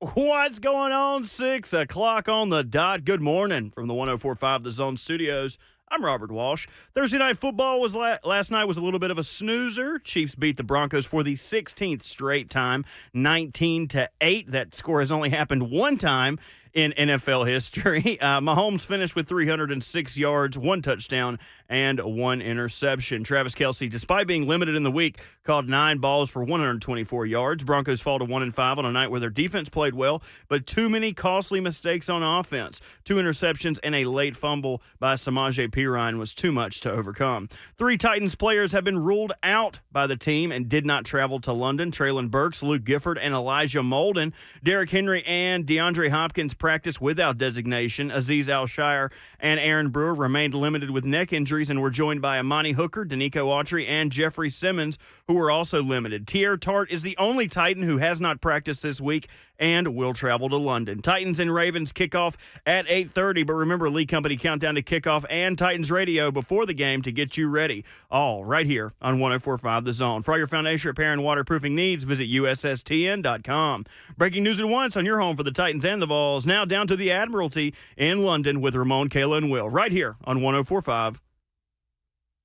What's going on? 6 o'clock on the dot. Good morning from the 104.5 The Zone Studios. I'm Robert Walsh. Thursday night football was last night was a little bit of a snoozer. Chiefs beat the Broncos for the 16th straight time, 19-8. That score has only happened one time in NFL history. Mahomes finished with 306 yards, 1 touchdown, and 1 interception. Travis Kelce, despite being limited in the week, caught 9 balls for 124 yards. Broncos fall to 1-5 on a night where their defense played well, but too many costly mistakes on offense. 2 interceptions and a late fumble by Samaje Perine was too much to overcome. 3 Titans players have been ruled out by the team and did not travel to London. Traylon Burks, Luke Gifford, and Elijah Molden. Derrick Henry and DeAndre Hopkins practiced without designation. Azeez Al-Shire and Aaron Brewer remained limited with neck injuries and were joined by Amani Hooker, Danico Autry, and Jeffrey Simmons, who were also limited. Tier Tart is the only Titan who has not practiced this week and will travel to London. Titans and Ravens kick off at 8:30, but remember, Lee Company countdown to kickoff and Titans radio before the game to get you ready. All right here on 104.5 The Zone. For all your foundation repair and waterproofing needs, visit USSTN.com. Breaking news at once on your home for the Titans and the Vols. Now down to the Admiralty in London with Ramon, Kayla, and Will. Right here on 104.5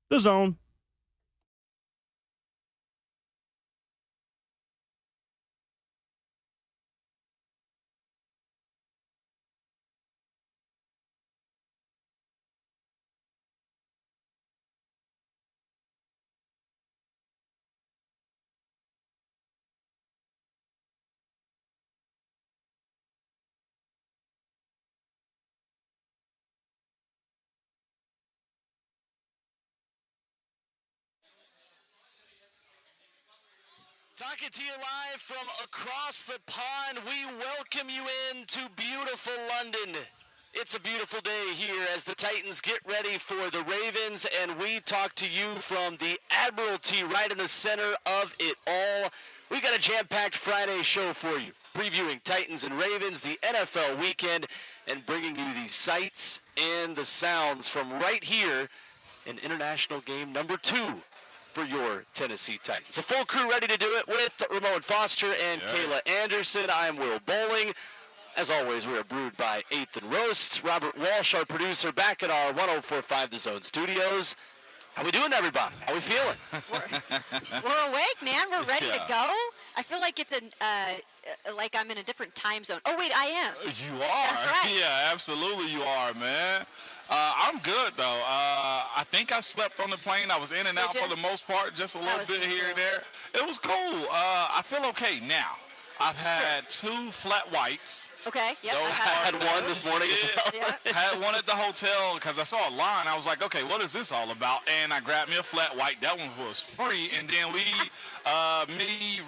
The Zone. Talking to you live from across the pond, we welcome you into beautiful London. It's a beautiful day here as the Titans get ready for the Ravens, and we talk to you from the Admiralty right in the center of it all. We got a jam-packed Friday show for you, previewing Titans and Ravens, the NFL weekend, and bringing you the sights and the sounds from right here in international game number 2. For your Tennessee Titans. A full crew ready to do it with Ramon Foster and Kayla Anderson. I am Will Bowling. As always, we are brewed by 8th and Roast. Robert Walsh, our producer, back at our 104.5 The Zone studios. How we doing, everybody? How we feeling? We're awake, man. We're ready to go. I feel like it's like I'm in a different time zone. Oh, wait, I am. You are. That's right. Yeah, absolutely you are, man. I'm good, though. I think I slept on the plane. I was in and out for the most part, just a little bit here and there. It was cool. I feel okay now. I've had 2 flat whites. Okay, yep. I had one this morning as well. Yeah. Had one at the hotel because I saw a line. I was like, okay, what is this all about? And I grabbed me a flat white. That one was free. And then me,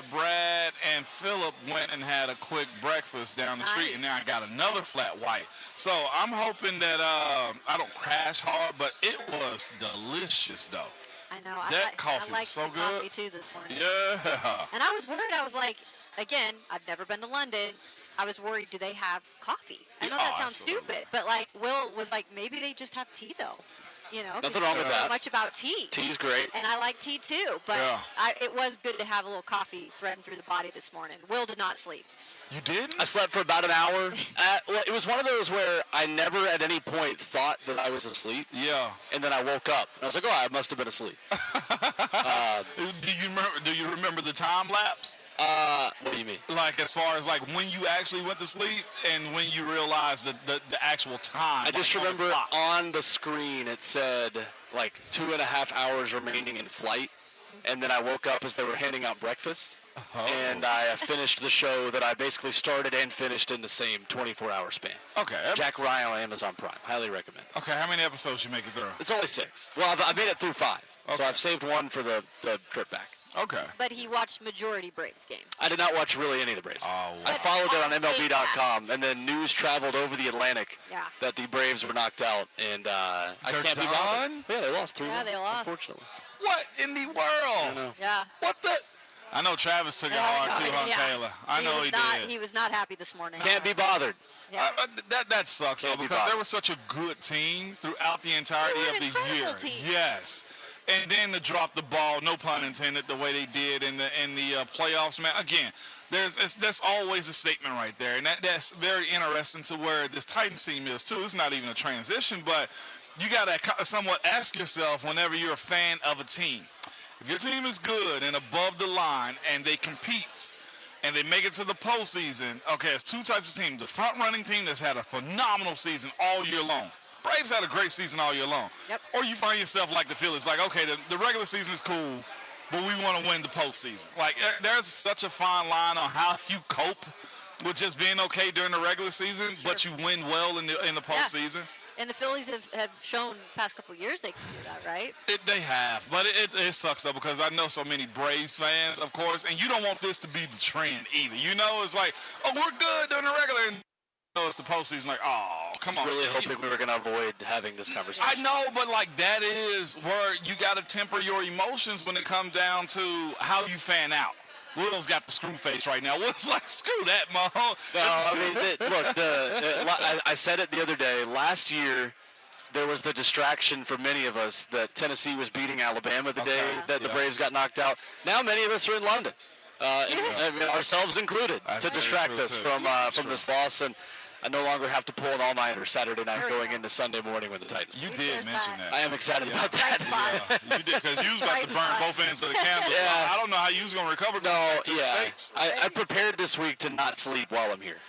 Brad, and Philip went and had a quick breakfast down the street. And now I got another flat white. So I'm hoping that I don't crash hard, but it was delicious, though. I know. That coffee was so good. Coffee too this morning. Yeah. And I was worried. I was like, again, I've never been to London. I was worried, do they have coffee? I know that sounds stupid, but like Will was like, maybe they just have tea though. You know, nothing wrong with that. So much about tea. Tea's great. And I like tea too, but it was good to have a little coffee threading through the body this morning. Will did not sleep. You did? I slept for about an hour. Well, it was one of those where I never at any point thought that I was asleep. Yeah. And then I woke up. And I was like, oh, I must have been asleep. Do you remember the time lapse? What do you mean? Like as far as like when you actually went to sleep and when you realized the actual time. I just remember on the screen it said like 2.5 hours remaining in flight. And then I woke up as they were handing out breakfast. Oh. And I finished the show that I basically started and finished in the same 24-hour span. Okay. Jack Ryan on Amazon Prime. Highly recommend. Okay, how many episodes you make it through? It's only 6. Well, I made it through 5. Okay. So I've saved 1 for the trip back. Okay. But he watched majority Braves game. I did not watch really any of the Braves. Oh, wow. I followed it on MLB.com, and then news traveled over the Atlantic that the Braves were knocked out, and I can't be bothered. Yeah, they lost 3-1. Yeah, they lost. Unfortunately. What in the world? I know. Yeah. What the? I know Travis took it hard too, huh, Kayla? I know he did. He was not happy this morning. Can't be bothered. Yeah. That sucks though, because there was such a good team throughout the entirety of the year. Team. Yes. and then to drop the ball, no pun intended, the way they did in the playoffs, man. Again, that's always a statement right there, and that's very interesting to where this Titans team is too. It's not even a transition, but you got to somewhat ask yourself whenever you're a fan of a team, if your team is good and above the line and they compete and they make it to the postseason, okay, it's two types of teams. The front-running team that's had a phenomenal season all year long. Braves had a great season all year long. Yep. Or you find yourself like the Phillies, like, okay, the regular season is cool, but we want to win the postseason. Like, there's such a fine line on how you cope with just being okay during the regular season, but you win well in the postseason. Yeah. And the Phillies have shown past couple of years they can do that, right? They have, but it sucks though, because I know so many Braves fans, of course, and you don't want this to be the trend either. You know, it's like, oh, we're good during the regular, and it's the postseason. Like, oh, come on. I was really hoping we were going to avoid having this conversation. I know, but like that is where you got to temper your emotions when it comes down to how you fan out. Will's got the screw face right now. Will's like, screw that, Mo. No, I mean, look, I said it the other day. Last year, there was the distraction for many of us that Tennessee was beating Alabama the day that the Braves got knocked out. Now many of us are in London, ourselves included, to distract us from this loss. And I no longer have to pull an all-nighter Saturday night going into Sunday morning with the Titans. You did mention that. I am excited about that. Yeah, you did, because you was about to burn both ends of the candle. Yeah. I don't know how you was going to recover to the States. I prepared this week to not sleep while I'm here.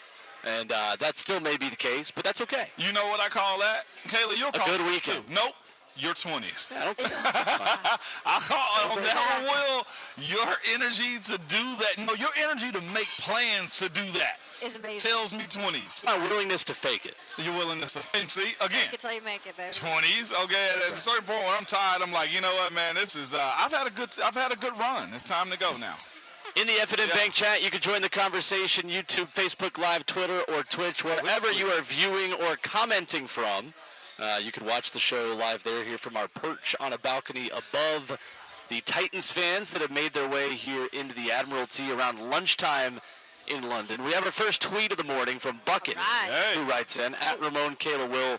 And that still may be the case, but that's okay. You know what I call that? Kayla, you'll call a good it weekend. too. Nope. Your 20s. Yeah, I don't care. I call on that one, Will, your energy to do that. No, your energy to make plans to do that. Is amazing. Tells me 20s. My willingness to fake it. Your willingness to fake. See, again. Make it till you make it, baby. 20s. Okay, at a certain point when I'm tired, I'm like, you know what, man, this is. I've had a good run. It's time to go now. In the F&M Bank chat, you can join the conversation, YouTube, Facebook Live, Twitter, or Twitch, wherever you are viewing or commenting from. You can watch the show live there, here from our perch on a balcony above the Titans fans that have made their way here into the Admiralty around lunchtime in London. We have our first tweet of the morning from Bucket, who writes in, at Ramon Kayla Will,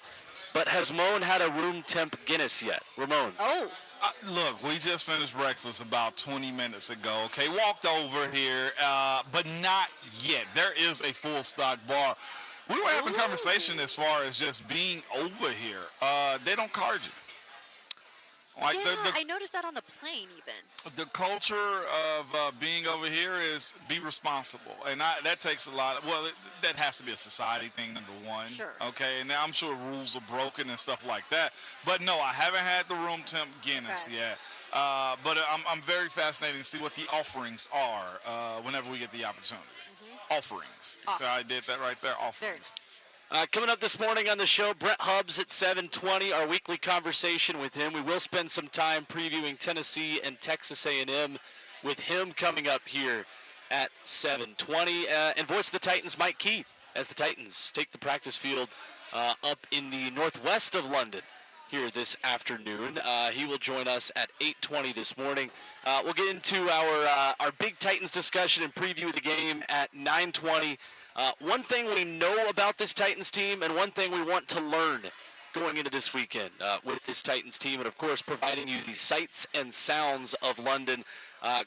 but has Moan had a room temp Guinness yet? Ramon. Oh. Look, we just finished breakfast about 20 minutes ago. Okay, walked over here, but not yet. There is a full stock bar. We were having a conversation as far as just being over here. They don't card you. Like I noticed that on the plane even. The culture of being over here is be responsible. And that takes a lot. That has to be a society thing, number one. Sure. Okay, and now I'm sure rules are broken and stuff like that. But no, I haven't had the room temp Guinness yet. But I'm very fascinated to see what the offerings are whenever we get the opportunity. Offerings. So I did that right there, offerings. Coming up this morning on the show, Brent Hubbs at 7:20, our weekly conversation with him. We will spend some time previewing Tennessee and Texas A&M with him coming up here at 7:20. And voice of the Titans, Mike Keith, as the Titans take the practice field up in the northwest of London here this afternoon. He will join us at 8:20 this morning. We'll get into our big Titans discussion and preview of the game at 9:20. One thing we know about this Titans team and one thing we want to learn going into this weekend with this Titans team, and of course providing you the sights and sounds of London,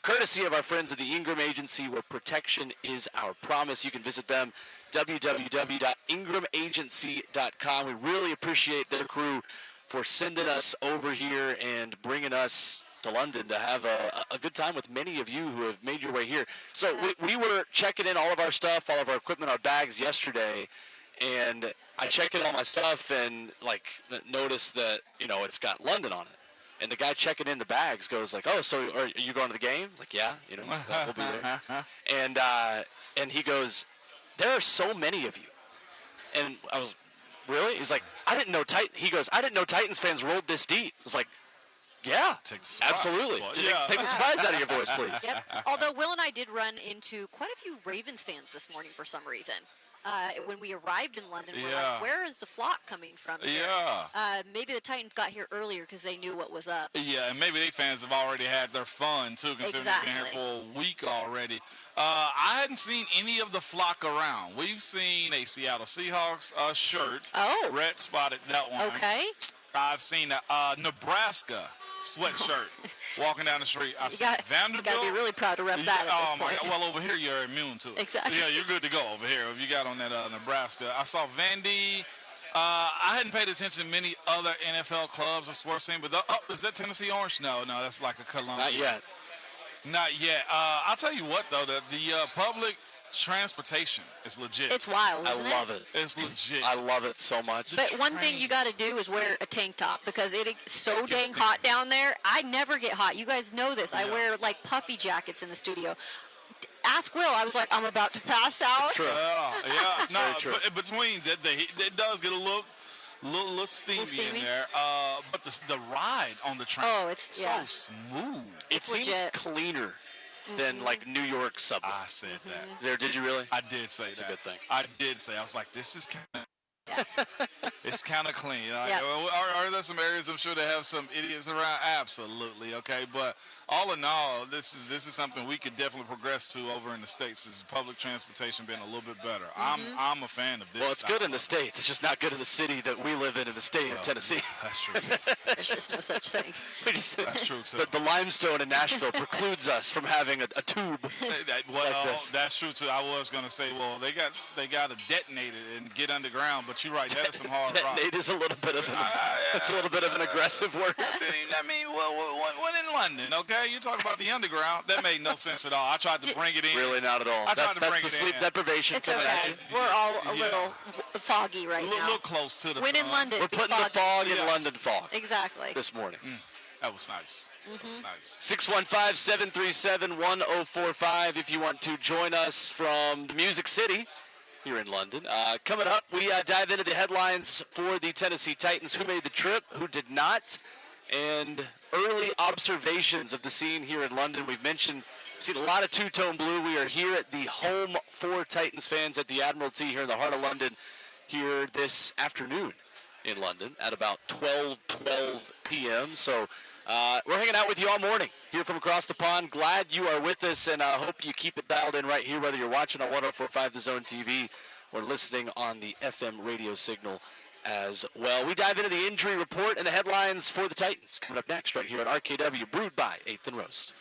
courtesy of our friends at the Ingram Agency, where protection is our promise. You can visit them, www.ingramagency.com. We really appreciate their crew for sending us over here and bringing us to London to have a good time with many of you who have made your way here. So we were checking in all of our stuff, all of our equipment, our bags yesterday, and I checked in all my stuff and noticed that, it's got London on it. And the guy checking in the bags goes like, "Oh, so are you going to the game?" Like, "Yeah, we'll be there." And he goes, "There are so many of you." And I was, "Really?" He's like, "I didn't know He goes, "I didn't know Titans fans rolled this deep." I was like, "Yeah, absolutely." Take the surprise out of your voice, please. Yep. Although Will and I did run into quite a few Ravens fans this morning for some reason. When we arrived in London, we're like, where is the flock coming from here? Yeah. Maybe the Titans got here earlier because they knew what was up. Yeah, and maybe they fans have already had their fun, too, considering they've been here for a week already. I hadn't seen any of the flock around. We've seen a Seattle Seahawks shirt. Oh. Rhett spotted that one. Okay. I've seen a Nebraska sweatshirt walking down the street. I've seen Vanderbilt. You got to be really proud to rep that at this oh my point. God. Well, over here you're immune to it. Exactly. Yeah, you're good to go over here if you got on that Nebraska. I saw Vandy. I hadn't paid attention to many other NFL clubs or sports teams, but is that Tennessee Orange? No, that's like a Columbia. Not yet. Not yet. I'll tell you what, though, the public transportation is legit. It's wild, isn't it? I love it. It's legit. I love it so much. But one thing you got to do is wear a tank top because it's so dang hot down there. I never get hot. You guys know this. I wear like puffy jackets in the studio. Ask Will. I was like, I'm about to pass out. True. Yeah. That's very true. But between it does get a little steamy in there. But the ride on the train, it's so smooth. It seems legit. cleaner than like New York subway. I said that. There, did you really? I did say That's that. a good thing. I did say. I was like, this is kind of. It's kind of clean. Like, Yeah. Are there some areas I'm sure they have some idiots around? Absolutely. Okay, but all in all, this is something we could definitely progress to over in the States. Is public transportation being a little bit better? I'm a fan of this. Well, it's good in the States. It's just not good in the city that we live in the state of Tennessee. That's true. Too. There's just no such thing. That's true too. But the limestone in Nashville precludes us from having a tube. This. That's true too. I was gonna say, well, they got to detonate it and get underground. But you're right, that is some hard rock. Detonate is a little bit of that's a little bit of an aggressive word. I mean, when in London, okay, you talk about the underground. That made no sense at all. I tried to bring it in. Really, not at all. That's bring the it sleep in. deprivation. It's okay. We're all a little foggy right now. Look close to the When sun. in London, We're be putting the foggy. fog in London fog Exactly. this morning. That was nice. That was nice. 615-737-1045 if you want to join us from the Music City here in London. Coming up, we dive into the headlines for the Tennessee Titans. Who made the trip, who did not, and early observations of the scene here in London. We've seen a lot of two-tone blue. We are here at the home for Titans fans at the Admiralty here in the heart of London here this afternoon in London at about 12 p.m. So we're hanging out with you all morning here from across the pond. Glad you are with us, and I hope you keep it dialed in right here, whether you're watching on 104.5 The Zone TV or listening on the FM radio signal as well. We dive into the injury report and the headlines for the Titans coming up next right here at RKW, brewed by 8th and Roast.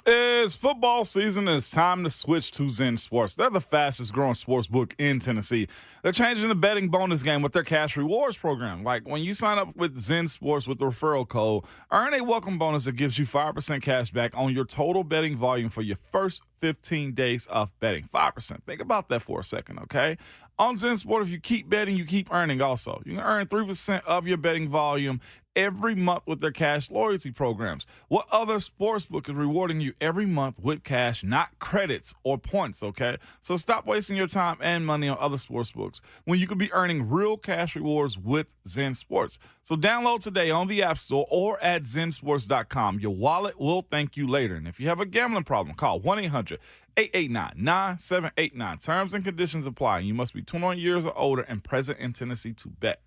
It's football season and it's time to switch to Zen Sports. They're the fastest growing sports book in Tennessee. They're changing the betting bonus game with their cash rewards program. Like when you sign up with Zen Sports with the referral code, earn a welcome bonus that gives you 5% cash back on your total betting volume for your first 15 days of betting. 5%. Think about that for a second, okay? On Zen Sport, if you keep betting, you keep earning also. You can earn 3% of your betting volume every month with their cash loyalty programs. What other sportsbook is rewarding you every month with cash, not credits or points, okay? So stop wasting your time and money on other sportsbooks when you could be earning real cash rewards with Zen Sports. So download today on the App Store or at zensports.com. Your wallet will thank you later. And if you have a gambling problem, call 1-800-889-9789. Terms and conditions apply. You must be 21 years or older and present in Tennessee to bet.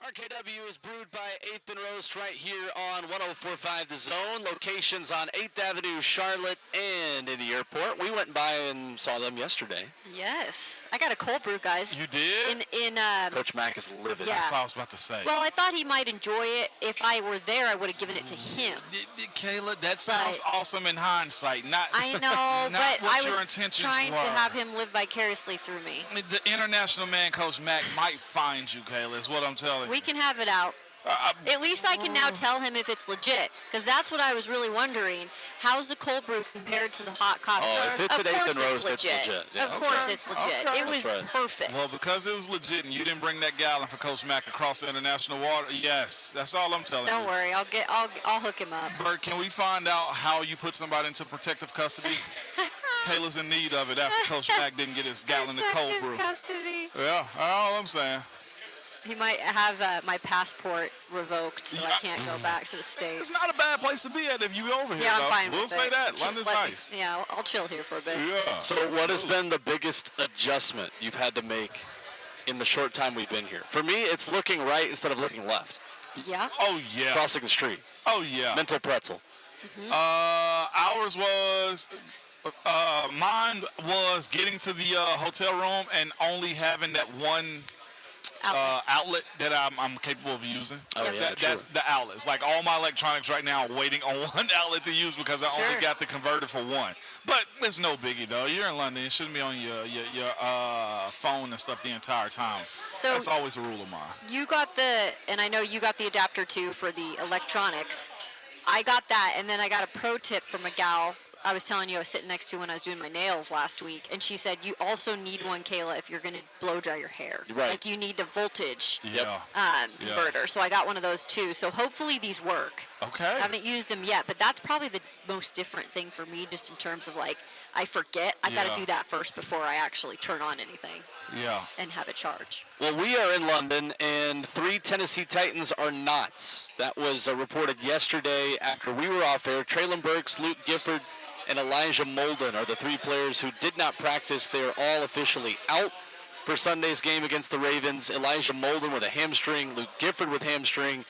RKW is brewed by 8th and Roast right here on 104.5 The Zone. Locations on 8th Avenue, Charlotte, and in the airport. We went by and saw them yesterday. Yes. I got a cold brew, guys. You did? Coach Mack is livid. Yeah. That's what I was about to say. Well, I thought he might enjoy it. If I were there, I would have given it to him. Kayla, that sounds awesome in hindsight. I know, not but what I your was intentions trying were. to have him live vicariously through me. The international man, Coach Mack, might find you, Kayla, is what I'm telling you. We can have it out. At least I can now tell him if it's legit, because that's what I was really wondering. How's the cold brew compared to the hot coffee? Oh, if it's of an 8th course and Roast, it's legit. Yeah, of course it's legit. Okay. It was perfect. Well, because it was legit and you didn't bring that gallon for Coach Mack across the international water, yes, that's all I'm telling you. Don't worry, I'll hook him up. Bert, can we find out how you put somebody into protective custody? Kayla's in need of it after Coach Mack didn't get his gallon of cold brew. Custody. Yeah, that's all I'm saying. He might have my passport revoked, so I can't go back to the States. It's not a bad place to be at if you over here, Yeah, though. I'm fine We'll with say it. that. Just London's let me- nice. Yeah, I'll chill here for a bit. Yeah. So what has been the biggest adjustment you've had to make in the short time we've been here? For me, it's looking right instead of looking left. Yeah? Oh, yeah. Crossing the street. Oh, yeah. Mental pretzel. Ours was... mine was getting to the hotel room and only having that one outlet that I'm capable of using. Oh, yeah, That's the outlets. Like all my electronics right now are waiting on one outlet to use because I only got the converter for one. But it's no biggie though. You're in London. It shouldn't be on your phone and stuff the entire time. So that's always a rule of mine. you got and I know you got the adapter too for the electronics. I got that, and then I got a pro tip from a gal I was telling you I was sitting next to when I was doing my nails last week, and she said you also need one, Kayla, if you're going to blow dry your hair. Right. Like you need the voltage Yeah. converter. So I got one of those too. So hopefully these work. Okay. I haven't used them yet, but that's probably the most different thing for me, just in terms of like I forget. I got to do that first before I actually turn on anything. Yeah. And have it charge. Well, we are in London, and 3 Tennessee Titans are not. That was reported yesterday after we were off air. Traylon Burks, Luke Gifford, and Elijah Molden are the 3 players who did not practice. They are all officially out for Sunday's game against the Ravens. Elijah Molden with a hamstring, Luke Gifford with hamstring,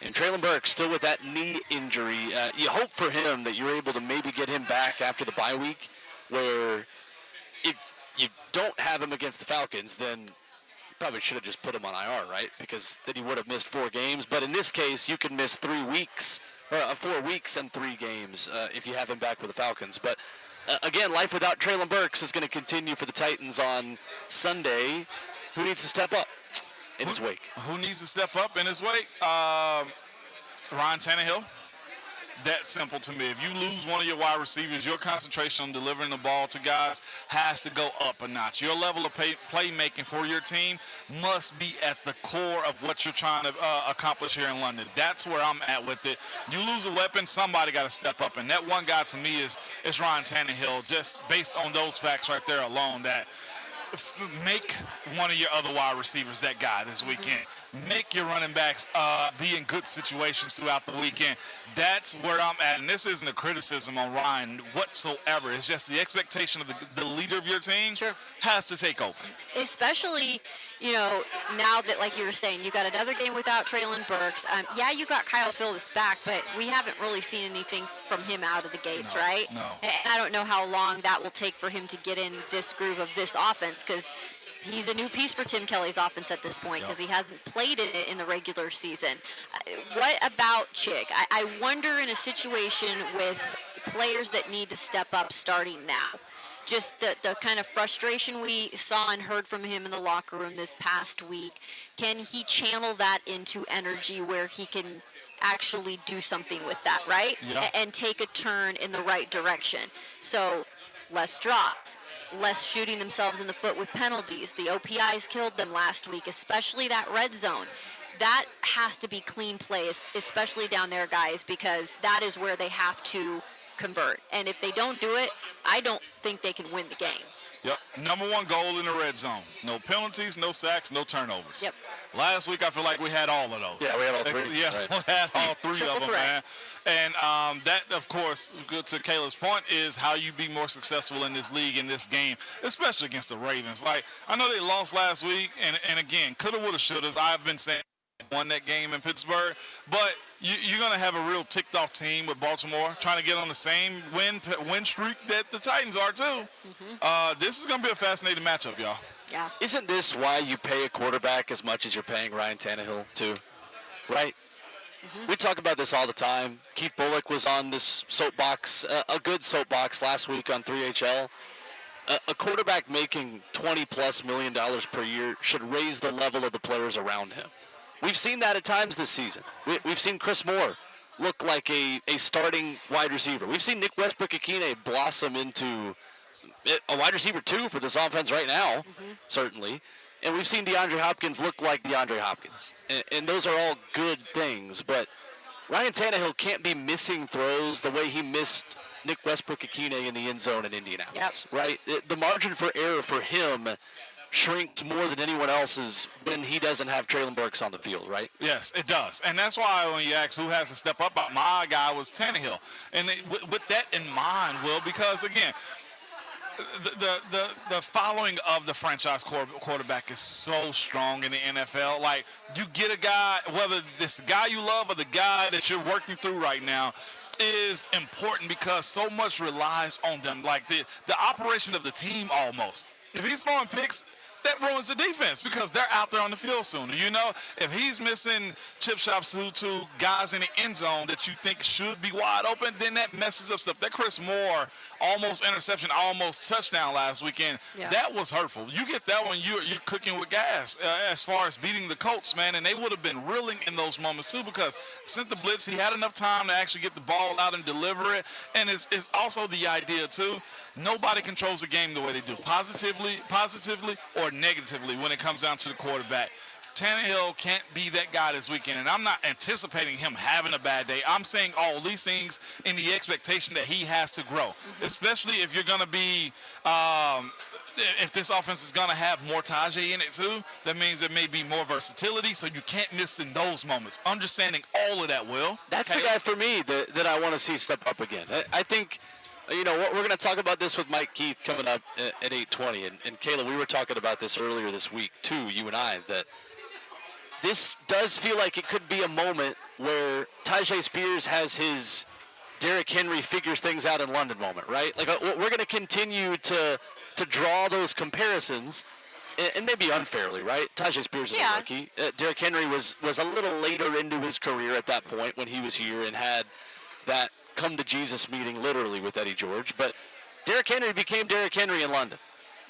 and Traylon Burks still with that knee injury. You hope for him that you're able to maybe get him back after the bye week, where if you don't have him against the Falcons, then you probably should have just put him on IR, right? Because then he would have missed 4 games. But in this case, you can miss 3 weeks. 4 weeks and 3 games if you have him back with the Falcons. But, again, life without Traylon Burks is going to continue for the Titans on Sunday. Who needs to step up in his wake? Who needs to step up in his wake? Ryan Tannehill. That simple to me. If you lose one of your wide receivers, your concentration on delivering the ball to guys has to go up a notch. Your level of playmaking for your team must be at the core of what you're trying to accomplish here in London. That's where I'm at with it. You lose a weapon, somebody got to step up. And that one guy to me is Ryan Tannehill, just based on those facts right there alone, that make one of your other wide receivers that guy this weekend. Make your running backs be in good situations throughout the weekend. That's where I'm at. And this isn't a criticism on Ryan whatsoever. It's just the expectation of the leader of your team has to take over. Especially, now that, like you were saying, you got another game without Traylon Burks. You got Kyle Phillips back, but we haven't really seen anything from him out of the gates, right? No. And I don't know how long that will take for him to get in this groove of this offense, because he's a new piece for Tim Kelly's offense at this point, because he hasn't played in it in the regular season. What about Chick? I wonder, in a situation with players that need to step up starting now, just the kind of frustration we saw and heard from him in the locker room this past week, can he channel that into energy where he can actually do something with that, right? Yeah. And take a turn in the right direction. So less drops, less shooting themselves in the foot with penalties. The OPIs killed them last week, especially that red zone. That has to be clean plays, especially down there, guys, because that is where they have to convert. And if they don't do it, I don't think they can win the game. Yep. Number 1 goal in the red zone. No penalties, no sacks, no turnovers. Yep. Last week, I feel like we had all of those. Yeah, we had all 3. Yeah, right. we had all 3 Triple of them, threat. man. And that, of course, good to Kayla's point, is how you be more successful in this league, in this game, especially against the Ravens. Like, I know they lost last week, and again, coulda, woulda, shoulda. I've been saying won that game in Pittsburgh. But you're going to have a real ticked-off team with Baltimore trying to get on the same win streak that the Titans are, too. This is going to be a fascinating matchup, y'all. Yeah. Isn't this why you pay a quarterback as much as you're paying Ryan Tannehill, too? Right? We talk about this all the time. Keith Bullock was on this soapbox, a good soapbox last week on 3HL. A quarterback making $20+ million per year should raise the level of the players around him. We've seen that at times this season. We've seen Chris Moore look like a starting wide receiver. We've seen Nick Westbrook-Akine blossom into a wide receiver, too, for this offense right now, certainly. And we've seen DeAndre Hopkins look like DeAndre Hopkins. And those are all good things. But Ryan Tannehill can't be missing throws the way he missed Nick Westbrook-Akine in the end zone in Indianapolis, right? The margin for error for him shrinks more than anyone else's when he doesn't have Traylon Burks on the field, right? Yes, it does. And that's why when you ask who has to step up, my guy was Tannehill. And with that in mind, Will, because, again, the following of the franchise quarterback is so strong in the NFL. Like, you get a guy, whether it's the guy you love or the guy that you're working through right now, is important because so much relies on them. Like the operation of the team almost. If he's throwing picks, that ruins the defense because they're out there on the field sooner. You know, if he's missing chip shots to guys in the end zone that you think should be wide open, then that messes up stuff. That Chris Moore almost interception, almost touchdown last weekend, that was hurtful. You get that one, you're cooking with gas as far as beating the Colts, man, and they would have been reeling in those moments too because sent the blitz, he had enough time to actually get the ball out and deliver it, and it's also the idea too, nobody controls the game the way they do, positively or negatively when it comes down to the quarterback. Tannehill can't be that guy this weekend, and I'm not anticipating him having a bad day. I'm saying all these things in the expectation that he has to grow, especially if you're going to be if this offense is going to have more Tajay in it too. That means there may be more versatility, so you can't miss in those moments. Understanding all of that, Will. That's the guy for me that I want to see step up again. I think, you know, we're going to talk about this with Mike Keith coming up at 8:20. And Kayla, we were talking about this earlier this week, too, you and I, that this does feel like it could be a moment where Tajay Spears has his Derrick Henry figures things out in London moment, right? Like, we're going to continue to draw those comparisons, and maybe unfairly, right? Tajay Spears is a rookie. Derrick Henry was a little later into his career at that point when he was here and had that come-to-Jesus meeting literally with Eddie George. But Derrick Henry became Derrick Henry in London.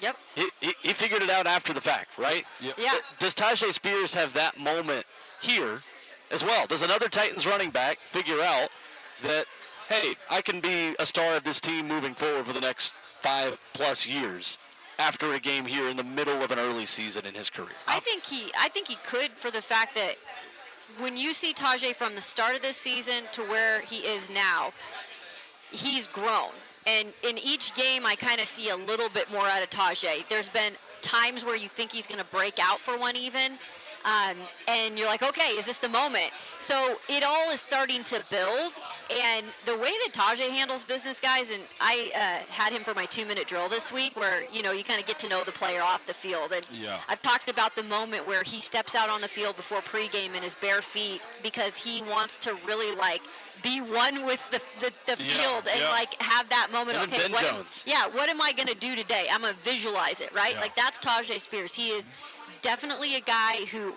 Yep. He figured it out after the fact, right? Yep. Yeah. Does Tajay Spears have that moment here as well? Does another Titans running back figure out that, hey, I can be a star of this team moving forward for the next 5+ years after a game here in the middle of an early season in his career? I think he could, for the fact that when you see Tajay from the start of this season to where he is now, he's grown. And in each game, I kind of see a little bit more out of Tajay. There's been times where you think he's going to break out for one even, and you're like, okay, is this the moment? So it all is starting to build, and the way that Tajay handles business, guys, and I had him for my 2-minute drill this week where, you know, you kind of get to know the player off the field. And I've talked about the moment where he steps out on the field before pregame in his bare feet because he wants to really, like, be one with the field and like have that moment. Even Okay, Ben what am I going to do today? I'm going to visualize it, right? Like, that's Tajay Spears. He is definitely a guy who,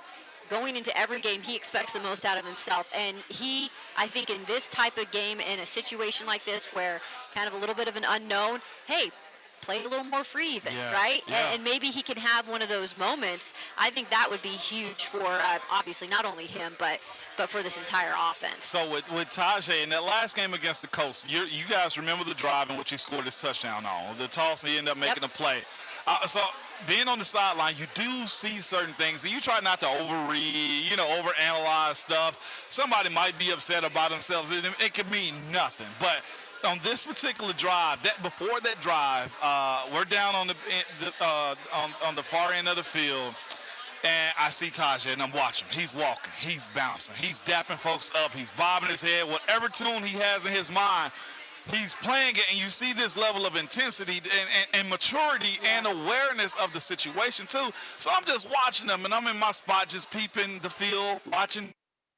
going into every game, he expects the most out of himself. And he, I think, in this type of game, in a situation like this where kind of a little bit of an unknown, hey, play a little more free even, right? And maybe he can have one of those moments. I think that would be huge for, obviously, not only him, but for this entire offense. So with Tajay, in that last game against the Colts, you guys remember the drive in which he scored his touchdown on. The toss, he ended up making a play. So being on the sideline, you do see certain things, and you try not to overread, overanalyze stuff. Somebody might be upset about themselves. It could mean nothing. But on this particular drive, before that drive, we're down on the far end of the field, and I see Tajay, and I'm watching him. He's walking. He's bouncing. He's dapping folks up. He's bobbing his head. Whatever tune he has in his mind, he's playing it, and you see this level of intensity and maturity and awareness of the situation too. So I'm just watching him, and I'm in my spot just peeping the field, watching.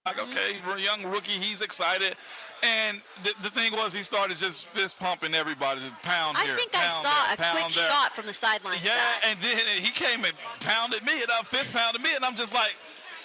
Like, okay, young rookie, he's excited. And the thing was, he started just fist pumping everybody, just pound here, I think pound I saw there, a quick pound there. shot from the sideline. Yeah, and then he came and pounded me, and I fist pounded me, and I'm just like,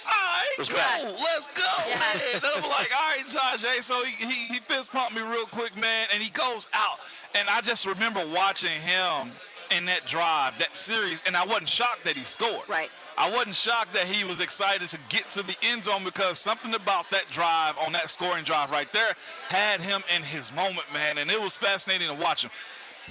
all right, cool, let's go, man. And I'm like, all right, Tajay. So he fist pumped me real quick, man, and he goes out. And I just remember watching him in that drive, that series, and I wasn't shocked that he scored. Right. I wasn't shocked that he was excited to get to the end zone because something about that drive, on that scoring drive right there, had him in his moment, man, and it was fascinating to watch him.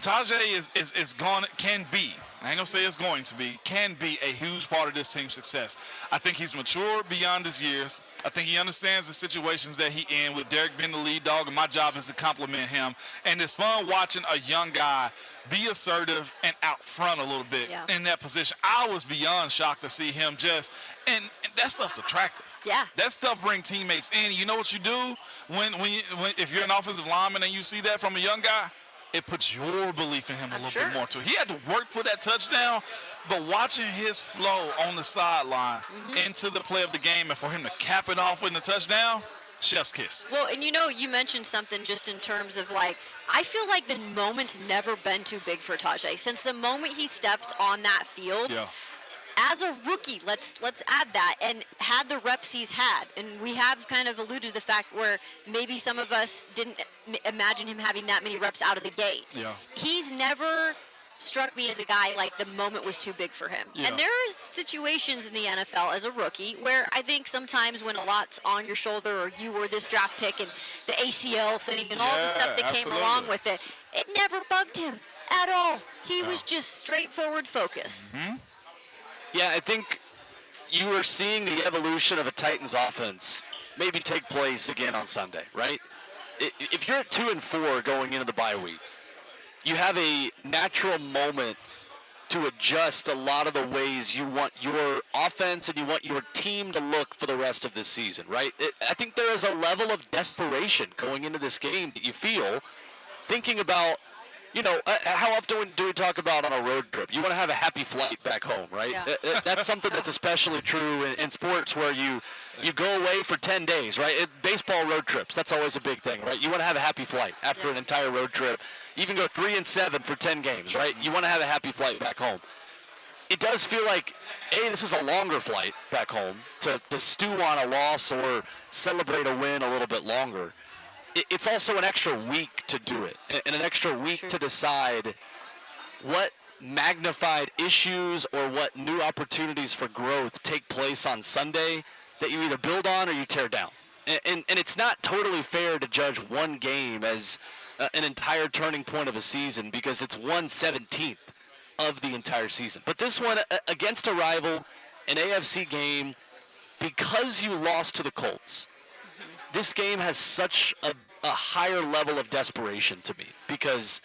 Tajay is going, can be, I ain't gonna say it's going to be, can be a huge part of this team's success. I think he's matured beyond his years. I think he understands the situations that he in, with Derek being the lead dog, and my job is to compliment him. And it's fun watching a young guy be assertive and out front a little bit in that position. I was beyond shocked to see him just, and that stuff's attractive. Yeah. That stuff brings teammates in. You know what you do when if you're an offensive lineman and you see that from a young guy? It puts your belief in him a little bit more too. He had to work for that touchdown, but watching his flow on the sideline into the play of the game, and for him to cap it off in the touchdown, chef's kiss. Well, and you mentioned something just in terms of, like, I feel like the moment's never been too big for Tajay. Since the moment he stepped on that field, as a rookie, let's add that, and had the reps he's had. And we have kind of alluded to the fact where maybe some of us didn't imagine him having that many reps out of the gate. Yeah. He's never struck me as a guy like the moment was too big for him. Yeah. And there are situations in the NFL as a rookie where I think sometimes when a lot's on your shoulder, or you were this draft pick and the ACL thing and all the stuff that came along with it, it never bugged him at all. He was just straightforward focus. Yeah, I think you are seeing the evolution of a Titans offense maybe take place again on Sunday, right? If you're at 2-4 going into the bye week, you have a natural moment to adjust a lot of the ways you want your offense and you want your team to look for the rest of this season, right? I think there is a level of desperation going into this game that you feel, thinking about, how often do we talk about on a road trip? You want to have a happy flight back home, right? Yeah. That's something that's especially true in sports where you go away for 10 days, right? Baseball road trips, that's always a big thing, right? You want to have a happy flight after an entire road trip. You even go 3-7 for 10 games, right? You want to have a happy flight back home. It does feel like, this is a longer flight back home to stew on a loss or celebrate a win a little bit longer. It's also an extra week to do it, and an extra week to decide what magnified issues or what new opportunities for growth take place on Sunday that you either build on or you tear down. And it's not totally fair to judge one game as an entire turning point of a season because it's 1/17th of the entire season. But this one, against a rival, an AFC game, because you lost to the Colts, this game has such a higher level of desperation to me because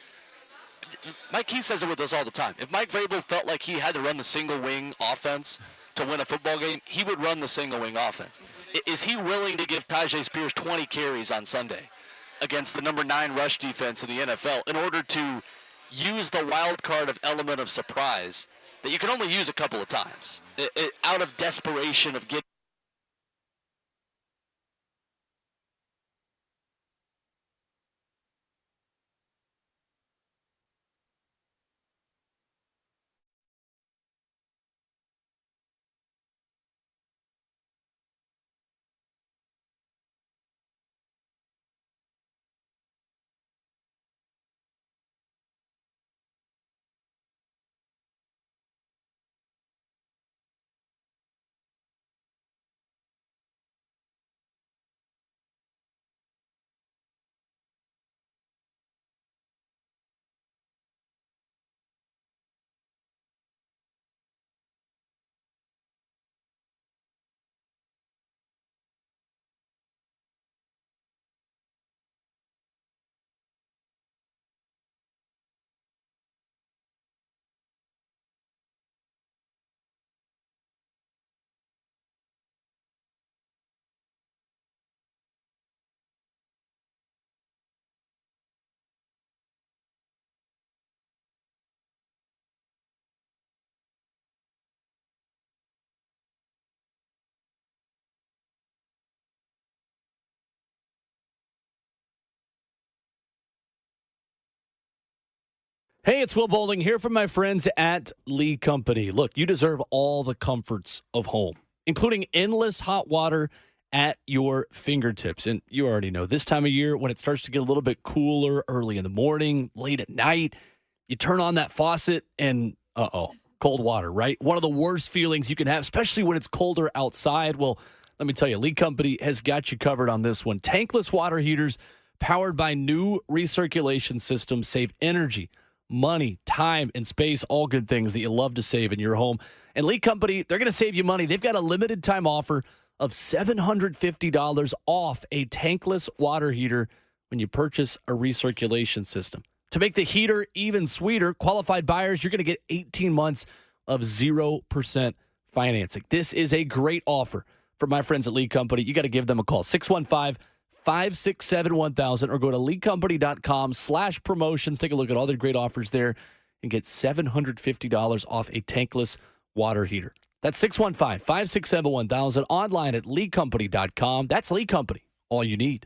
Mike Keith says it with us all the time. If Mike Vrabel felt like he had to run the single wing offense to win a football game, he would run the single wing offense. Is he willing to give Tajay Spears 20 carries on Sunday against the number 9 rush defense in the NFL in order to use the wild card of element of surprise that you can only use a couple of times out of desperation of getting Hey, it's Will Bowling here from my friends at Lee Company. Look, you deserve all the comforts of home, including endless hot water at your fingertips. And you already know this time of year when it starts to get a little bit cooler early in the morning, late at night, you turn on that faucet and cold water, right? One of the worst feelings you can have, especially when it's colder outside. Well, let me tell you, Lee Company has got you covered on this one. Tankless water heaters powered by new recirculation systems save energy, money, time, and space, all good things that you love to save in your home. And Lee Company, they're going to save you money. They've got a limited time offer of $750 off a tankless water heater when you purchase a recirculation system. To make the heater even sweeter, qualified buyers, you're going to get 18 months of 0% financing. This is a great offer for my friends at Lee Company. You got to give them a call, 615-567-1000, or go to leecompany.com/promotions. Take a look at all the great offers there and get $750 off a tankless water heater. That's 615-567-1000, online at leecompany.com. That's Lee Company, all you need.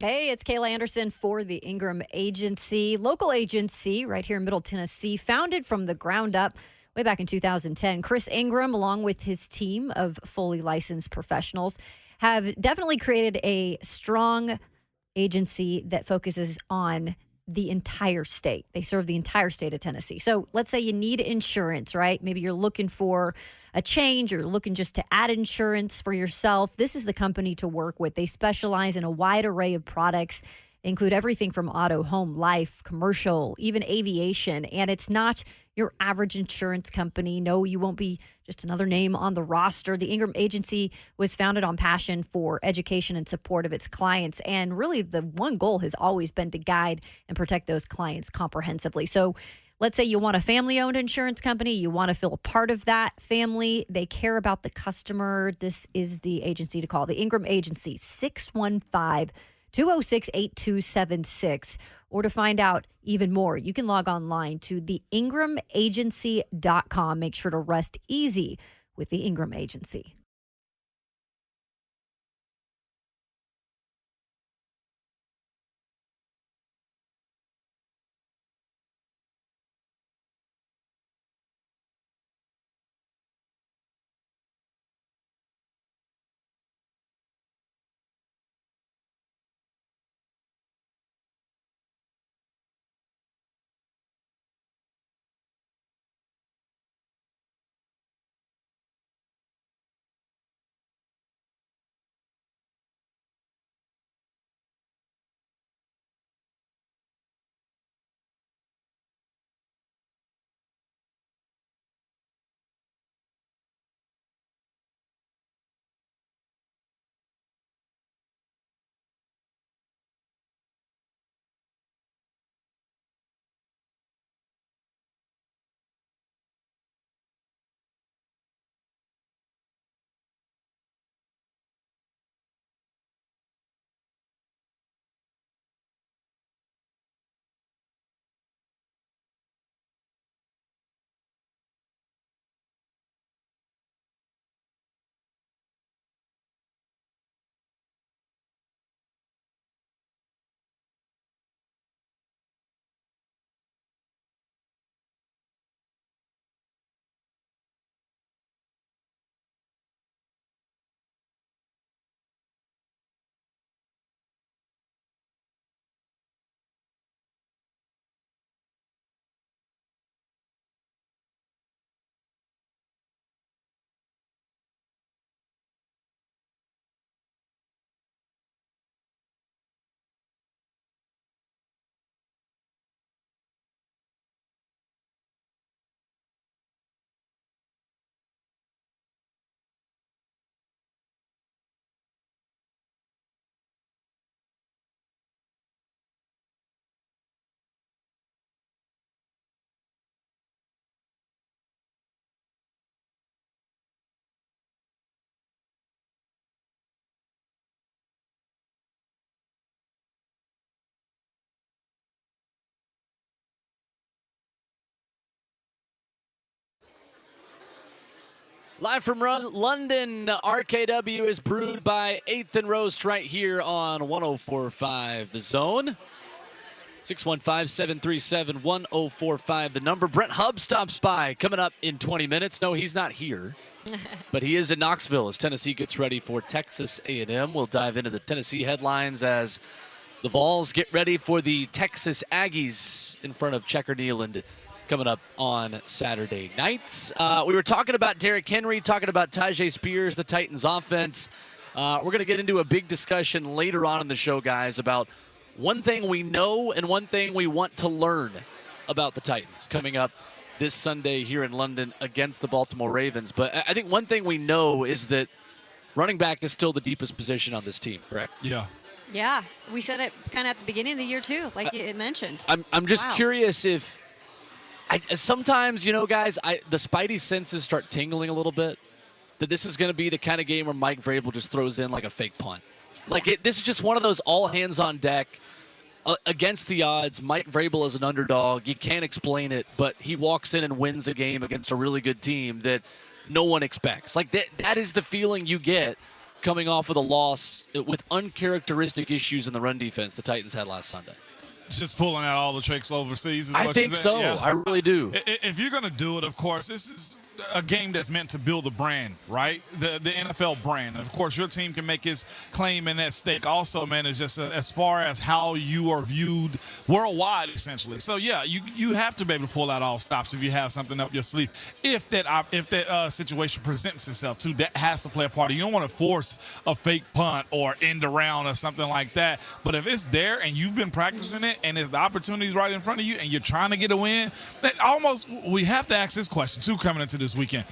Hey, it's Kayla Anderson for the Ingram Agency, local agency right here in Middle Tennessee, founded from the ground up way back in 2010. Chris Ingram, along with his team of fully licensed professionals, have definitely created a strong agency that focuses on the entire state. They serve the entire state of Tennessee. So let's say you need insurance, right? Maybe you're looking for a change or looking just to add insurance for yourself. This is the company to work with. They specialize in a wide array of products. They include everything from auto, home, life, commercial, even aviation. And it's not your average insurance company. No, you won't be just another name on the roster. The Ingram Agency was founded on passion for education and support of its clients. And really, the one goal has always been to guide and protect those clients comprehensively. So let's say you want a family-owned insurance company. You want to feel a part of that family. They care about the customer. This is the agency to call. The Ingram Agency, 615-206-8276. Or to find out even more, you can log online to theingramagency.com. Make sure to rest easy with the Ingram Agency. Live from London, RKW is brewed by 8th and Roast right here on 104.5 The Zone. 615-737-1045, the number. Brent Hubbs stops by coming up in 20 minutes. No, he's not here, but he is in Knoxville as Tennessee gets ready for Texas A&M. We'll dive into the Tennessee headlines as the Vols get ready for the Texas Aggies in front of Checker Neyland coming up on Saturday nights. We were talking about Derrick Henry, talking about Tyjae Spears, the Titans offense. We're going to get into a big discussion later on in the show, guys, about one thing we know and one thing we want to learn about the Titans coming up this Sunday here in London against the Baltimore Ravens. But I think one thing we know is that running back is still the deepest position on this team, correct? Yeah. Yeah, we said it kind of at the beginning of the year, too, like you mentioned. I'm just curious if sometimes, you know, guys, the spidey senses start tingling a little bit, that this is going to be the kind of game where Mike Vrabel just throws in like a fake punt. Like, this is just one of those all hands on deck. Against the odds, Mike Vrabel is an underdog. You can't explain it, but he walks in and wins a game against a really good team that no one expects. Like, that is the feeling you get coming off of the loss with uncharacteristic issues in the run defense the Titans had last Sunday. Just pulling out all the tricks overseas is I what think you so. Yeah. I really do. If you're going to do it, of course, this is a game that's meant to build a brand, right? The NFL brand. And of course, your team can make its claim in that stake also, man, is just as far as how you are viewed worldwide, essentially. So, yeah, you have to be able to pull out all stops if you have something up your sleeve. If that situation presents itself, too, that has to play a part. You don't want to force a fake punt or end around or something like that. But if it's there and you've been practicing it and the opportunity's right in front of you and you're trying to get a win, we have to ask this question, too, coming into this weekend.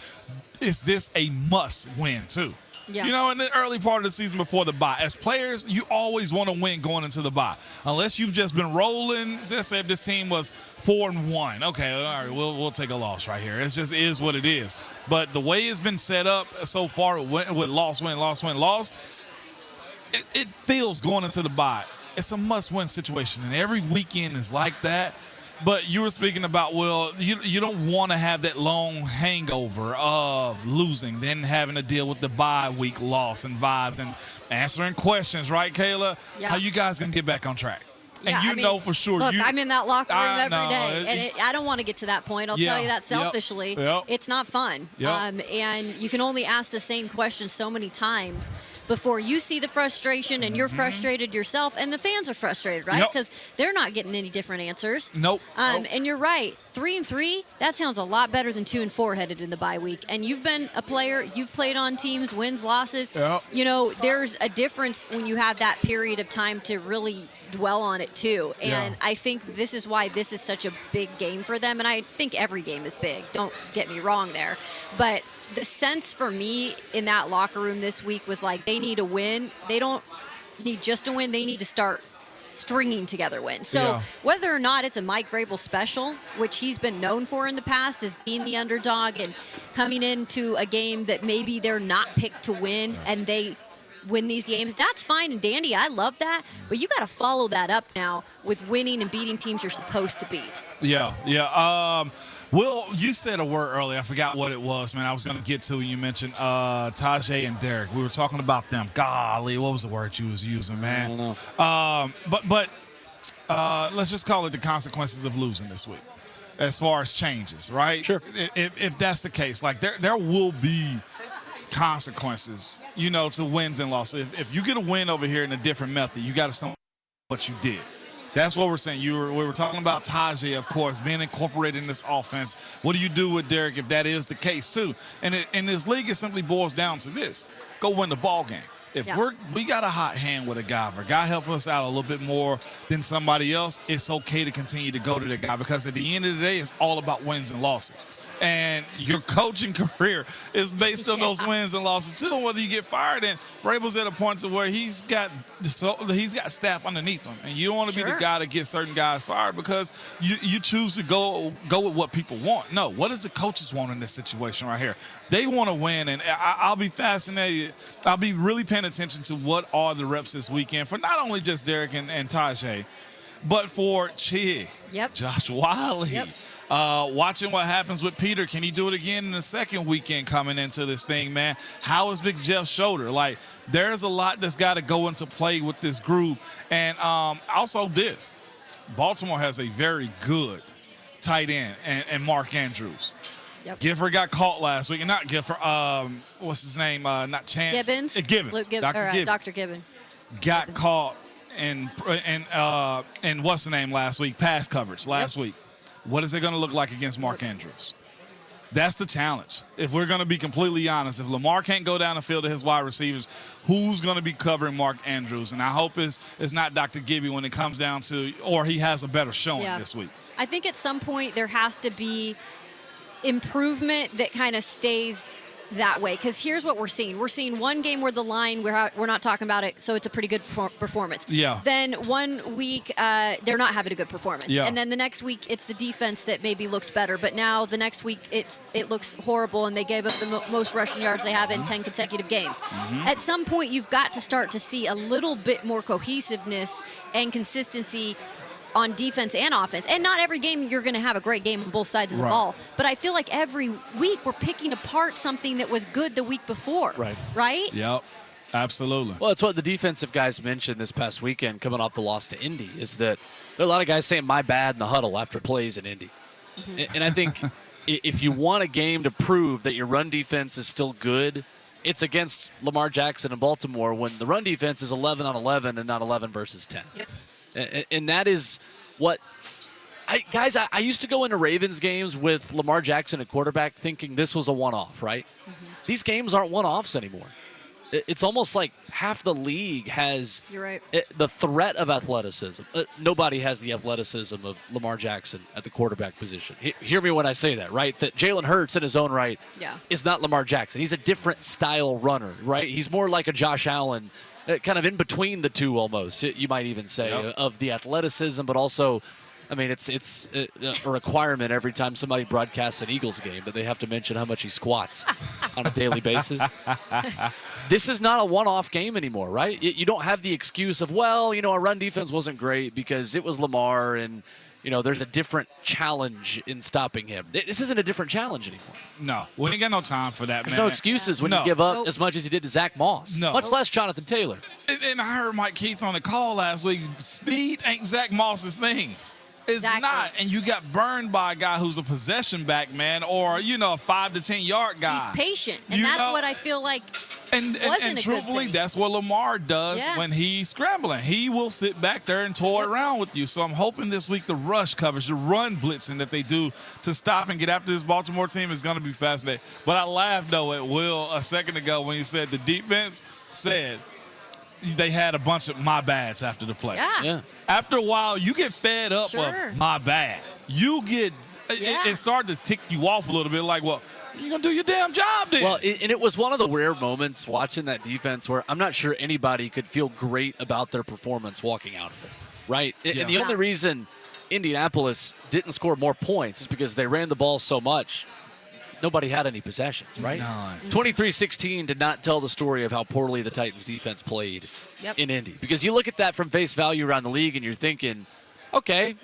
Is this a must win too? Yeah. You know, in the early part of the season before the bye, as players, you always want to win going into the bye. Unless you've just been rolling. Let's say if this team was 4-1, okay, all right, we'll take a loss right here. It just is what it is. But the way it's been set up so far with loss, win, loss, win, loss, it feels going into the bye. It's a must-win situation, and every weekend is like that. But you were speaking about, well, you don't want to have that long hangover of losing, then having to deal with the bye week loss and vibes and answering questions, right, Kayla? Yeah. How you guys going to get back on track? Yeah, And know for sure. Look, I'm in that locker room every know. day, and I don't want to get to that point. I'll tell you that selfishly. Yep. It's not fun. Yep. And you can only ask the same question so many times before you see the frustration and you're frustrated yourself, and the fans are frustrated, right? Yep. Because they're not getting any different answers. Nope. And you're right. 3-3, that sounds a lot better than 2-4 headed in the bye week. And you've been a player, you've played on teams, wins, losses. Yep. You know, there's a difference when you have that period of time to really dwell on it too. And I think this is why this is such a big game for them. And I think every game is big. Don't get me wrong there. But the sense for me in that locker room this week was like they need a win. They don't need just a win. They need to start stringing together wins. So whether or not it's a Mike Vrabel special, which he's been known for in the past as being the underdog and coming into a game that maybe they're not picked to win and they win these games, that's fine and dandy. I love that. But you got to follow that up now with winning and beating teams you're supposed to beat. Yeah. Will, you said a word earlier. I forgot what it was, man. I was going to get to it. You mentioned Tyjae and Derrick. We were talking about them. Golly, what was the word you was using, man? I don't know. But let's just call it the consequences of losing this week as far as changes, right? Sure. If that's the case, like there will be consequences, you know, to wins and losses. If you get a win over here in a different method, you got to say what you did. That's what we're saying. We were talking about Tyjae, of course, being incorporated in this offense. What do you do with Derrick if that is the case, too? And in this league, it simply boils down to this. Go win the ball game. If we got a hot hand with a guy, if a guy help us out a little bit more than somebody else, it's okay to continue to go to the guy because at the end of the day, it's all about wins and losses. And your coaching career is based on those wins and losses too. And whether you get fired, and Vrabel's at a point to where he's got staff underneath him, and you don't want to be the guy to get certain guys fired because you choose to go with what people want. No, what does the coaches want in this situation right here? They want to win, and I'll be fascinated. I'll be really paying attention to what are the reps this weekend for not only just Derrick and Tyjae, but for Chig, Yep. Josh Wiley. Yep. Watching what happens with Peter. Can he do it again in the second weekend coming into this thing, man? How is Big Jeff's shoulder? Like, there's a lot that's got to go into play with this group. And also this, Baltimore has a very good tight end and Mark Andrews. Yep. Gifford got caught last week. And not Gifford. What's his name? Not Chance. Gibbons. Gibbons. Dr. Gibbon. Got caught in what's the name last week? Pass coverage last week. What is it going to look like against Mark Andrews? That's the challenge. If we're going to be completely honest, if Lamar can't go down the field to his wide receivers, who's going to be covering Mark Andrews? And I hope it's not Dr. Gibby when it comes down to, or he has a better showing this week. I think at some point there has to be improvement that kind of stays that way, because here's what we're seeing. We're seeing one game where the line, we're not talking about it, so it's a pretty good performance. Yeah. Then 1 week, they're not having a good performance. Yeah. And then the next week, it's the defense that maybe looked better. But now the next week, it looks horrible, and they gave up the most rushing yards they have in 10 consecutive games. Mm-hmm. At some point, you've got to start to see a little bit more cohesiveness and consistency on defense and offense. And not every game you're going to have a great game on both sides of the ball. But I feel like every week we're picking apart something that was good the week before. Right? Yep. Absolutely. Well, it's what the defensive guys mentioned this past weekend coming off the loss to Indy, is that there are a lot of guys saying my bad in the huddle after plays in Indy. And I think if you want a game to prove that your run defense is still good, it's against Lamar Jackson in Baltimore when the run defense is 11 on 11 and not 11 versus 10. Yep. And that is what I used to go into Ravens games with Lamar Jackson at quarterback thinking this was a one-off, right? Mm-hmm. These games aren't one-offs anymore. It's almost like half the league has the threat of athleticism. Nobody has the athleticism of Lamar Jackson at the quarterback position. Hear me when I say that, right? That Jalen Hurts in his own right is not Lamar Jackson. He's a different style runner, right? He's more like a Josh Allen, kind of in between the two almost, you might even say, of the athleticism, but also, I mean, it's a requirement every time somebody broadcasts an Eagles game that they have to mention how much he squats on a daily basis. This is not a one-off game anymore, right? You don't have the excuse of, well, our run defense wasn't great because it was Lamar and, there's a different challenge in stopping him. This isn't a different challenge anymore. No, we ain't got no time for that, There's man. no excuses when you give up as much as you did to Zach Moss. No. Much less Jonathan Taylor. And I heard Mike Keith on the call last week. Speed ain't Zach Moss's thing. It's not. And you got burned by a guy who's a possession back, man, or, a 5 to 10 yard guy. He's patient. And that's what I feel like and truthfully, that's what Lamar does when he's scrambling. He will sit back there and toy around with you. So I'm hoping this week the rush coverage, the run blitzing that they do to stop and get after this Baltimore team is going to be fascinating. But I laughed, though, at Will a second ago when he said the defense said they had a bunch of my bads after the play. Yeah. After a while, you get fed up of my bad. You get it started to tick you off a little bit like, well, you're going to do your damn job then. Well, and it was one of the rare moments watching that defense where I'm not sure anybody could feel great about their performance walking out of it, right? Yeah. And the only reason Indianapolis didn't score more points is because they ran the ball so much. Nobody had any possessions, right? 23-16 did not tell the story of how poorly the Titans defense played in Indy. Because you look at that from face value around the league and you're thinking, okay,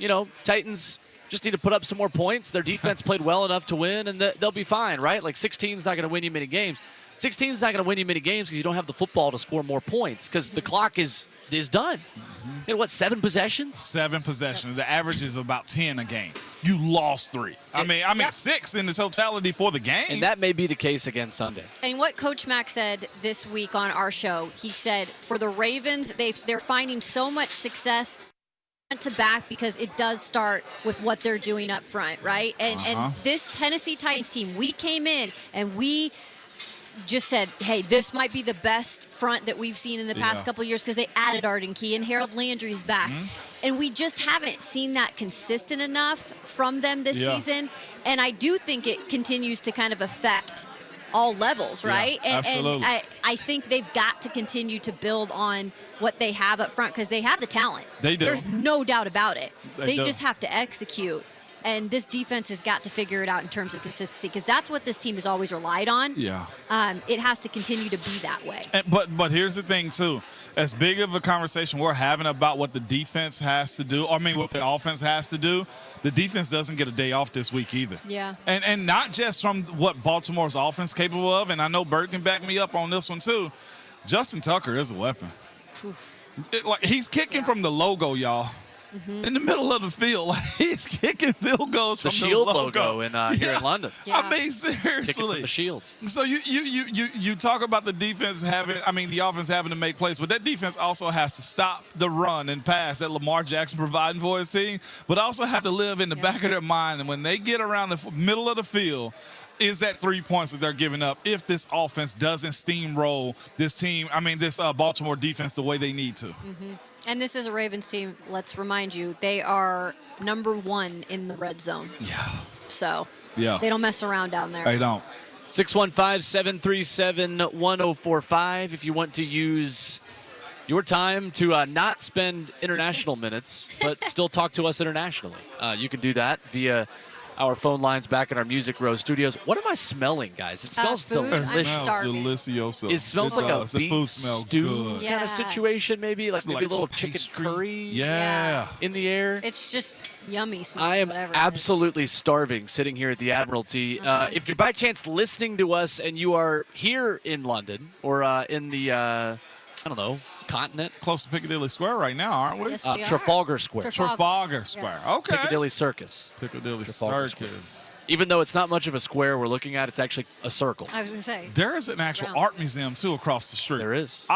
Titans just need to put up some more points. Their defense played well enough to win, and they'll be fine, right? Like 16 is not going to win you many games. 16 is not going to win you many games because you don't have the football to score more points because the clock is done. Mm-hmm. 7 possessions? 7 possessions. The average is about 10 a game. You lost 3. I mean 6 in the totality for the game. And that may be the case again Sunday. And what Coach Mack said this week on our show, he said for the Ravens, they're finding so much success to back because it does start with what they're doing up front, right? And this Tennessee Titans team, we came in and we just said, hey, this might be the best front that we've seen in the past couple of years because they added Arden Key and Harold Landry's back. And we just haven't seen that consistent enough from them this season. And I do think it continues to kind of affect all levels, right? Absolutely. And I think they've got to continue to build on what they have up front because they have the talent. They do. There's no doubt about it. They do. just have to execute. And this defense has got to figure it out in terms of consistency because that's what this team has always relied on. Yeah. It has to continue to be that way. But here's the thing, too. As big of a conversation we're having about what the defense has to do, what the offense has to do, the defense doesn't get a day off this week either. Yeah. And not just from what Baltimore's offense capable of, and I know Bert can back me up on this one, too. Justin Tucker is a weapon. He's kicking from the logo, y'all. Mm-hmm. In the middle of the field, he's kicking field goals the from Shield the logo. in here in London. Yeah. I mean, seriously, the Shields. So you talk about the defense the offense having to make plays, but that defense also has to stop the run and pass that Lamar Jackson providing for his team, but also have to live in the back of their mind, and when they get around the middle of the field, is that 3 points that they're giving up if this offense doesn't steamroll this Baltimore defense the way they need to. Mm-hmm. And this is a Ravens team, let's remind you, they are number 1 in the red zone. Yeah. So yeah, they don't mess around down there. They don't. 615-737-1045 if you want to use your time to not spend international minutes, but still talk to us internationally. You can do that via our phone lines back in our Music Row studios. What am I smelling, guys? It smells food. delicious. It smells delicioso. It smells like a beef food smells stew good. kind of situation, maybe like maybe a little chicken pastry. curry Yeah. in the air. It's just yummy smell. I am whatever absolutely starving sitting here at the Admiralty. If you're by chance listening to us and you are here in London or in the, continent. Close to Piccadilly Square right now, aren't we? Yes, we are. Trafalgar Square. Trafalgar Square. Okay. Piccadilly Circus. Piccadilly Trafalgar Circus. Even though it's not much of a square we're looking at, it's actually a circle. I was going to say. There is an actual art museum, too, across the street. There is.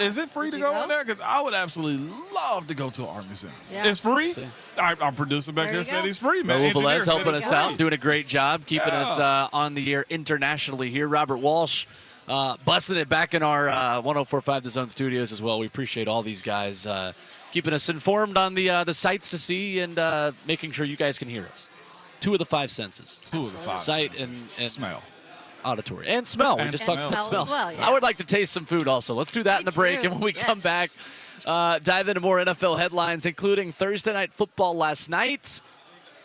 Is it free to go in there? Because I would absolutely love to go to an art museum. Yeah. It's free? See. Our producer back There there you said go. he's free, man. Raul Engineer Velez said helping it's us free. out, doing a great job, keeping us on the air internationally here. Robert Walsh busting it back in our 104.5 The Zone studios as well. We appreciate all these guys keeping us informed on the sights to see and making sure you guys can hear us. 2 of the 5 senses. 2 of the 5 Sight senses. and smell. Auditory. And smell. We And just smell. talked about Smell as well, I would like to taste some food also. Let's do that in the break. too. And when we come Yes. back, dive into more NFL headlines, including Thursday Night Football last night.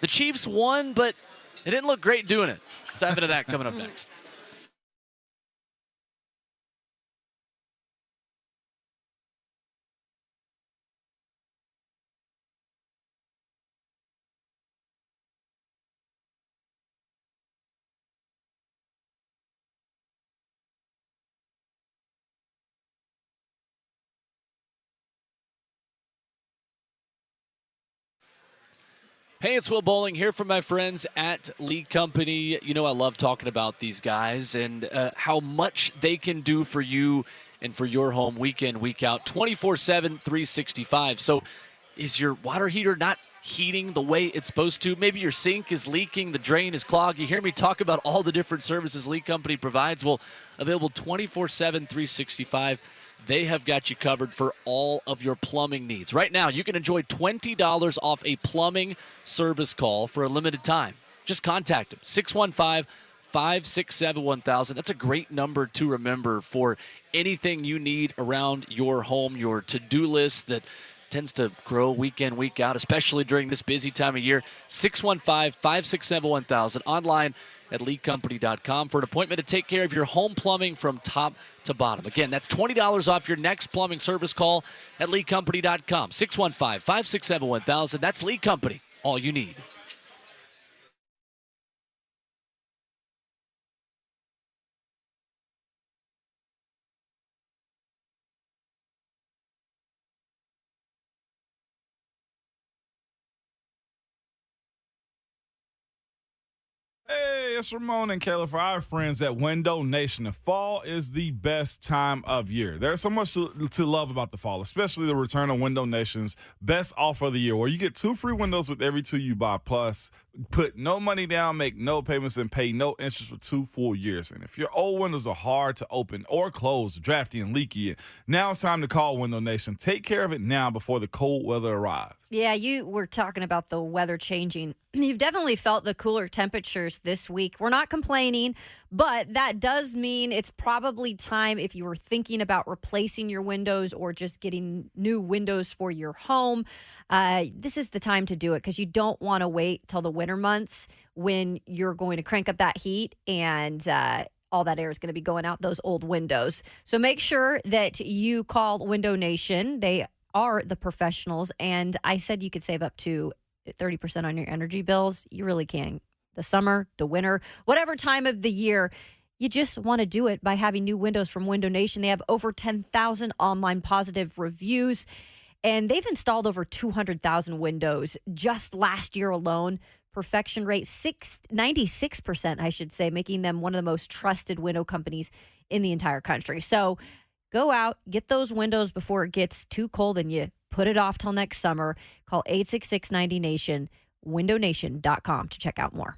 The Chiefs won, but they didn't look great doing it. Dive into that coming up next. Hey, it's Will Bowling here from my friends at Lee Company. You know I love talking about these guys and how much they can do for you and for your home week in, week out, 24/7, 365. So is your water heater not heating the way it's supposed to? Maybe your sink is leaking, the drain is clogged. You hear me talk about all the different services Lee Company provides. Well, available 24/7, 365. They have got you covered for all of your plumbing needs. Right now, you can enjoy $20 off a plumbing service call for a limited time. Just contact them, 615-567-1000. That's a great number to remember for anything you need around your home, your to-do list that tends to grow week in, week out, especially during this busy time of year. 615-567-1000. Online at leecompany.com for an appointment to take care of your home plumbing from top to bottom. Again, that's $20 off your next plumbing service call at leecompany.com. 615-567-1000. That's Lee Company. All you need. Hey, it's Ramon and Kayla for our friends at Window Nation. The fall is the best time of year. There's so much to love about the fall, especially the return of Window Nation's best offer of the year, where you get 2 free windows with every 2 you buy. Plus, put no money down, make no payments, and pay no interest for 2 full years. And if your old windows are hard to open or close, drafty and leaky, now it's time to call Window Nation. Take care of it now before the cold weather arrives. Yeah, you were talking about the weather changing. You've definitely felt the cooler temperatures this week. week. We're not complaining, but that does mean it's probably time if you were thinking about replacing your windows or just getting new windows for your home. This is the time to do it because you don't want to wait till the winter months when you're going to crank up that heat and all that air is going to be going out those old windows. So make sure that you call Window Nation. They are the professionals. And I said you could save up to 30% on your energy bills. You really can. The summer, the winter, whatever time of the year, you just want to do it by having new windows from Window Nation. They have over 10,000 online positive reviews, and they've installed over 200,000 windows just last year alone. Perfection rate 96%, I should say, making them one of the most trusted window companies in the entire country. So go out, get those windows before it gets too cold and you put it off till next summer. Call 866-90-NATION, windownation.com to check out more.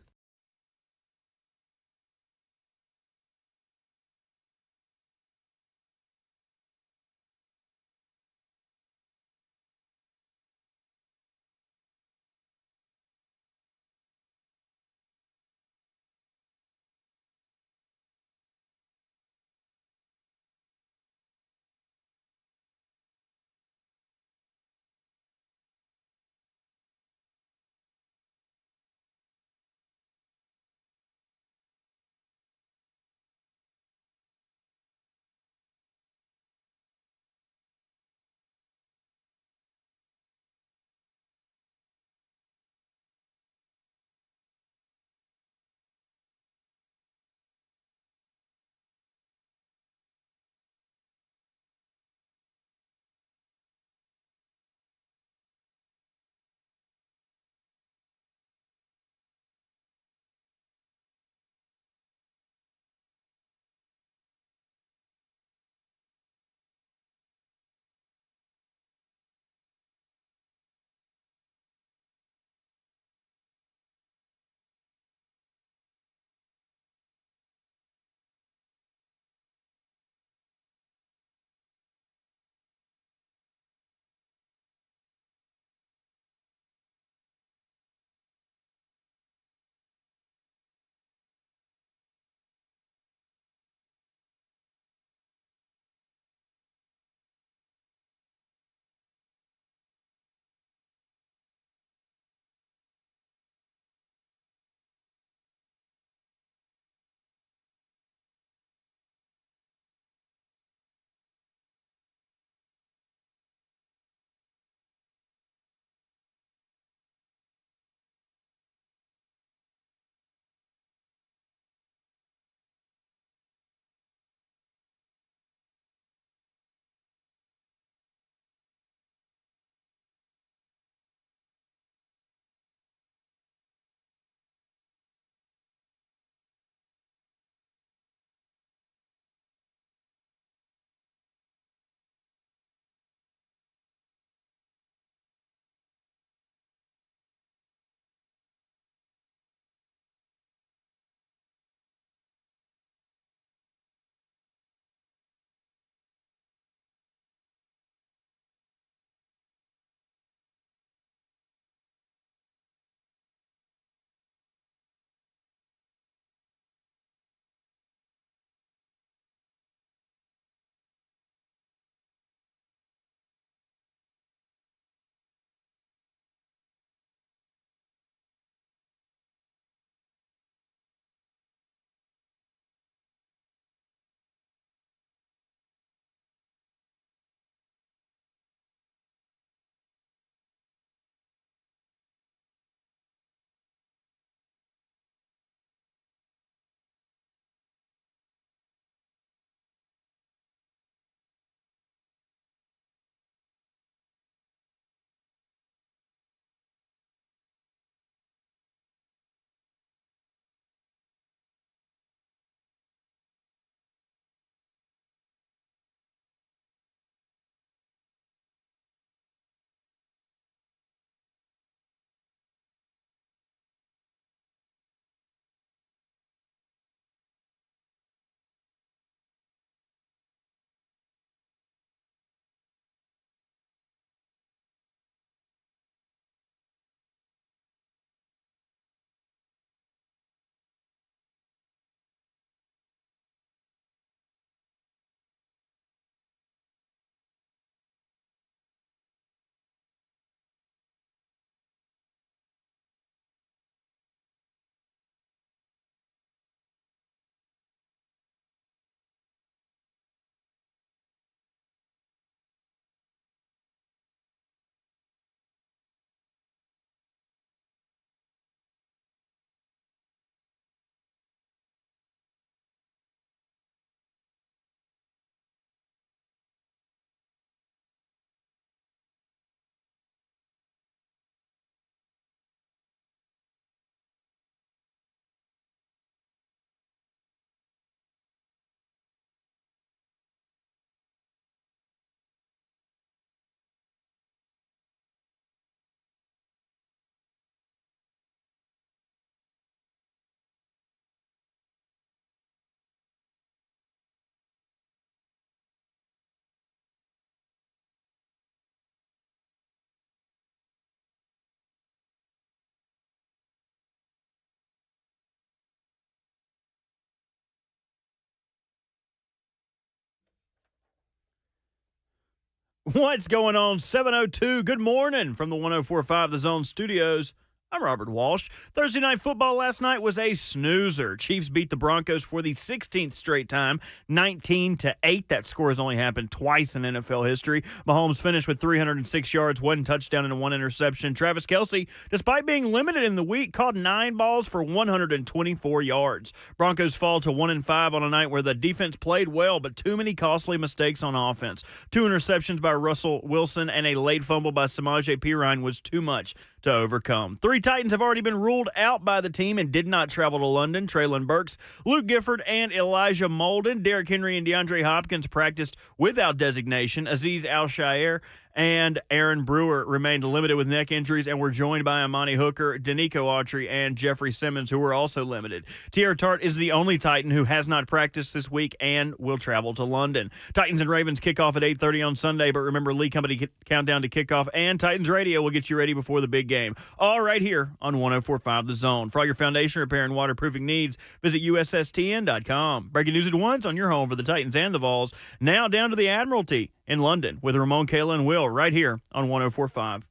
What's going on? 702. Good morning from the 104.5 The Zone Studios. I'm Robert Walsh. Thursday night football last night was a snoozer. Chiefs beat the Broncos for the 16th straight time, 19-8. That score has only happened twice in NFL history. Mahomes finished with 306 yards, 1 touchdown, and 1 interception. Travis Kelce, despite being limited in the week, caught 9 balls for 124 yards. Broncos fall to 1-5 on a night where the defense played well, but too many costly mistakes on offense. 2 interceptions by Russell Wilson and a late fumble by Samaje Perine was too much to overcome. 3 Titans have already been ruled out by the team and did not travel to London. Traylon Burks, Luke Gifford, and Elijah Molden. Derrick Henry and DeAndre Hopkins practiced without designation. Azeez Al-Shaair and Aaron Brewer remained limited with neck injuries and were joined by Amani Hooker, Danico Autry, and Jeffrey Simmons, who were also limited. Tierra Tart is the only Titan who has not practiced this week and will travel to London. Titans and Ravens kick off at 8:30 on Sunday, but remember, Lee Company countdown to kickoff and Titans Radio will get you ready before the big game. All right here on 104.5 The Zone. For all your foundation repair and waterproofing needs, visit USSTN.com. Breaking news at once on your home for the Titans and the Vols. Now down to the Admiralty in London with Ramon, Kayla, and Will right here on 104.5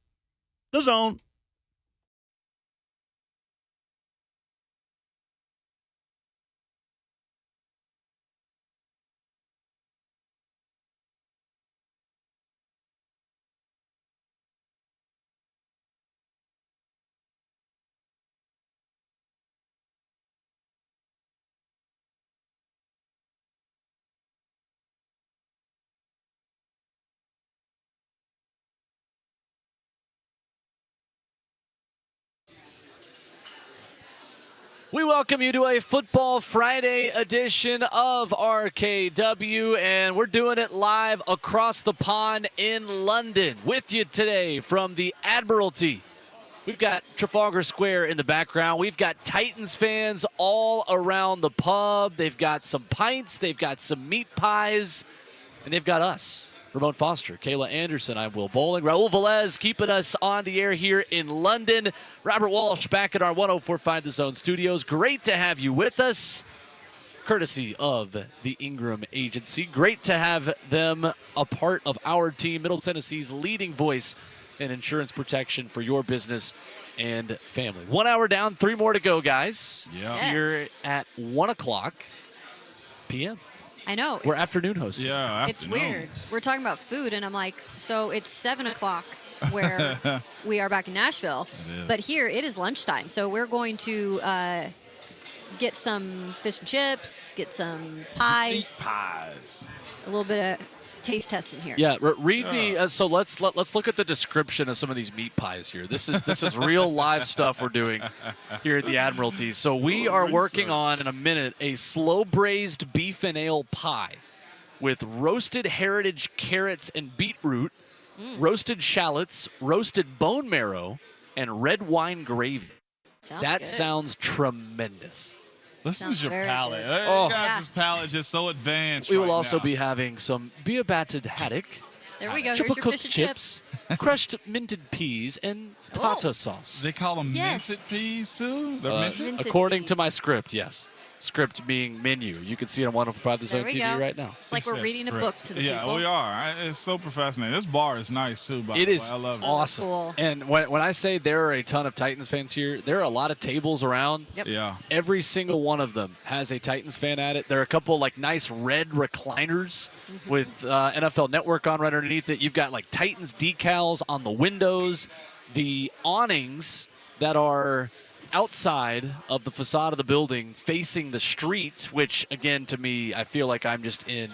The Zone. We welcome you to a Football Friday edition of RKW, and we're doing it live across the pond in London. With you today from the Admiralty, we've got Trafalgar Square in the background. We've got Titans fans all around the pub. They've got some pints, they've got some meat pies, and they've got us. Ramon Foster, Kayla Anderson, I'm Will Bowling. Raul Velez keeping us on the air here in London. Robert Walsh back at our 104.5 The Zone studios. Great to have you with us, courtesy of the Ingram Agency. Great to have them a part of our team, Middle Tennessee's leading voice in insurance protection for your business and family. 1 hour down, 3 more to go, guys. Yeah. Yes. Here at 1 o'clock p.m. I know. We're afternoon hosting. Yeah, It's weird. We're talking about food, and I'm like, so it's 7 o'clock where we are back in Nashville. But here, it is lunchtime. So we're going to get some fish and chips, get some pies, a little bit of taste testing here. Yeah, read me. So let's look at the description of some of these meat pies here. This is real live stuff we're doing here at the Admiralty. So we are working on in a minute a slow braised beef and ale pie with roasted heritage carrots and beetroot, roasted shallots, roasted bone marrow, and red wine gravy. That sounds tremendous. Listen to your very palate. good. Oh. You guys' palate just so advanced. We will right also now. be having some beer-battered haddock, There we go. Here's triple your cooked fish and chips, crushed minted peas, and tartar sauce. They call them Yes. minted peas too. They're minted. Minted According to peas. my script, yes. Script being menu. You can see it on 105 The There Zone we TV go. right now. It's like It we're says reading a script. book to the yeah, people. we are. It's so fascinating. This bar is nice too. By It the is way. I love it. awesome. Cool. And when I say there are a ton of Titans fans here, there are a lot of tables around. Yep. Yeah. Every single one of them has a Titans fan at it. There are a couple like nice red recliners with NFL Network on right underneath it. You've got like Titans decals on the windows, the awnings that are outside of the facade of the building facing the street, which again to me, I feel like I'm just in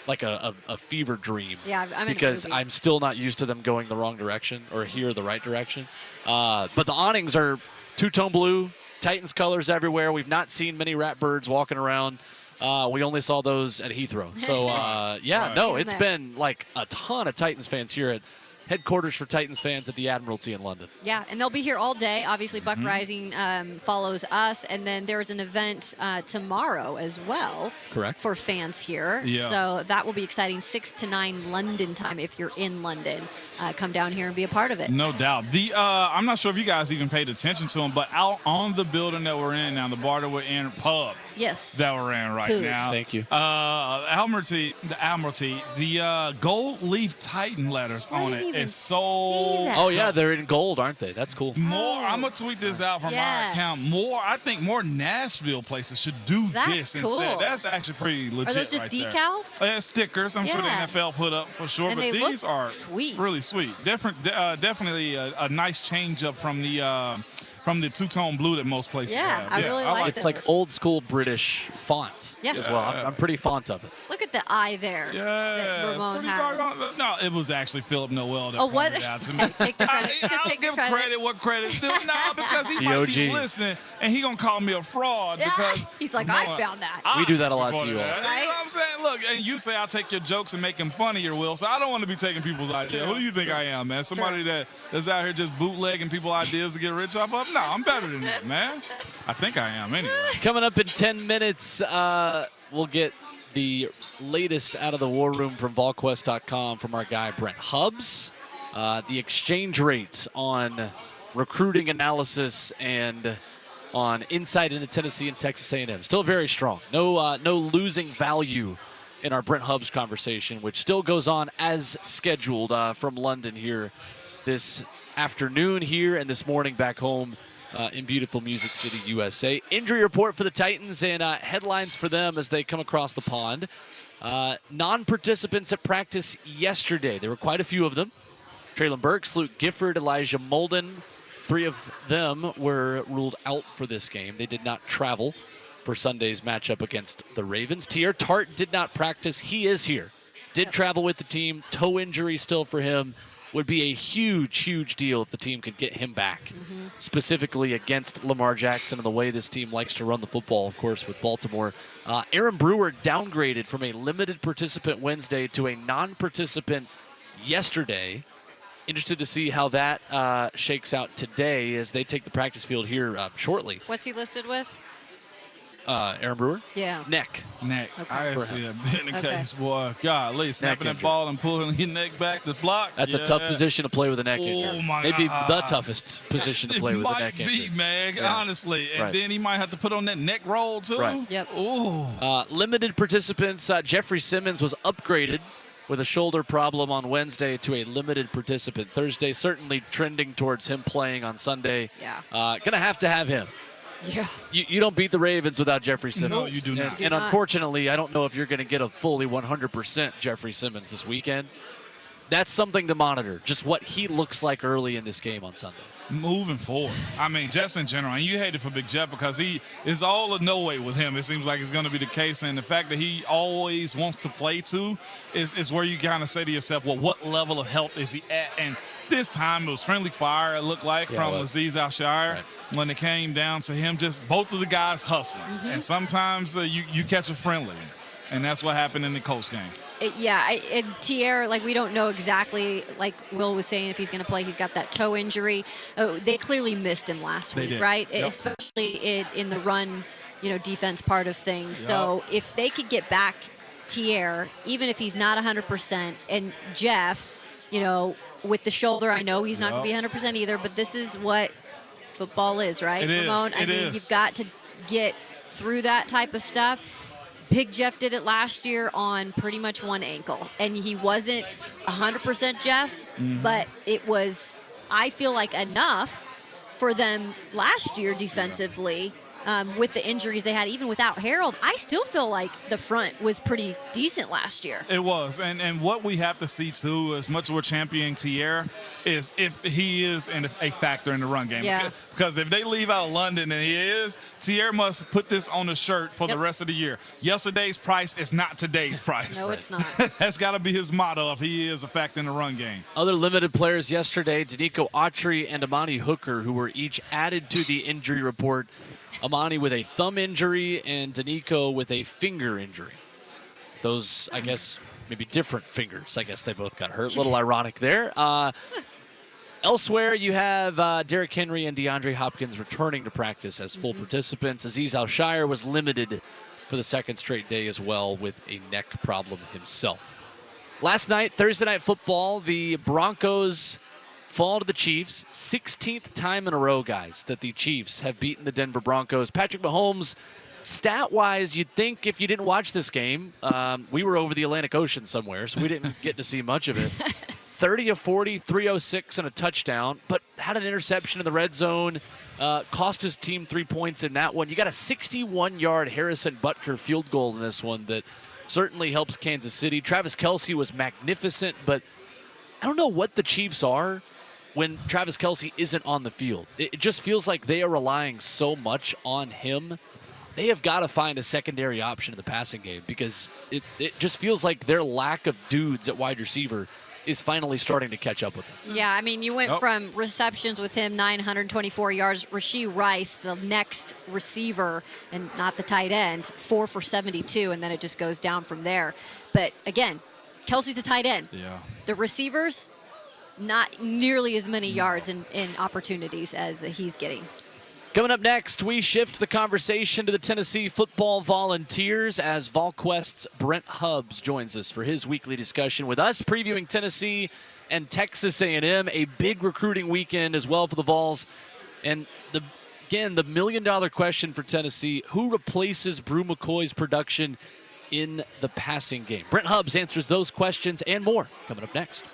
like a fever dream. Yeah, I'm in a because movie. I'm still not used to them going the wrong direction or here the right direction. But the awnings are two-tone blue, Titans colors everywhere. We've not seen many ratbirds walking around. We only saw those at Heathrow. So, Right. no, In it's there. been like a ton of Titans fans here at headquarters for Titans fans at the Admiralty in London. Yeah, and they'll be here all day. Obviously, Buck Rising follows us, and then there's an event tomorrow as well. Correct. For fans here. Yeah. So that will be exciting. 6 to 9 London time if you're in London. Come down here and be a part of it. No doubt. I'm not sure if you guys even paid attention to them, but out on the building that we're in now, the bar that we're in, pub Yes. that we're in right Who? now. Thank you. Admiralty, the gold leaf Titan letters I on didn't it even is see so that. Oh, yeah, they're in gold, aren't they? That's cool. more. I'm gonna tweet this out from Yeah. our account. I think more Nashville places should do That's this cool. instead. That's actually pretty legit. Are those just right there. decals? Stickers. I'm sure the Yeah. NFL put up for sure, And but they look these are sweet. really sweet. Definitely a nice change up from the two-tone blue that most places Yeah, have. I really like It's those. like old school British font Yeah. as well. I'm pretty fond of it. Look at the eye there Yeah, that it's Ramon pretty had. doggone- No, it was actually Philip Noel that Oh, what? pointed it out to me. Take the credit. I'll Just take the give credit. credit what credit's due. No, because he The might OG. be listening and he gonna call me a fraud Yeah. because He's like, Ramon- I found that. I We do that a lot to reported you all. that. You know what I'm saying? Look, and you say I take your jokes and make them funnier, Will. So I don't want to be taking people's ideas. Who do you think I am, man? Somebody that's out here just bootlegging people ideas to get rich off of? No, I'm better than that, man. I think I am anyway. Coming up in 10 minutes, we'll get the latest out of the war room from VolQuest.com from our guy Brent Hubbs. The exchange rate on recruiting analysis and on insight into Tennessee and Texas A&M. Still very strong. No losing value in our Brent Hubbs conversation, which still goes on as scheduled from London here this afternoon here and this morning back home in beautiful Music City, USA. Injury report for the Titans and headlines for them as they come across the pond. Non-participants at practice yesterday. There were quite a few of them. Traylon Burks, Luke Gifford, Elijah Molden. 3 of them were ruled out for this game. They did not travel for Sunday's matchup against the Ravens. Tier Tart did not practice. He is here. Did travel with the team. Toe injury still for him. Would be a huge, huge deal if the team could get him back, specifically against Lamar Jackson and the way this team likes to run the football, of course, with Baltimore. Aaron Brewer downgraded from a limited participant Wednesday to a non-participant yesterday. Interested to see how that shakes out today as they take the practice field here shortly. What's he listed with? Aaron Brewer? Yeah. Neck. Neck. I For see him. that being the Okay. case, boy. Golly, snapping that injury. ball and pulling your neck back to block. That's a tough position to play with a neck injury. Oh, my Maybe God. the toughest position to play with a neck It might injury. be, man, Yeah. honestly. And Right. then he might have to put on that neck roll, too. Right. Yep. Ooh. Limited participants. Jeffrey Simmons was upgraded with a shoulder problem on Wednesday to a limited participant. Thursday certainly trending towards him playing on Sunday. Yeah. Gonna have to have him. Yeah. You don't beat the Ravens without Jeffrey Simmons. No, you do not. And, Do and not. unfortunately, I don't know if you're going to get a fully 100% Jeffrey Simmons this weekend. That's something to monitor, just what he looks like early in this game on Sunday. Moving forward. I mean, just in general. And you hate it for Big Jeff because he is all or no way with him. It seems like it's going to be the case. And the fact that he always wants to play too is where you kind of say to yourself, well, what level of health is he at? And this time it was friendly fire, it looked like, Yeah, from it was. Azeez Al-Shire Right. when it came down to him, just both of the guys hustling. And sometimes you catch a friendly. And that's what happened in the Colts game. And Tier, like, we don't know exactly, like Will was saying, if he's going to play. He's got that toe injury. Oh, they clearly missed him last They week, did. right? Yep. Especially in the run, defense part of things. So if they could get back Tier, even if he's not 100%, and Jeff, with the shoulder, I know he's not going to be 100% either, but this is what football is, right, It is. Ramon? It is. You've got to get through that type of stuff. Big Jeff did it last year on pretty much one ankle, and he wasn't 100% Jeff, but it was, I feel like, enough for them last year defensively. With the injuries they had, even without Harold, I still feel like the front was pretty decent last year. It was. And what we have to see, too, as much as we're championing Tier, is if he is a factor in the run game. Yeah. Because if they leave out London and he is, Tier must put this on the shirt for the Yep. rest of the year. Yesterday's price is not today's price. No, it's not. That's got to be his motto if he is a factor in the run game. Other limited players yesterday, Danico Autry and Amani Hooker, who were each added to the injury report. Amani with a thumb injury and Danico with a finger injury. Those, I guess, maybe different fingers. I guess they both got hurt. A little ironic there. Elsewhere, you have Derrick Henry and DeAndre Hopkins returning to practice as full participants. Azeez Al-Shire was limited for the second straight day as well with a neck problem himself. Last night, Thursday Night Football, the Broncos fall to the Chiefs. 16th time in a row, guys, that the Chiefs have beaten the Denver Broncos. Patrick Mahomes, stat-wise, you'd think if you didn't watch this game, we were over the Atlantic Ocean somewhere, so we didn't get to see much of it. 30 of 40, 306 and a touchdown, but had an interception in the red zone, cost his team 3 points in that one. You got a 61-yard Harrison Butker field goal in this one that certainly helps Kansas City. Travis Kelce was magnificent, but I don't know what the Chiefs are when Travis Kelce isn't on the field. It just feels like they are relying so much on him. They have got to find a secondary option in the passing game because it just feels like their lack of dudes at wide receiver is finally starting to catch up with him. Yeah, I mean, you went from receptions with him, 924 yards. Rashee Rice, the next receiver, and not the tight end, 4 for 72, and then it just goes down from there. But, again, Kelsey's the tight end. Yeah. The receivers, not nearly as many yards and opportunities as he's getting. Coming up next, we shift the conversation to the Tennessee Football Volunteers as VolQuest's Brent Hubbs joins us for his weekly discussion with us, previewing Tennessee and Texas A&M, a big recruiting weekend as well for the Vols. And the million-dollar question for Tennessee, who replaces Brew McCoy's production in the passing game? Brent Hubbs answers those questions and more coming up next.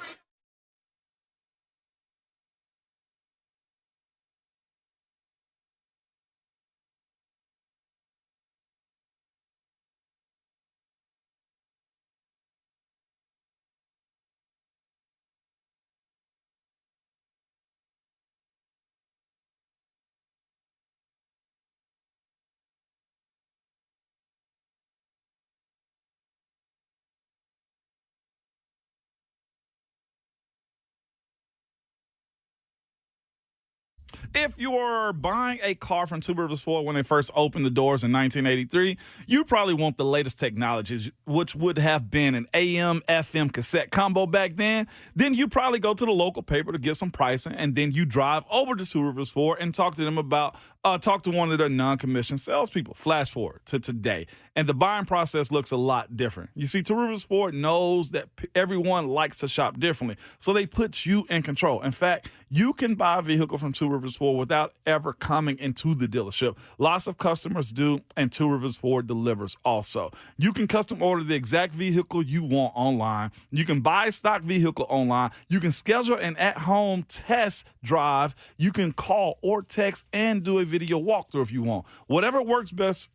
If you were buying a car from Two Rivers Ford when they first opened the doors in 1983, you probably want the latest technology, which would have been an AM/FM cassette combo back then. Then you probably go to the local paper to get some pricing, and then you drive over to Two Rivers Ford and talk to them about, talk to one of their non-commissioned salespeople. Flash forward to today, and the buying process looks a lot different. You see, Two Rivers Ford knows that everyone likes to shop differently, so they put you in control. In fact, you can buy a vehicle from Two Rivers Ford without ever coming into the dealership. Lots of customers do, and Two Rivers Ford delivers also. You can custom order the exact vehicle you want online. You can buy a stock vehicle online. You can schedule an at-home test drive. You can call or text and do a video walkthrough if you want. Whatever works best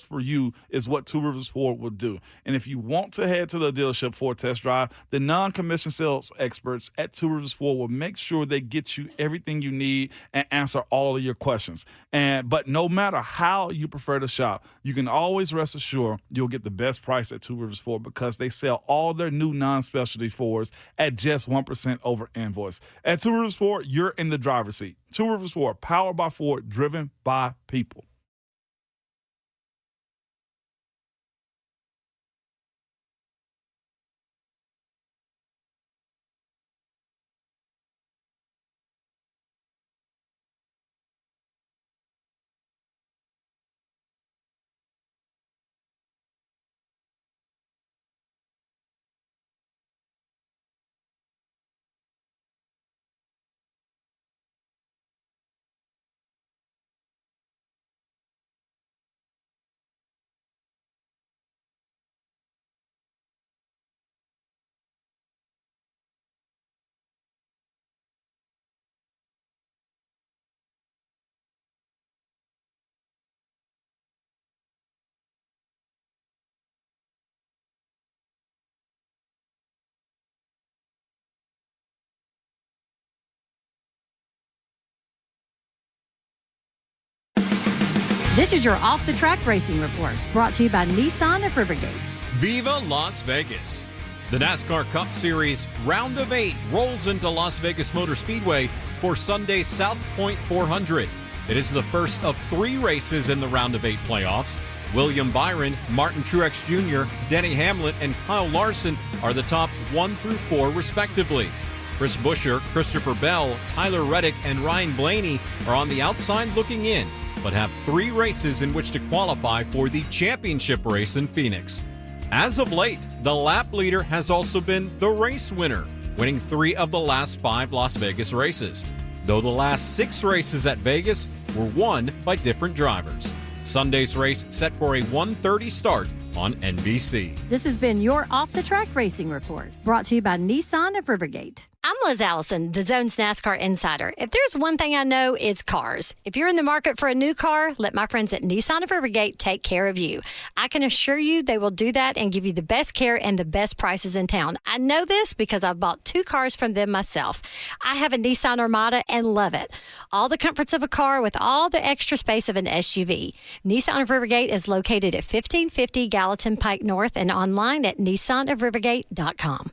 for you is what Two Rivers Ford will do. And if you want to head to the dealership for a test drive, the non-commissioned sales experts at Two Rivers Ford will make sure they get you everything you need and answer all of your questions. But no matter how you prefer to shop, you can always rest assured you'll get the best price at Two Rivers Ford because they sell all their new non-specialty Fords at just 1% over invoice. At Two Rivers Ford, you're in the driver's seat. Two Rivers Ford, powered by Ford, driven by people. This is your off-the-track racing report, brought to you by Nissan of Rivergate. Viva Las Vegas. The NASCAR Cup Series Round of 8 rolls into Las Vegas Motor Speedway for Sunday's South Point 400. It is the first of 3 races in the Round of 8 playoffs. William Byron, Martin Truex Jr., Denny Hamlin, and Kyle Larson are the top 1 through 4 respectively. Chris Buescher, Christopher Bell, Tyler Reddick, and Ryan Blaney are on the outside looking in, but have 3 races in which to qualify for the championship race in Phoenix. As of late, the lap leader has also been the race winner, winning 3 of the last 5 Las Vegas races, though the last 6 races at Vegas were won by different drivers. Sunday's race set for a 1:30 start on NBC. This has been your Off the Track Racing Report, brought to you by Nissan of Rivergate. I'm Liz Allison, the Zone's NASCAR Insider. If there's one thing I know, it's cars. If you're in the market for a new car, let my friends at Nissan of Rivergate take care of you. I can assure you they will do that and give you the best care and the best prices in town. I know this because I've bought 2 cars from them myself. I have a Nissan Armada and love it. All the comforts of a car with all the extra space of an SUV. Nissan of Rivergate is located at 1550 Gallatin Pike North and online at nissanofrivergate.com.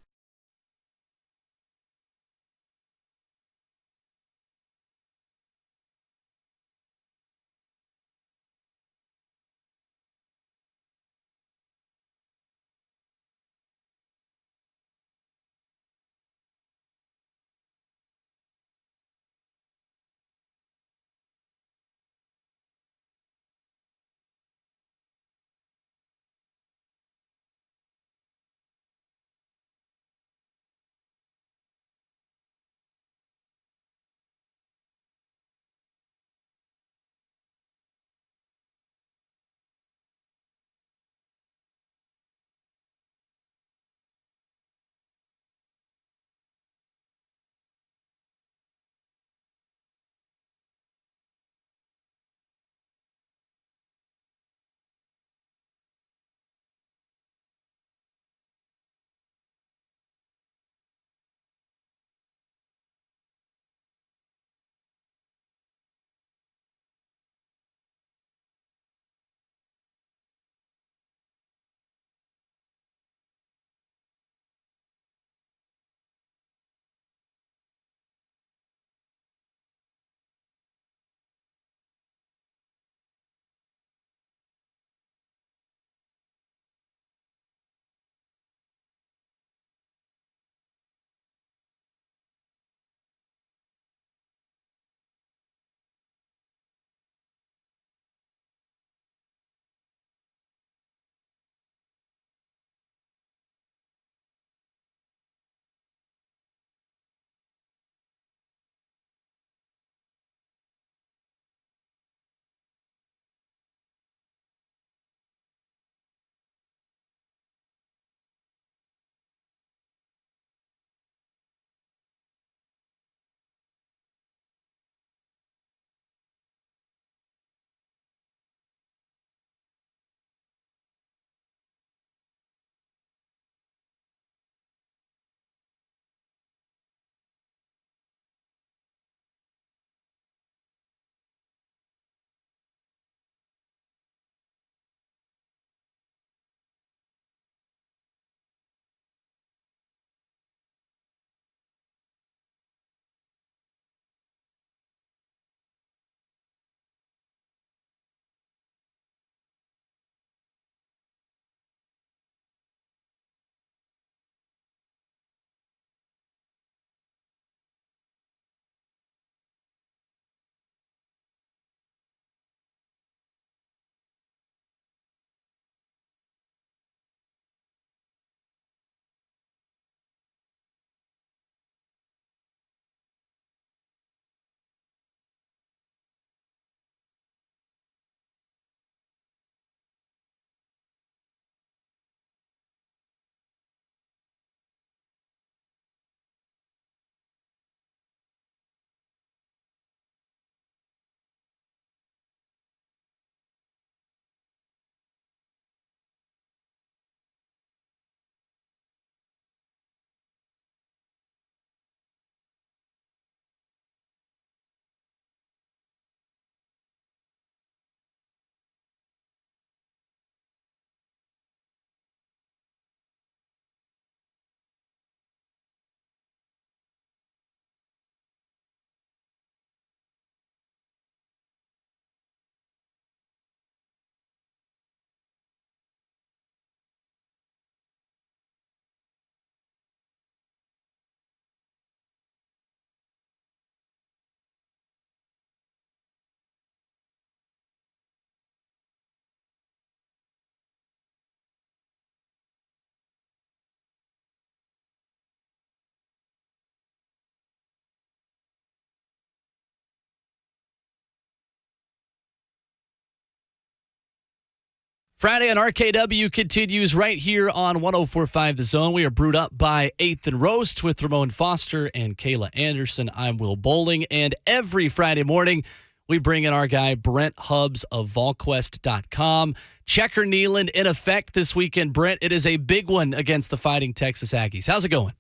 Friday on RKW continues right here on 104.5 The Zone. We are brewed up by 8th and Roast with Ramon Foster and Kayla Anderson. I'm Will Bowling, and every Friday morning we bring in our guy Brent Hubbs of VolQuest.com. Checker Neyland in effect this weekend. Brent, it is a big one against the Fighting Texas Aggies. How's it going?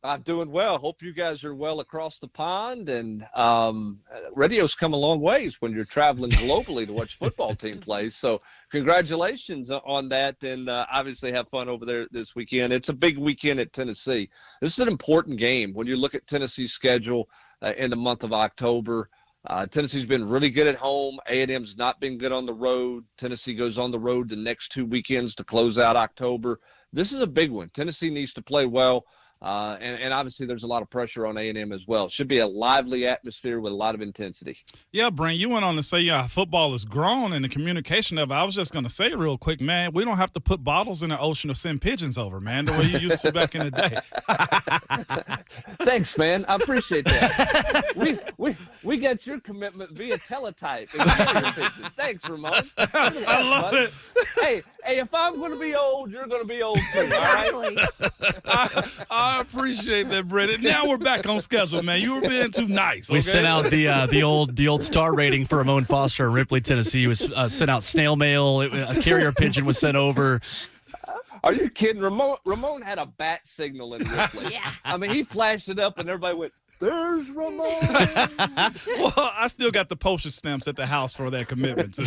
I'm doing well. Hope you guys are well across the pond. And radio's come a long ways when you're traveling globally to watch football team play. So congratulations on that. And obviously have fun over there this weekend. It's a big weekend at Tennessee. This is an important game. When you look at Tennessee's schedule in the month of October, Tennessee's been really good at home. A&M's not been good on the road. Tennessee goes on the road the next 2 weekends to close out October. This is a big one. Tennessee needs to play well. And obviously there's a lot of pressure on A&M as well. It should be a lively atmosphere with a lot of intensity. Yeah, Brent, you went on to say football is grown and the communication of it. I was just going to say real quick, man, we don't have to put bottles in the ocean or send pigeons over, man, the way you used to back in the day. Thanks, man. I appreciate that. We got your commitment via teletype. Thanks, Ramon. I love it. Hey, if I'm going to be old, you're going to be old too, Exactly. all right? I appreciate that, Brent. Now we're back on schedule, man. You were being too nice. Okay? We sent out the old star rating for Ramon Foster in Ripley, Tennessee. It was sent out snail mail. A carrier pigeon was sent over. Are you kidding? Ramon had a bat signal in Ripley. Yeah. I mean, he flashed it up and everybody went, "There's Ramon." Well, I still got the postage stamps at the house for that commitment.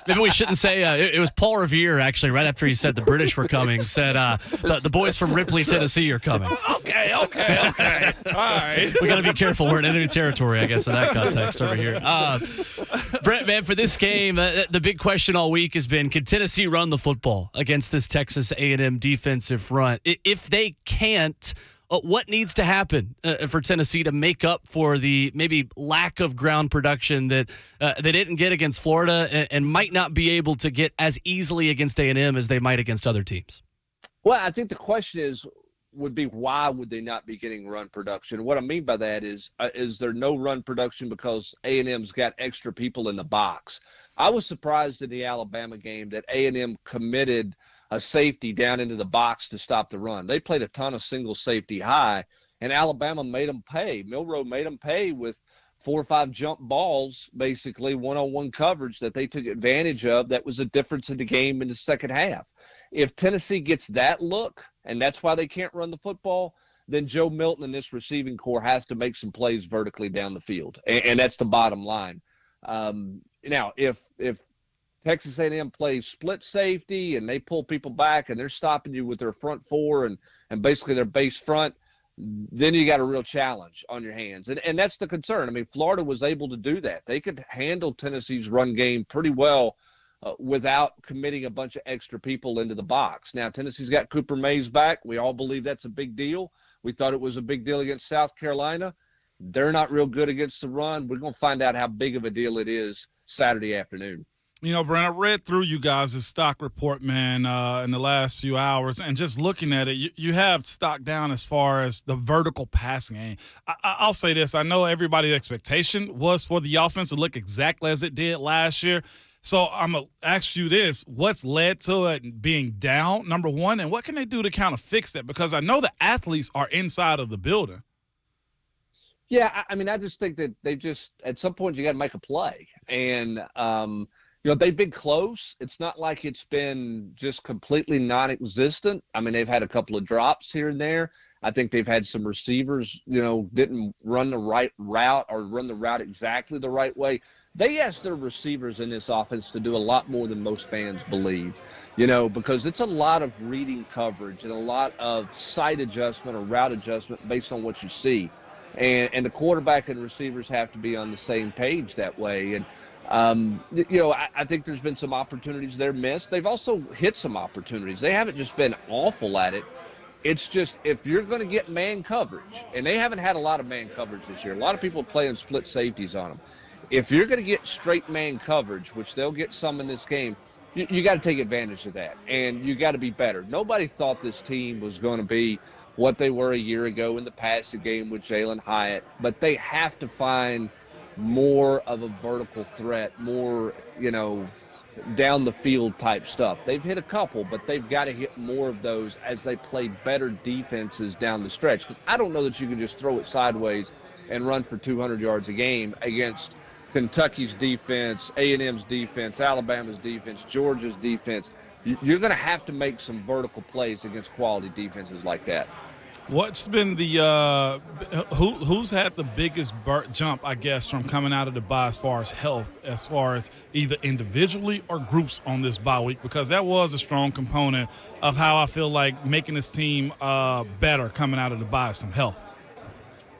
Maybe we shouldn't say it was Paul Revere, actually, right after he said the British were coming, said the boys from Ripley, Tennessee are coming. Okay. All right. We got to be careful. We're in enemy territory, I guess, in that context over here. Brent, man, for this game, the big question all week has been, can Tennessee run the football against this Texas A&M defensive front? If they can't, what needs to happen for Tennessee to make up for the maybe lack of ground production that they didn't get against Florida and might not be able to get as easily against A&M as they might against other teams? Well, I think the question would be why would they not be getting run production? What I mean by that is there no run production because A&M's got extra people in the box? I was surprised in the Alabama game that A&M committed a safety down into the box to stop the run. They played a ton of single safety high, and Alabama made them pay. Milroe made them pay with 4 or 5 jump balls, basically one-on-one coverage that they took advantage of. That was a difference in the game in the second half. If Tennessee gets that look, and that's why they can't run the football, then Joe Milton and this receiving corps has to make some plays vertically down the field, and that's the bottom line. Now, if Texas A&M plays split safety and they pull people back and they're stopping you with their front four and basically their base front, then you got a real challenge on your hands. And that's the concern. I mean, Florida was able to do that. They could handle Tennessee's run game pretty well without committing a bunch of extra people into the box. Now, Tennessee's got Cooper Mays back. We all believe that's a big deal. We thought it was a big deal against South Carolina. They're not real good against the run. We're going to find out how big of a deal it is Saturday afternoon. You know, Brent, I read through you guys' stock report, man, in the last few hours, and just looking at it, you have stock down as far as the vertical passing game. I'll say this. I know everybody's expectation was for the offense to look exactly as it did last year. So I'm going to ask you this. What's led to it being down, number one, and what can they do to kind of fix that? Because I know the athletes are inside of the building. Yeah, I mean, I just think that at some point you got to make a play. And, they've been close. It's not like it's been just completely non-existent. I mean, they've had a couple of drops here and there. I think they've had some receivers, didn't run the right route or run the route exactly the right way. They asked their receivers in this offense to do a lot more than most fans believe, because it's a lot of reading coverage and a lot of sight adjustment or route adjustment based on what you see. And the quarterback and receivers have to be on the same page that way. And, I think there's been some opportunities they're missed. They've also hit some opportunities. They haven't just been awful at it. It's just if you're going to get man coverage, and they haven't had a lot of man coverage this year. A lot of people playing split safeties on them. If you're going to get straight man coverage, which they'll get some in this game, you got to take advantage of that, and you got to be better. Nobody thought this team was going to be what they were a year ago in the passing game with Jalen Hyatt, but they have to find more of a vertical threat, more, down the field type stuff. They've hit a couple, but they've got to hit more of those as they play better defenses down the stretch. Because I don't know that you can just throw it sideways and run for 200 yards a game against Kentucky's defense, A&M's defense, Alabama's defense, Georgia's defense. You're going to have to make some vertical plays against quality defenses like that. What's been the who's had the biggest jump, I guess, from coming out of the bye as far as health, as far as either individually or groups on this bye week? Because that was a strong component of how I feel like making this team better coming out of the bye, some health.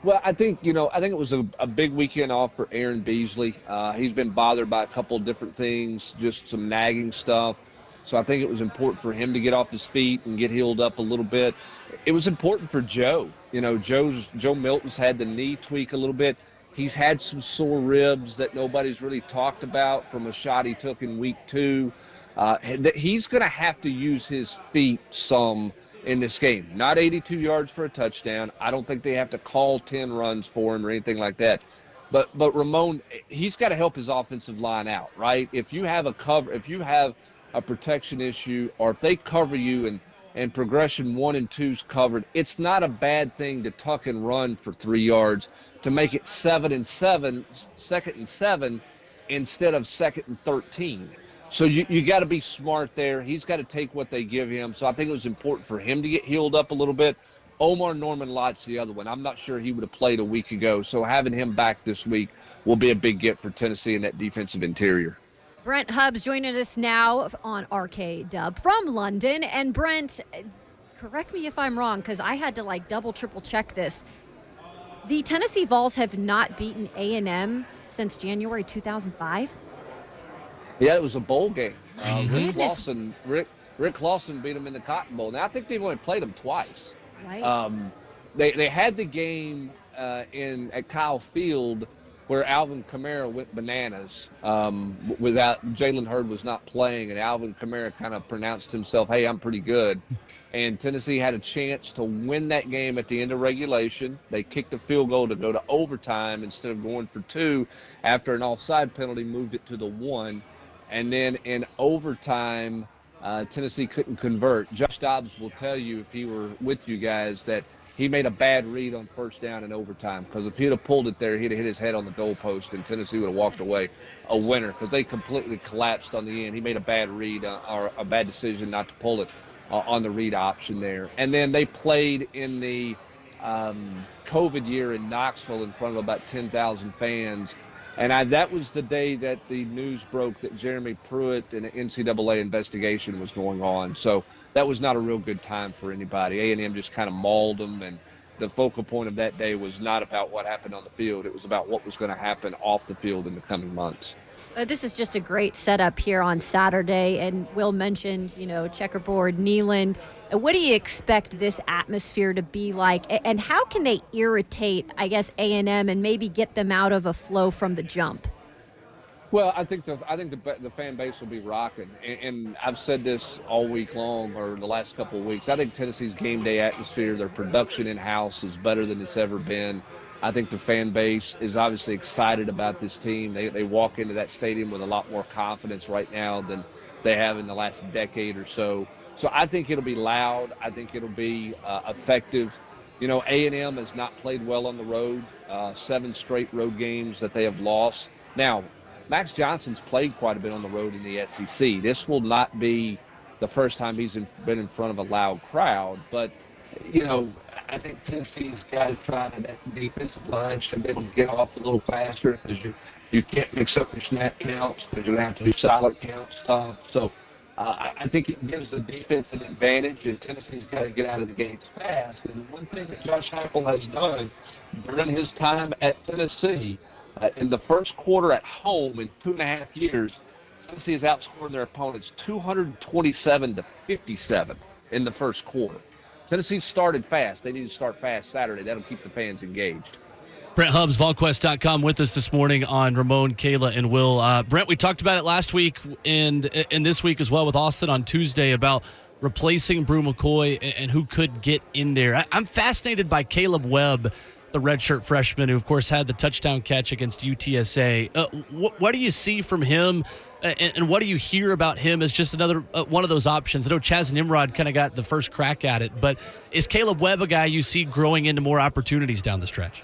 Well, I think it was a big weekend off for Aaron Beasley. He's been bothered by a couple of different things, just some nagging stuff. So I think it was important for him to get off his feet and get healed up a little bit. It was important for Joe. Joe Milton's had the knee tweak a little bit. He's had some sore ribs that nobody's really talked about from a shot he took in week 2. He's going to have to use his feet some in this game. Not 82 yards for a touchdown. I don't think they have to call 10 runs for him or anything like that. But Ramon, he's got to help his offensive line out, right? If you have a protection issue, or if they cover you and progression 1 and 2's covered, it's not a bad thing to tuck and run for 3 yards to make it 2nd and 7 instead of 2nd and 13. So you got to be smart there. He's got to take what they give him. So I think it was important for him to get healed up a little bit. Omar Norman-Lott's the other one. I'm not sure he would have played a week ago. So having him back this week will be a big get for Tennessee in that defensive interior. Brent Hubbs joining us now on RKW from London. And Brent, correct me if I'm wrong, because I had to double, triple check this. The Tennessee Vols have not beaten A&M since January 2005. Yeah, it was a bowl game. Rick Clausen beat them in the Cotton Bowl. Now I think they've only played them twice. Right. They had the game at Kyle Field where Alvin Kamara went bananas. Without Jalen Hurd was not playing, and Alvin Kamara kind of pronounced himself, "Hey, I'm pretty good." And Tennessee had a chance to win that game at the end of regulation. They kicked a field goal to go to overtime instead of going for 2 after an offside penalty moved it to the 1. And then in overtime, Tennessee couldn't convert. Josh Dobbs will tell you, if he were with you guys, that he made a bad read on first down in overtime, because if he'd have pulled it there, he'd have hit his head on the goalpost, and Tennessee would have walked away a winner, because they completely collapsed on the end. He made a bad read or a bad decision not to pull it on the read option there. And then they played in the COVID year in Knoxville in front of about 10,000 fans. And that was the day that the news broke that Jeremy Pruitt and an NCAA investigation was going on. So that was not a real good time for anybody. A&M just kind of mauled them, and the focal point of that day was not about what happened on the field. It was about what was going to happen off the field in the coming months. This is just a great setup here on Saturday, and Will mentioned, checkerboard, Neyland. What do you expect this atmosphere to be like, and how can they irritate, I guess, A&M and maybe get them out of a flow from the jump? Well, I think the fan base will be rocking, and I've said this all week long, or the last couple of weeks. I think Tennessee's game day atmosphere, their production in-house is better than it's ever been. I think the fan base is obviously excited about this team. They walk into that stadium with a lot more confidence right now than they have in the last decade or so. So I think it'll be loud. I think it'll be effective. A&M has not played well on the road, 7 straight road games that they have lost. Now, Max Johnson's played quite a bit on the road in the SEC. This will not be the first time he's been in front of a loud crowd, but, I think Tennessee's got to try to, that defensive line should be able to get off a little faster, because you can't mix up your snap counts, because you have to do solid count stuff. So I think it gives the defense an advantage, and Tennessee's got to get out of the gates fast. And one thing that Josh Heupel has done during his time at Tennessee, in the first quarter at home in 2.5 years, Tennessee has outscored their opponents 227-57 in the first quarter. Tennessee started fast. They need to start fast Saturday. That'll keep the fans engaged. Brent Hubbs, VolQuest.com, with us this morning on Ramon, Kayla, and Will. Brent, we talked about it last week and this week as well with Austin on Tuesday about replacing Brew McCoy and who could get in there. I'm fascinated by Caleb Webb the redshirt freshman who, of course, had the touchdown catch against UTSA. What do you see from him, and what do you hear about him as just another one of those options? I know Chaz Nimrod kind of got the first crack at it, but is Caleb Webb a guy you see growing into more opportunities down the stretch?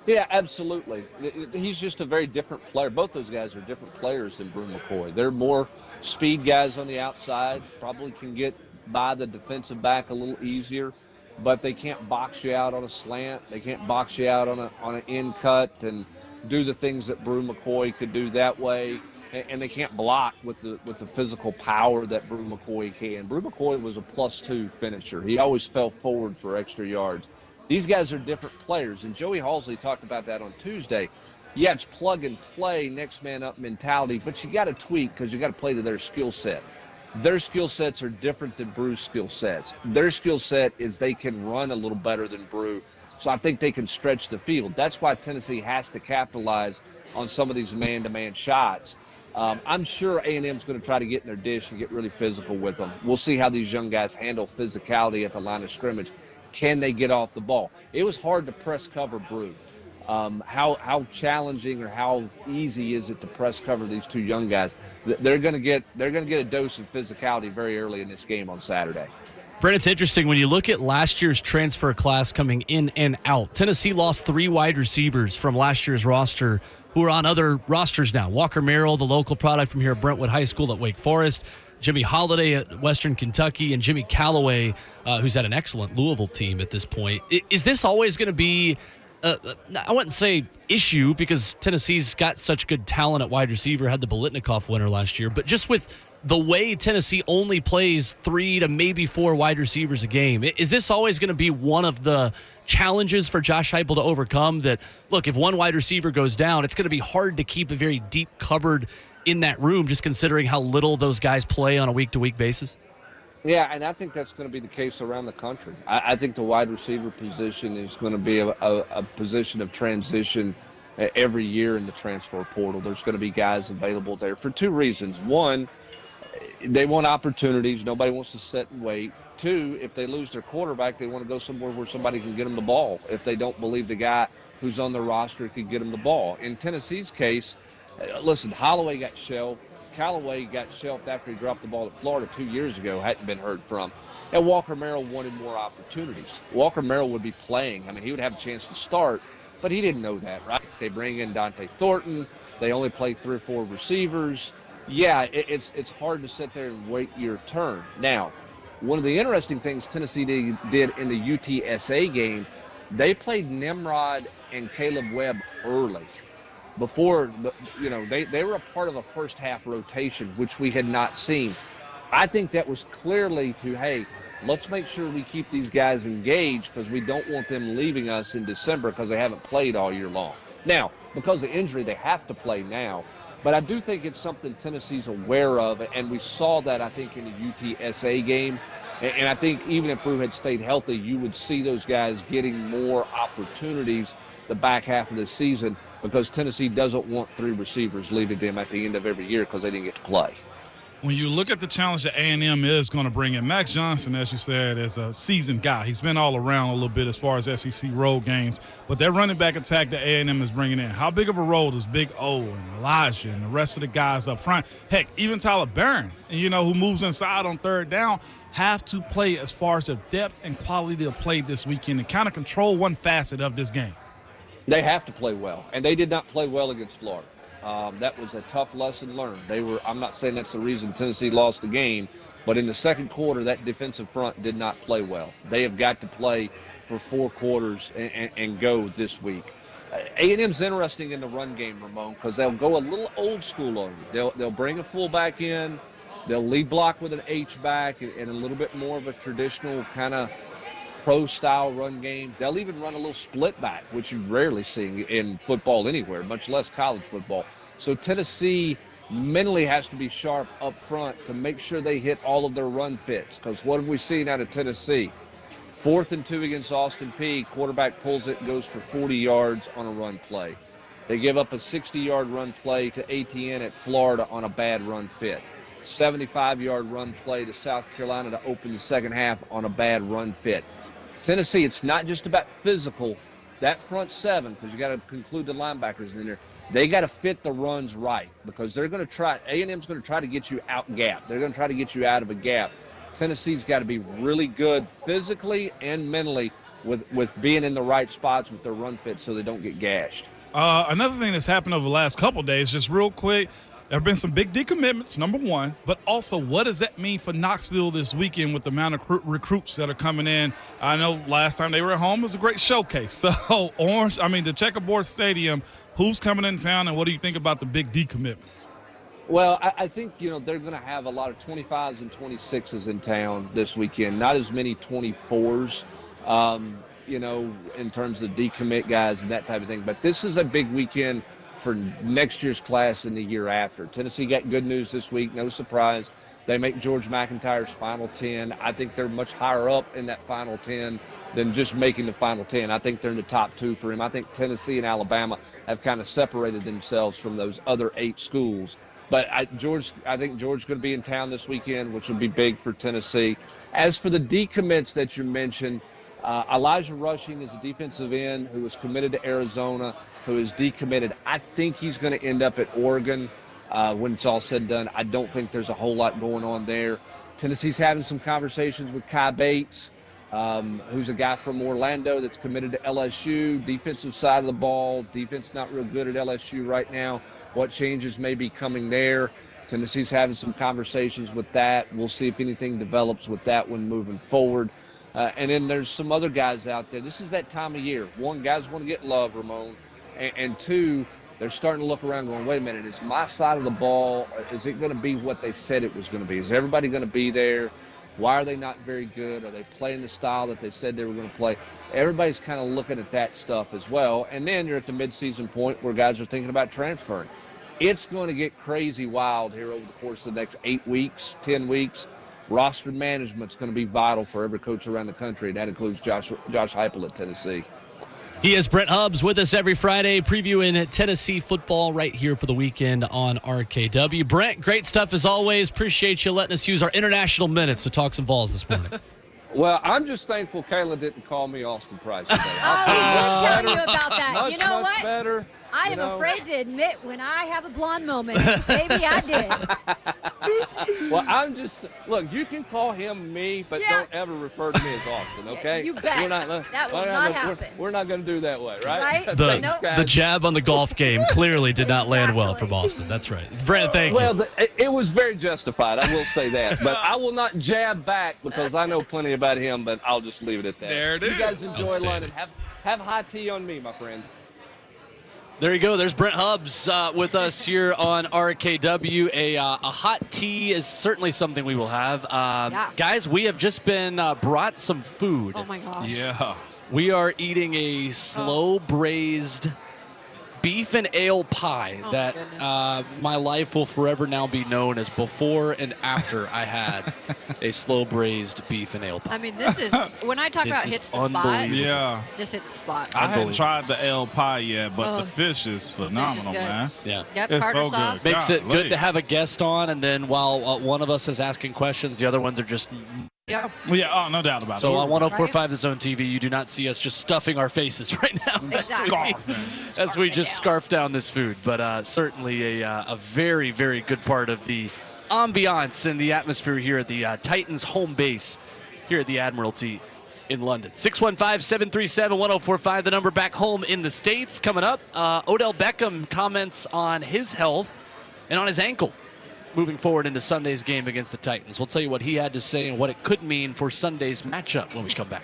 Yeah, absolutely. He's just a very different player. Both those guys are different players than Brew McCoy. They're more speed guys on the outside, probably can get by the defensive back a little easier, but they can't box you out on a slant. They can't box you out on an in cut and do the things that Brew McCoy could do that way. And they can't block with the physical power that Brew McCoy can. Brew McCoy was a +2 finisher. He always fell forward for extra yards. These guys are different players, and Joey Halsley talked about that on Tuesday. Yeah, it's plug and play, next man up mentality, but you got to tweak because you got to play to their skill set. Their skill sets are different than Brew's skill sets. Their skill set is they can run a little better than Brew, so I think they can stretch the field. That's why Tennessee has to capitalize on some of these man-to-man shots. I'm sure A&M's going to try to get in their dish and get really physical with them. We'll see how these young guys handle physicality at the line of scrimmage. Can they get off the ball? It was hard to press cover Brew. How challenging or how easy is it to press cover these two young guys? They're going to get a dose of physicality very early in this game on Saturday. Brent, it's interesting when you look at last year's transfer class coming in and out. Tennessee lost 3 wide receivers from last year's roster who are on other rosters now. Walker Merrill, the local product from here at Brentwood High School at Wake Forest, Jimmy Holiday at Western Kentucky, and Jimmy Callaway, who's at an excellent Louisville team at this point. Is this always going to be, I wouldn't say issue, because Tennessee's got such good talent at wide receiver, had the Bolitnikoff winner last year, but just with the way Tennessee only plays 3 to maybe 4 wide receivers a game, is this always going to be one of the challenges for Josh Heupel to overcome? That, look, if one wide receiver goes down, it's going to be hard to keep a very deep cupboard in that room, just considering how little those guys play on a week-to-week basis? Yeah, and I think that's going to be the case around the country. I think the wide receiver position is going to be a position of transition every year in the transfer portal. There's going to be guys available there for 2 reasons. One, they want opportunities. Nobody wants to sit and wait. 2, if they lose their quarterback, they want to go somewhere where somebody can get them the ball if they don't believe the guy who's on the roster can get them the ball. In Tennessee's case, listen, Holloway got shelved. Callaway got shelved after he dropped the ball at Florida 2 years ago, hadn't been heard from. And Walker Merrill wanted more opportunities. Walker Merrill would be playing. I mean, he would have a chance to start, but he didn't know that, right? They bring in Dante Thornton. They only play 3 or 4 receivers. Yeah, it's hard to sit there and wait your turn. Now, one of the interesting things Tennessee did in the UTSA game, they played Nimrod and Caleb Webb early. Before, they were a part of a first half rotation, which we had not seen. I think that was clearly to, hey, let's make sure we keep these guys engaged because we don't want them leaving us in December because they haven't played all year long. Now, because of injury, they have to play now. But I do think it's something Tennessee's aware of, and we saw that, I think, in the UTSA game. And I think even if Brew had stayed healthy, you would see those guys getting more opportunities the back half of the season because Tennessee doesn't want 3 receivers leaving them at the end of every year because they didn't get to play. When you look at the challenge that A&M is going to bring in, Max Johnson, as you said, is a seasoned guy. He's been all around a little bit as far as SEC road games. But that running back attack that A&M is bringing in, how big of a role does Big O and Elijah and the rest of the guys up front, heck, even Tyler Barron, who moves inside on 3rd down, have to play as far as the depth and quality of play this weekend to kind of control one facet of this game? They have to play well, and they did not play well against Florida. That was a tough lesson learned. I'm not saying that's the reason Tennessee lost the game, but in the second quarter, that defensive front did not play well. They have got to play for 4 quarters and go this week. A&M's interesting in the run game, Ramon, because they'll go a little old school on you. They'll bring a fullback in, they'll lead block with an H-back and a little bit more of a traditional kind of pro-style run game. They'll even run a little split back, which you rarely see in football anywhere, much less college football. So Tennessee mentally has to be sharp up front to make sure they hit all of their run fits. Because what have we seen out of Tennessee? 4th and 2 against Austin Peay. Quarterback pulls it and goes for 40 yards on a run play. They give up a 60-yard run play to ATN at Florida on a bad run fit. 75-yard run play to South Carolina to open the second half on a bad run fit. Tennessee, it's not just about physical. that front seven, because you got to conclude the linebackers in there, they got to fit the runs right, because they're going to try. A&M's going to try to get you out gap. They're going to try to get you out of a gap. Tennessee's got to be really good physically and mentally with being in the right spots with their run fit so they don't get gashed. Another thing that's happened over the last couple of days, just real quick, there have been some big decommitments, number one, but also what does that mean for Knoxville this weekend with the amount of recruits that are coming in? I know last time they were at home was a great showcase. So the Checkerboard Stadium, who's coming in town, and what do you think about the big decommitments? Well, I think, they're going to have a lot of 25s and 26s in town this weekend, not as many 24s. In terms of decommit guys and that type of thing. But this is a big weekend for next year's class and the year after. Tennessee got good news this week, no surprise. They make George McIntyre's final 10. I think they're much higher up in that final 10 than just making the final 10. I think they're in the top 2 for him. I think Tennessee and Alabama have kind of separated themselves from those other 8 schools. But I think George's going to be in town this weekend, which will be big for Tennessee. As for the decommits that you mentioned, Elijah Rushing is a defensive end who was committed to Arizona, who is decommitted. I think he's going to end up at Oregon when it's all said and done. I don't think there's a whole lot going on there. Tennessee's having some conversations with Kai Bates, who's a guy from Orlando that's committed to LSU. Defensive side of the ball. Defense not real good at LSU right now. What changes may be coming there? Tennessee's having some conversations with that. We'll see if anything develops with that one moving forward. And then there's some other guys out there. This is that time of year. One, guys want to get love, Ramon. And two, they're starting to look around going, wait a minute, is my side of the ball, is it going to be what they said it was going to be? Is everybody going to be there? Why are they not very good? Are they playing the style that they said they were going to play? Everybody's kind of looking at that stuff as well. And then you're at the midseason point where guys are thinking about transferring. It's going to get crazy wild here over the course of the next 8 weeks, 10 weeks. Roster management's going to be vital for every coach around the country. That includes Josh Heupel at Tennessee. He is Brent Hubbs with us every Friday, previewing Tennessee football right here for the weekend on RKW. Brent, great stuff as always. Appreciate you letting us use our international minutes to talk some Vols this morning. Well, I'm just thankful Kayla didn't call me Austin Price today. Oh, he did tell you about that. You know what? Better. I am afraid to admit when I have a blonde moment. Baby, I did. Well, look, you can call him me, but don't ever refer to me as Austin, okay? You bet. That will not happen. We're not going to do that way, right? The jab on the golf game clearly did not land well from Austin. That's right. Brent, thank you. Well, it was very justified. I will say that. But I will not jab back because I know plenty about him, but I'll just leave it at that. There it is. You guys enjoy London. Have high tea on me, my friend. There you go. There's Brent Hubbs with us here on RKW. A hot tea is certainly something we will have. Guys, we have just been brought some food. Oh, my gosh. Yeah. We are eating a slow-braised beef and ale pie that my life will forever now be known as before and after I had a slow-braised beef and ale pie. I mean, this is, when I talk about hits the spot, Yeah. this hits the spot. I haven't tried the ale pie yet, but the fish is phenomenal, good. man. Yeah. Yep, It's tartar so sauce. good. Makes it Golly. good to have a guest on, and then while one of us is asking questions, the other ones are just... Yep. Yeah, oh, no doubt about it. So on 104.5 The Zone TV, you do not see us just stuffing our faces right now as we just scarf down this food. But certainly a very, very good part of the ambiance and the atmosphere here at the Titans home base here at the Admiralty in London. 615-737-1045, the number back home in the States. Coming up, Odell Beckham comments on his health and on his ankle moving forward into Sunday's game against the Titans. We'll tell you what he had to say and what it could mean for Sunday's matchup when we come back.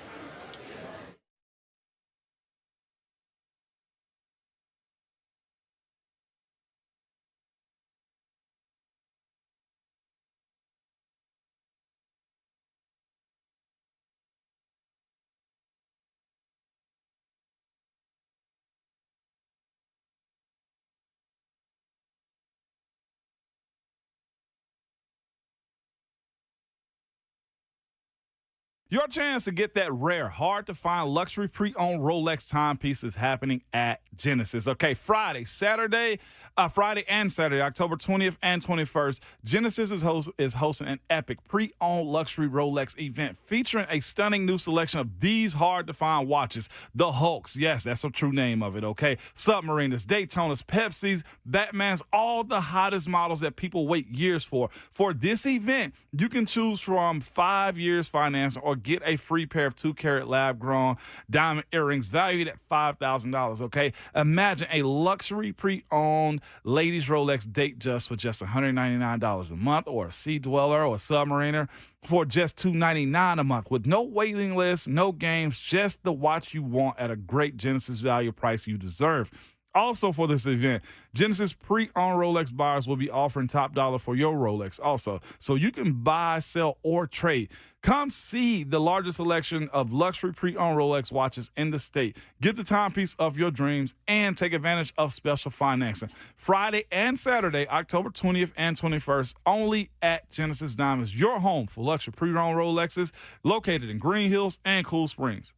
Your chance to get that rare, hard-to-find luxury pre-owned Rolex timepiece is happening at Genesis. Okay, Friday and Saturday, October 20th and 21st, Genesis is hosting an epic pre-owned luxury Rolex event featuring a stunning new selection of these hard-to-find watches. The Hulks, yes, that's a true name of it, okay? Submariners, Daytonas, Pepsis, Batmans, all the hottest models that people wait years for. For this event, you can choose from 5 years financing or get a free pair of 2-carat lab-grown diamond earrings valued at $5,000, okay? Imagine a luxury pre-owned ladies Rolex date just for just $199 a month, or a Sea Dweller or a Submariner for just $299 a month, with no waiting list, no games, just the watch you want at a great Genesis value price you deserve. Also for this event, Genesis pre-owned Rolex buyers will be offering top dollar for your Rolex also. So you can buy, sell, or trade. Come see the largest selection of luxury pre-owned Rolex watches in the state. Get the timepiece of your dreams and take advantage of special financing. Friday and Saturday, October 20th and 21st, only at Genesis Diamonds, your home for luxury pre-owned Rolexes, located in Green Hills and Cool Springs.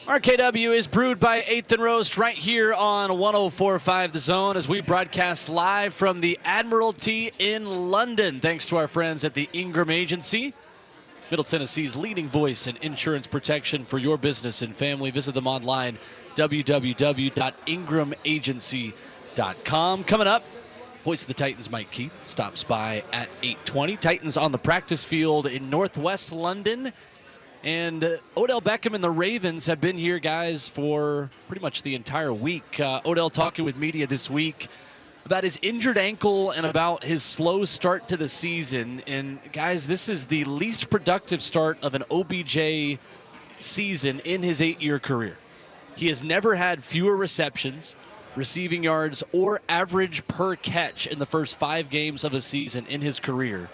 RKW is brewed by 8th and Roast right here on 104.5 The Zone as we broadcast live from the Admiralty in London. Thanks to our friends at the Ingram Agency, Middle Tennessee's leading voice in insurance protection for your business and family. Visit them online, www.ingramagency.com. Coming up, Voice of the Titans, Mike Keith, stops by at 8:20. Titans on the practice field in northwest London. And Odell Beckham and the Ravens have been here, guys, for pretty much the entire week. Odell talking with media this week about his injured ankle and about his slow start to the season. And, guys, this is the least productive start of an OBJ season in his 8-year career. He has never had fewer receptions, receiving yards, or average per catch in the first 5 games of a season in his career.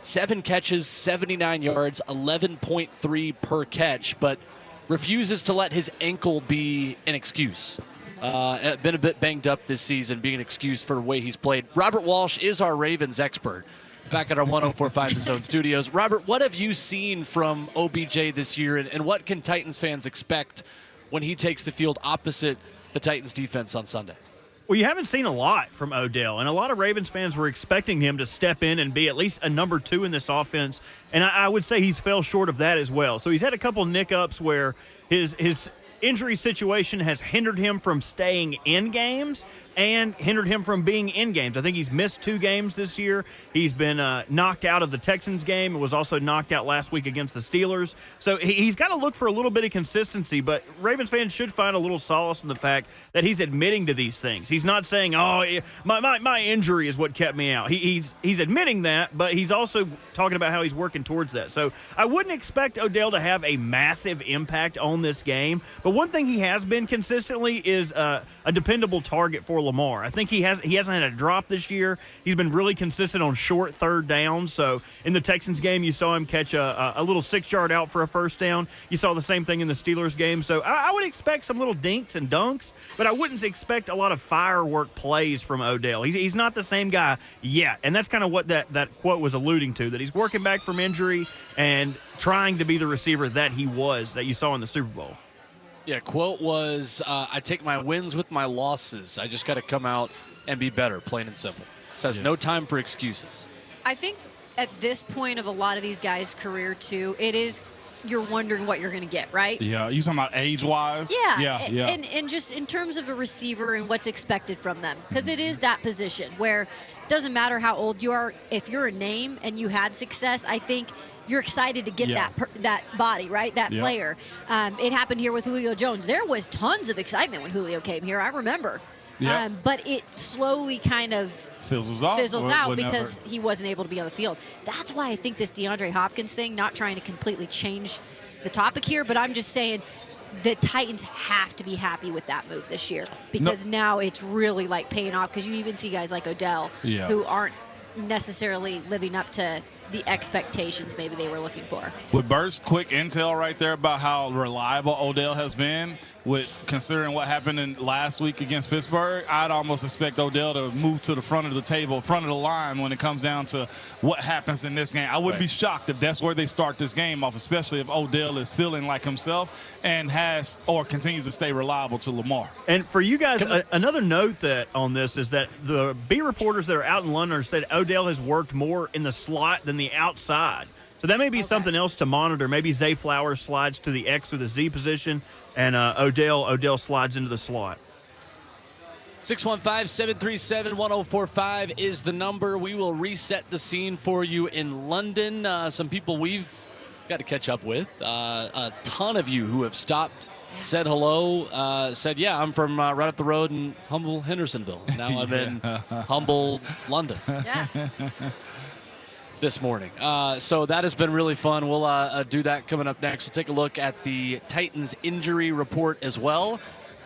7 catches, 79 yards, 11.3 per catch, but refuses to let his ankle be an excuse. Been a bit banged up this season, being an excuse for the way he's played. Robert Walsh is our Ravens expert back at our 104.5 The Zone studios. Robert, what have you seen from OBJ this year, and what can Titans fans expect when he takes the field opposite the Titans defense on Sunday? Well, you haven't seen a lot from Odell, and a lot of Ravens fans were expecting him to step in and be at least a number 2 in this offense, and I would say he's fell short of that as well. So he's had a couple nick-ups where his injury situation has hindered him from staying in games and hindered him from being in games. I think he's missed 2 games this year. He's been knocked out of the Texans game and was also knocked out last week against the Steelers. So he's got to look for a little bit of consistency, but Ravens fans should find a little solace in the fact that he's admitting to these things. He's not saying, oh, my injury is what kept me out. He's admitting that, but he's also talking about how he's working towards that. So I wouldn't expect Odell to have a massive impact on this game, but one thing he has been consistently is a dependable target for Lamar. I think he hasn't had a drop this year. He's been really consistent on short third downs. So in the Texans game, you saw him catch a little 6-yard out for a first down. You saw the same thing in the Steelers game. So I would expect some little dinks and dunks, but I wouldn't expect a lot of firework plays from Odell. He's not the same guy yet, and that's kind of what that quote was alluding to, that he's working back from injury and trying to be the receiver that he was, that you saw in the Super Bowl. Yeah, quote was, I take my wins with my losses. I just got to come out and be better, plain and simple. Says no time for excuses. I think at this point of a lot of these guys' career, too, you're wondering what you're going to get, right? Yeah, you talking about age-wise? Yeah. And just in terms of a receiver and what's expected from them, because it is that position where it doesn't matter how old you are. If you're a name and you had success, I think you're excited to get that body, right? That player. It happened here with Julio Jones. There was tons of excitement when Julio came here. I remember. But it slowly kind of fizzles out because he wasn't able to be on the field. That's why I think this DeAndre Hopkins thing, not trying to completely change the topic here, but I'm just saying the Titans have to be happy with that move this year because now it's really like paying off, because you even see guys like Odell who aren't necessarily living up to the expectations maybe they were looking for. With Bert's quick intel right there about how reliable Odell has been, with considering what happened in last week against Pittsburgh, I'd almost expect Odell to move to the front of the table, front of the line when it comes down to what happens in this game. I would be shocked if that's where they start this game off, especially if Odell is feeling like himself and has or continues to stay reliable to Lamar. And for you guys, another note that on this is that the beat reporters that are out in London said Odell has worked more in the slot than the outside. So that may be something else to monitor. Maybe Zay Flowers slides to the X or the Z position, and Odell slides into the slot. 615-737-1045 is the number. We will reset the scene for you in London. Some people we've got to catch up with. A ton of you who have stopped, said hello, said, yeah, I'm from right up the road in humble Hendersonville. Now I'm in humble London. Yeah. This morning. So that has been really fun. We'll do that coming up next. We'll take a look at the Titans injury report as well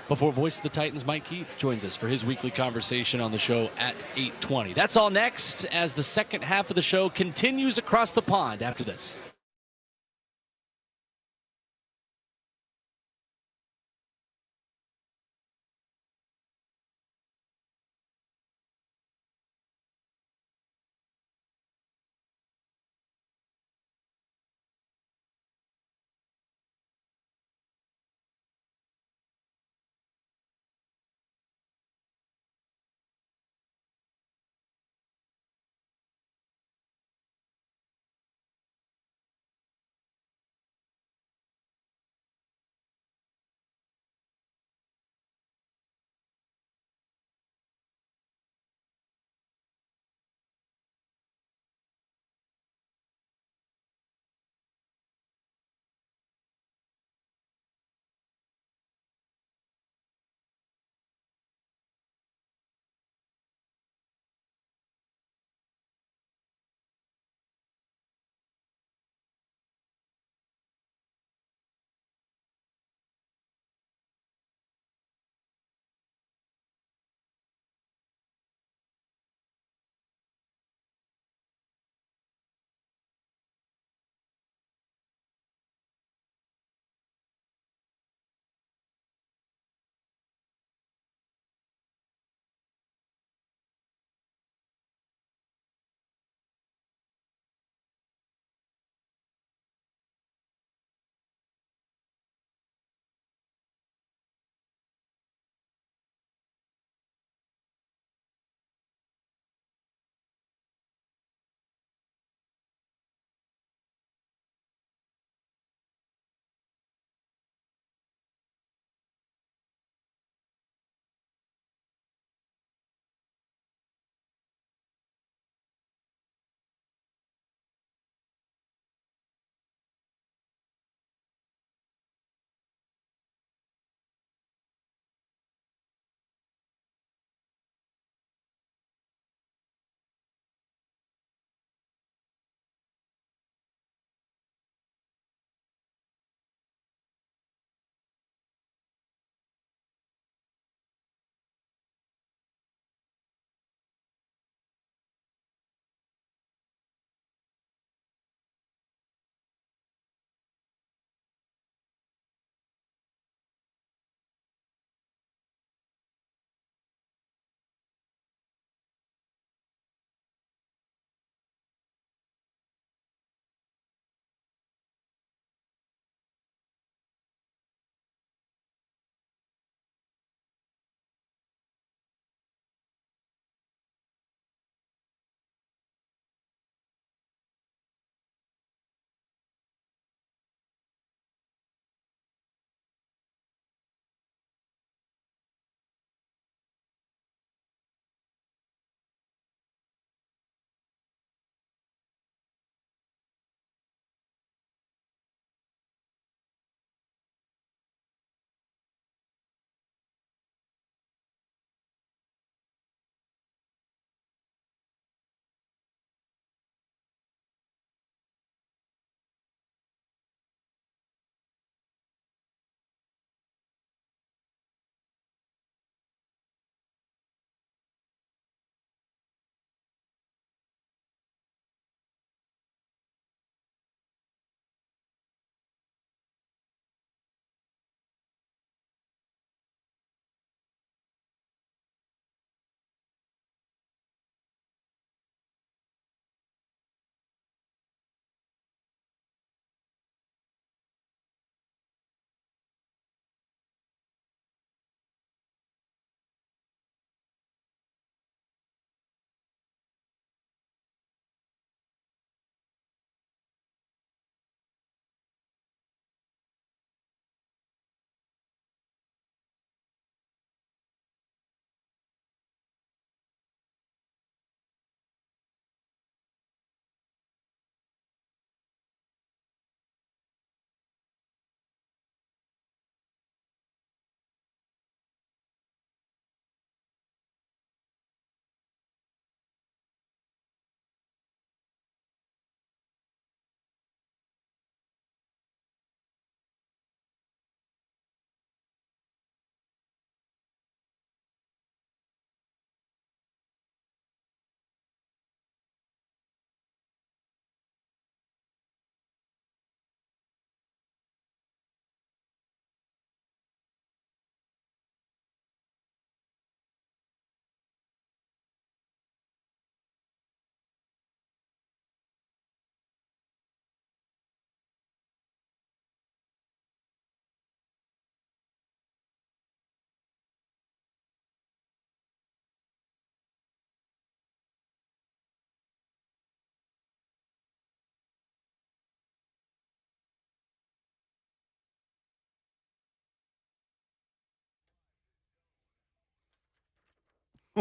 before Voice of the Titans, Mike Keith, joins us for his weekly conversation on the show at 8:20. That's all next as the second half of the show continues across the pond after this.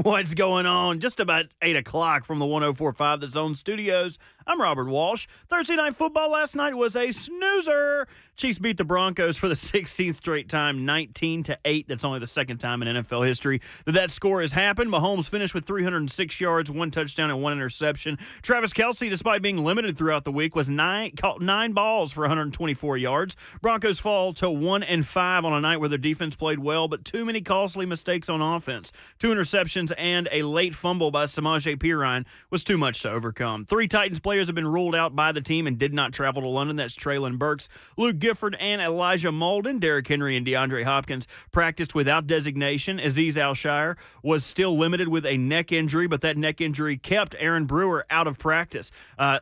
What's going on? Just about 8 o'clock from the 104.5 The Zone Studios. I'm Robert Walsh. Thursday Night Football last night was a snoozer. Chiefs beat the Broncos for the 16th straight time, 19-8. That's only the second time in NFL history that score has happened. Mahomes finished with 306 yards, 1 touchdown, and 1 interception. Travis Kelce, despite being limited throughout the week, was caught 9 balls for 124 yards. Broncos fall to 1-5 on a night where their defense played well, but too many costly mistakes on offense. 2 interceptions and a late fumble by Samaje Perine was too much to overcome. 3 Titans players have been ruled out by the team and did not travel to London. That's Traylon Burks, Luke Gifford, and Elijah Molden. Derrick Henry and DeAndre Hopkins practiced without designation. Azeez Al-Shire was still limited with a neck injury, but that neck injury kept Aaron Brewer out of practice.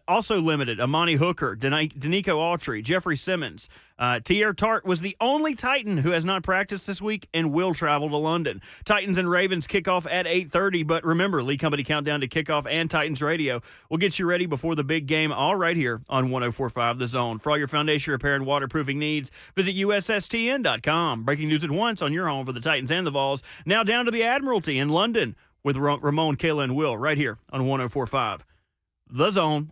Also limited, Amani Hooker, Danico Autry, Jeffrey Simmons. Tier Tart was the only Titan who has not practiced this week and will travel to London. Titans and Ravens kick off at 8:30, but remember, Lee Company Countdown to Kickoff and Titans Radio will get you ready before the big game, all right here on 104.5 The Zone. For all your foundation repair and waterproofing needs, visit USSTN.com. Breaking news at once on your home for the Titans and the Vols. Now down to the Admiralty in London with Ramon, Kayla, and Will right here on 104.5 The Zone.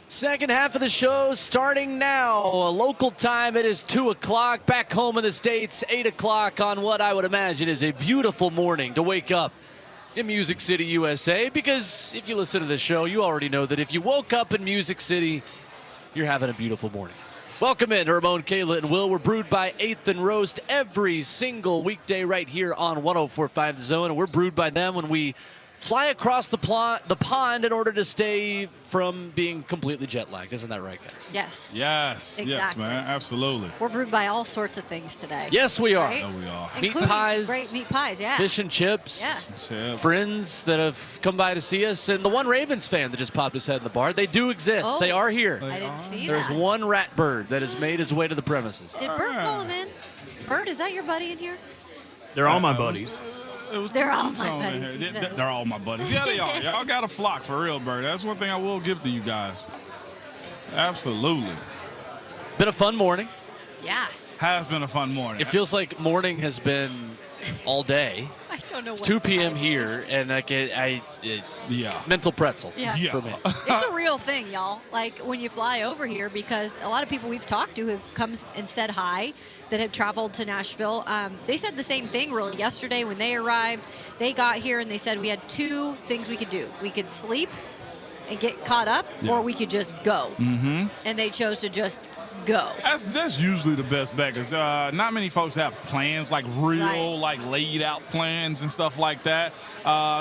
Second half of the show starting now. Local time, it is 2 o'clock. Back home in the States, 8 o'clock on what I would imagine is a beautiful morning to wake up in Music City, USA. Because if you listen to this show, you already know that if you woke up in Music City, you're having a beautiful morning. Welcome in to Ramon, Kayla, and Will. We're brewed by 8th and Roast every single weekday right here on 104.5 The Zone. And we're brewed by them when we fly across the pond in order to stay from being completely jet lagged. Isn't that right, guys? Yes. Yes, Exactly. yes, man, absolutely. We're brewed by all sorts of things today. Yes, we are. Right? No, we are. Meat Including pies, some great meat pies, yeah. fish and chips, Yeah. friends that have come by to see us, and the one Ravens fan that just popped his head in the bar. They do exist. Oh. They are here. I didn't see There's that. one rat bird that has made his way to the premises. Did Bert call him in? Bert, is that your buddy in here? They're all my buddies. They're all my buddies, he said. They're all my buddies. Yeah, they are. Y'all got a flock for real, Bird. That's one thing I will give to you guys. Absolutely. Been a fun morning. Yeah. Has been a fun morning. It feels like morning has been all day. I don't know It's what 2 p.m. time it here, and like Yeah. mental pretzel Yeah. Yeah. for me. It's a real thing, y'all. Like when you fly over here, because a lot of people we've talked to have come and said hi that have traveled to Nashville. They said the same thing really yesterday when they arrived. They got here and they said we had 2 things we could do. We could sleep and get caught up, or we could just go. Mm-hmm. And they chose to just go. That's usually the best bet, because not many folks have plans, like real, Right. like laid out plans and stuff like that.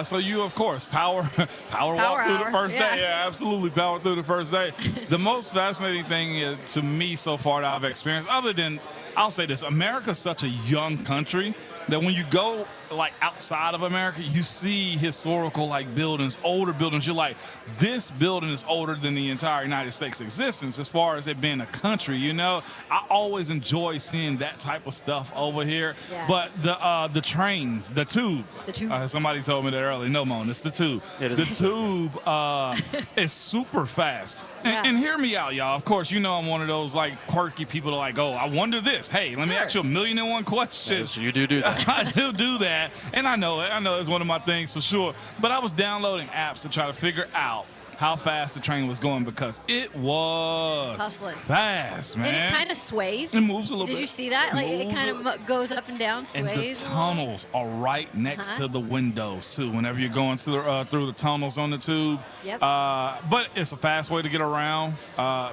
So you, of course, power walk through the hour, first yeah. day. Yeah, absolutely, power through the first day. The most fascinating thing to me so far that I've experienced, other than, I'll say this, America's such a young country that when you go like outside of America, you see historical like buildings, older buildings. You're like, this building is older than the entire United States existence as far as it being a country, you know? I always enjoy seeing that type of stuff over here. Yeah. But the trains, the tube. The tube. Somebody told me that earlier. No, Mon, it's the tube. It is The the tube is super fast. Yeah. And hear me out, y'all. Of course, you know I'm one of those like quirky people that like, oh, I wonder this. Hey, let me Sure. ask you a 1,000,001 questions. Yes, you do that. I do that, and I know it. I know it's one of my things for sure. But I was downloading apps to try to figure out how fast the train was going, because it was Hustling. fast, man. And it kind of sways. It moves a little bit. Did you see that? Like it Moves kind of goes up and down, and the sways. tunnels are right next to the windows too. Whenever you're going through the tunnels on the tube, Yep. But it's a fast way to get around.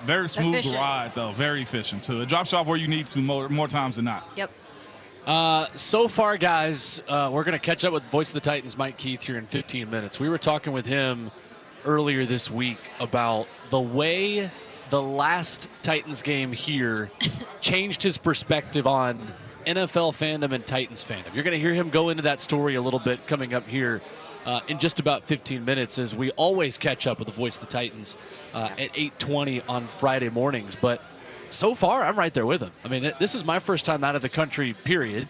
Very smooth Efficient. ride though, very efficient too. It drops you off where you need to more times than not. Yep. So far, guys, we're going to catch up with Voice of the Titans, Mike Keith, here in 15 minutes. We were talking with him earlier this week about the way the last Titans game here changed his perspective on NFL fandom and Titans fandom. You're going to hear him go into that story a little bit coming up here in just about 15 minutes, as we always catch up with the voice of the Titans at 8:20 on Friday mornings. But so far, I'm right there with him. I mean, this is my first time out of the country, period.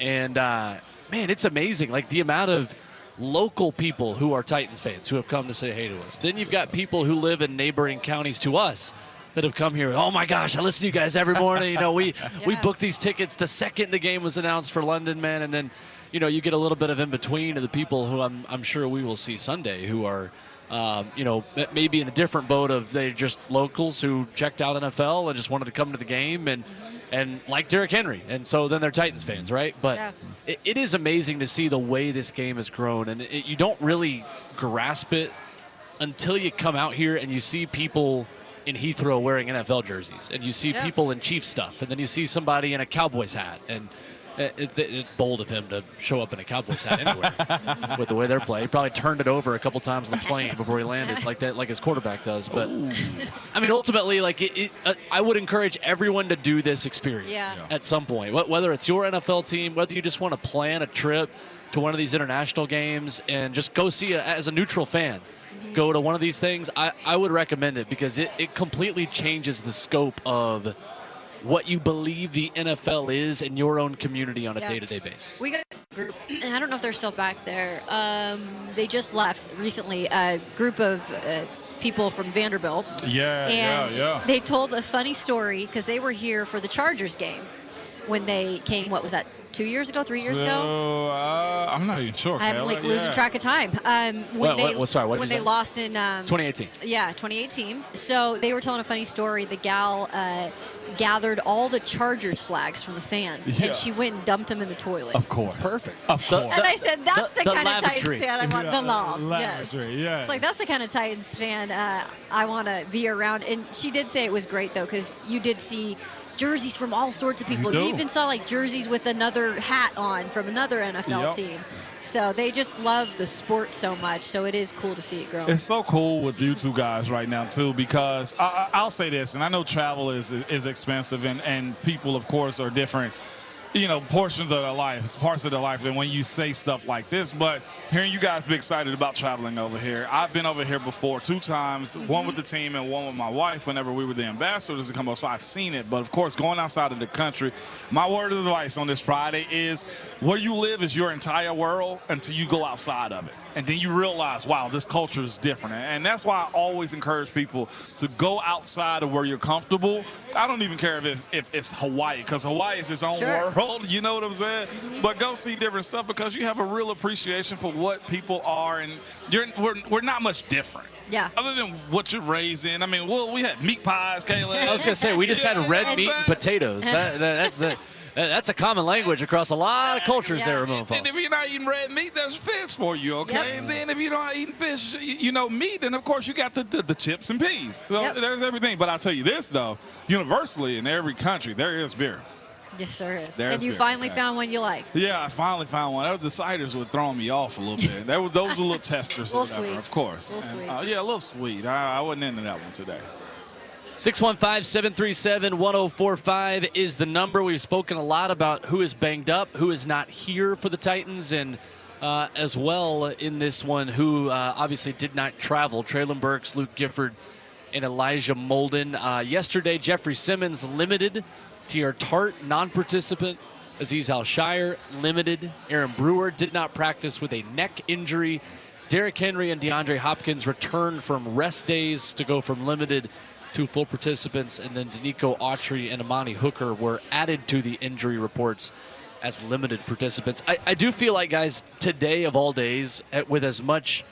And, man, it's amazing. Like, the amount of local people who are Titans fans who have come to say hey to us. Then you've got people who live in neighboring counties to us that have come here. Oh, my gosh, I listen to you guys every morning. You know, we booked these tickets the second the game was announced for London, man. And then, you know, you get a little bit of in between of the people who I'm sure we will see Sunday who are, you know, maybe in a different boat of they're just locals who checked out NFL and just wanted to come to the game and like Derrick Henry. And so then they're Titans fans, right? But it is amazing to see the way this game has grown. And you don't really grasp it until you come out here and you see people in Heathrow wearing NFL jerseys, and you see people in Chiefs stuff, and then you see somebody in a Cowboys hat. And it's bold of him to show up in a Cowboys hat anywhere with the way they're playing. He probably turned it over a couple times on the plane before he landed, like that, like his quarterback does. But I mean, ultimately, like I would encourage everyone to do this experience at some point. Whether it's your NFL team, whether you just want to plan a trip to one of these international games and just go see as a neutral fan. Go to one of these things, I would recommend it because it completely changes the scope of what you believe the NFL is in your own community on a day-to-day basis. We got a group, and I don't know if they're still back there. They just left recently, a group of people from Vanderbilt. And they told a funny story because they were here for the Chargers game when they came, what was that, 2 years ago, 3 years ago? I'm not even sure. I'm like losing track of time. When they lost in 2018. Yeah, 2018. So they were telling a funny story. The gal gathered all the Chargers flags from the fans, and she went and dumped them in the toilet. Of course. Perfect. Of course. And I said, that's the kind of lavatory. Titans fan I want. The law. Yes. Yeah. It's like, that's the kind of Titans fan I want to be around. And she did say it was great, though, because you did see jerseys from all sorts of people. You even saw like jerseys with another hat on from another NFL team. So they just love the sport so much. So it is cool to see it grow. It's so cool with you two guys right now too, because I'll say this, and I know travel is expensive, and people of course are different, you know, portions of their life, parts of their life, and when you say stuff like this. But hearing you guys be excited about traveling over here, I've been over here before 2 times, one with the team and one with my wife whenever we were the ambassadors to come up, so I've seen it. But of course, going outside of the country, my word of advice on this Friday is where you live is your entire world until you go outside of it. And then you realize, wow, this culture is different. And that's why I always encourage people to go outside of where you're comfortable. I don't even care if it's Hawaii, because Hawaii is its own world, you know what I'm saying? But go see different stuff because you have a real appreciation for what people are, and we're not much different. Yeah. Other than what you're raised in. I mean, we had meat pies, Kayla. I was going to say, we just had red meat and potatoes. That's a common language across a lot of cultures there, Ramon. And if you're not eating red meat, there's fish for you, okay? Yep. And then if you're not eating fish, you know, meat, then of course you got the chips and peas. So there's everything. But I'll tell you this, though, universally in every country, there is beer. Yes, there is. There's and you beer. finally found one you like. Yeah, I finally found one. The ciders were throwing me off a little bit. Those were little testers or whatever, sweet. of course. A little sweet. Yeah, a little sweet. I wasn't into that one today. 615-737-1045 is the number. We've spoken a lot about who is banged up, who is not here for the Titans, and as well in this one who obviously did not travel. Traylon Burks, Luke Gifford, and Elijah Molden. Yesterday, Jeffrey Simmons limited. T.R. Tart, non-participant. Azeez Al-Shire, limited. Aaron Brewer did not practice with a neck injury. Derrick Henry and DeAndre Hopkins returned from rest days to go from limited to full participants, and then Danico Autry and Amani Hooker were added to the injury reports as limited participants. I do feel like, guys, today of all days, with as much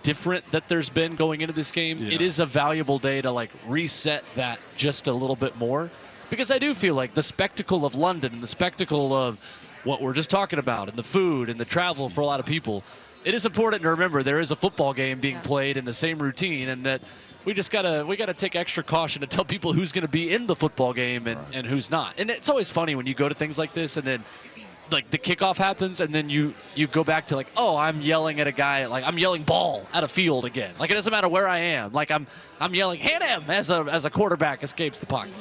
different that there's been going into this game, it is a valuable day to like reset that just a little bit more, because I do feel like the spectacle of London and the spectacle of what we're just talking about and the food and the travel for a lot of people, it is important to remember there is a football game being played in the same routine, and that we gotta take extra caution to tell people who's going to be in the football game and who's not. And it's always funny when you go to things like this and then like the kickoff happens and then you go back to like, oh, I'm yelling at a guy, like I'm yelling ball at a field again. Like it doesn't matter where I am. Like I'm yelling hit him as a quarterback escapes the pocket.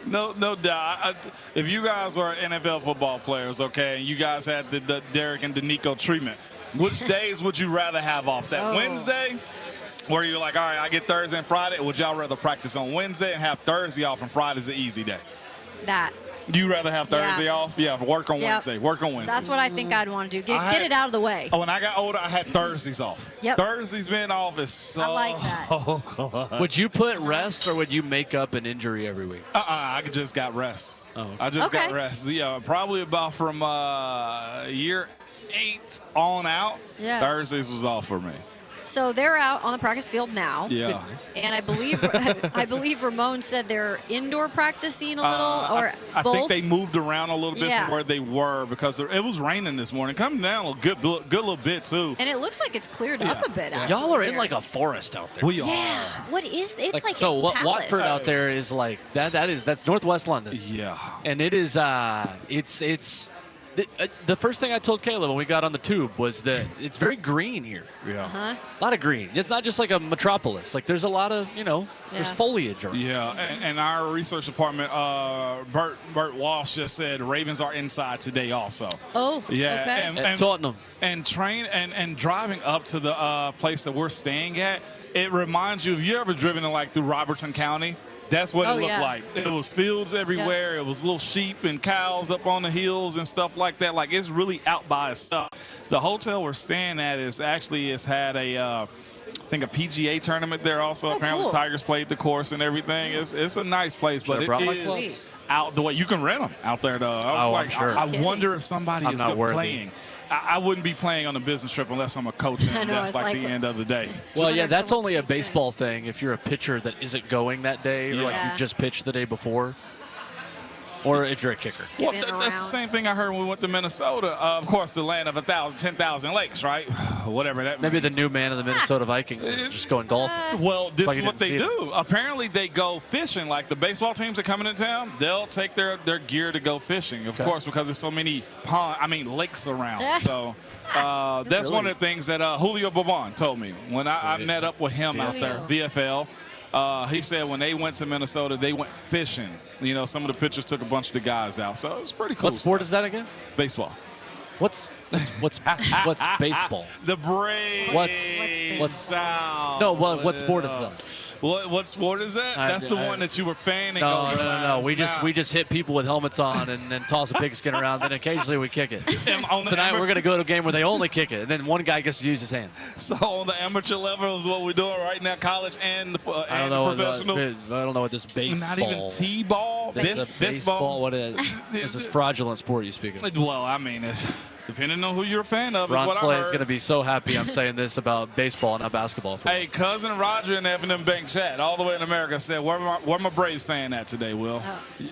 No doubt. If you guys are NFL football players, okay, and you guys had the Derek and Danico treatment, which days would you rather have off? That Wednesday, where you're like, all right, I get Thursday and Friday, or would y'all rather practice on Wednesday and have Thursday off and Friday's the easy day? That. You rather have Thursday off? Yeah, work on Wednesday. Work on Wednesday. That's what I think I'd want to do. Get it out of the way. Oh, when I got older, I had Thursdays off. Yep. Thursdays being off is so. I like that. Would you put rest or would you make up an injury every week? I just got rest. Oh. I just got rest. Yeah, probably about from year 8 on out. Yeah. Thursdays was off for me. So they're out on the practice field now. Yeah. And I believe Ramon said they're indoor practicing a little, or I both. think they moved around a little bit from where they were because it was raining this morning. Coming down a good little bit too. And it looks like it's cleared up a bit. Actually, Y'all are in like a forest out there. We are. Yeah. What is it's like so? a What palace. Watford out there is like that's Northwest London. Yeah. And it is it's. The first thing I told Caleb when we got on the tube was that it's very green here. Yeah. A lot of green. It's not just like a metropolis. Like there's a lot of, there's foliage around. Yeah, and our research department, Bert Walsh just said Ravens are inside today also. Oh, yeah. okay. And Tottenham. And driving up to the place that we're staying at, it reminds you, if you ever driven through Robertson County, that's what it looked like. It was fields everywhere. It was little sheep and cows up on the hills and stuff like that. Like, it's really out by itself. The hotel we're staying at has had I think a PGA tournament there also. Apparently, cool. Tigers played the course and everything. It's a nice place, but it is out the way. You can rent them out there, though. I wonder if somebody is playing. I wouldn't be playing on a business trip unless I'm a coach, and that's like the end of the day. Well, yeah, that's only a baseball thing if you're a pitcher that isn't going that day, or like you just pitched the day before, or if you're a kicker. Well, that's the same thing I heard when we went to Minnesota. Of course, the land of 10,000 lakes, right? Whatever that means. Maybe the new man of the Minnesota Vikings is just going golfing. Well, this is what they do. Apparently, they go fishing. Like the baseball teams that come into town, they'll take their gear to go fishing, of course, because there's so many lakes around. So that's one of the things that Julio Bobon told me when I met up with him out there, VFL. He said when they went to Minnesota, they went fishing. Some of the pitchers took a bunch of the guys out, so it's pretty cool. What sport is that again? Baseball. What's baseball? The Braves. What's sound? No, what sport is that? What sport is that? That's the one that you were fanning. No. We just hit people with helmets on and then toss a pigskin around. Then occasionally we kick it. Tonight we're gonna go to a game where they only kick it, and then one guy gets to use his hands. So on the amateur level is what we're doing right now, college and the professional. I don't know what this baseball. Not even t-ball. Baseball. What is this fraudulent sport you speak of? Well, I mean, depending on who you're a fan of, Ron is what Slay I heard. is going to be so happy I'm saying this about baseball, not basketball. Hey, cousin Roger in the F&M Bank chat, all the way in America, said, where my Braves fan at today, Will?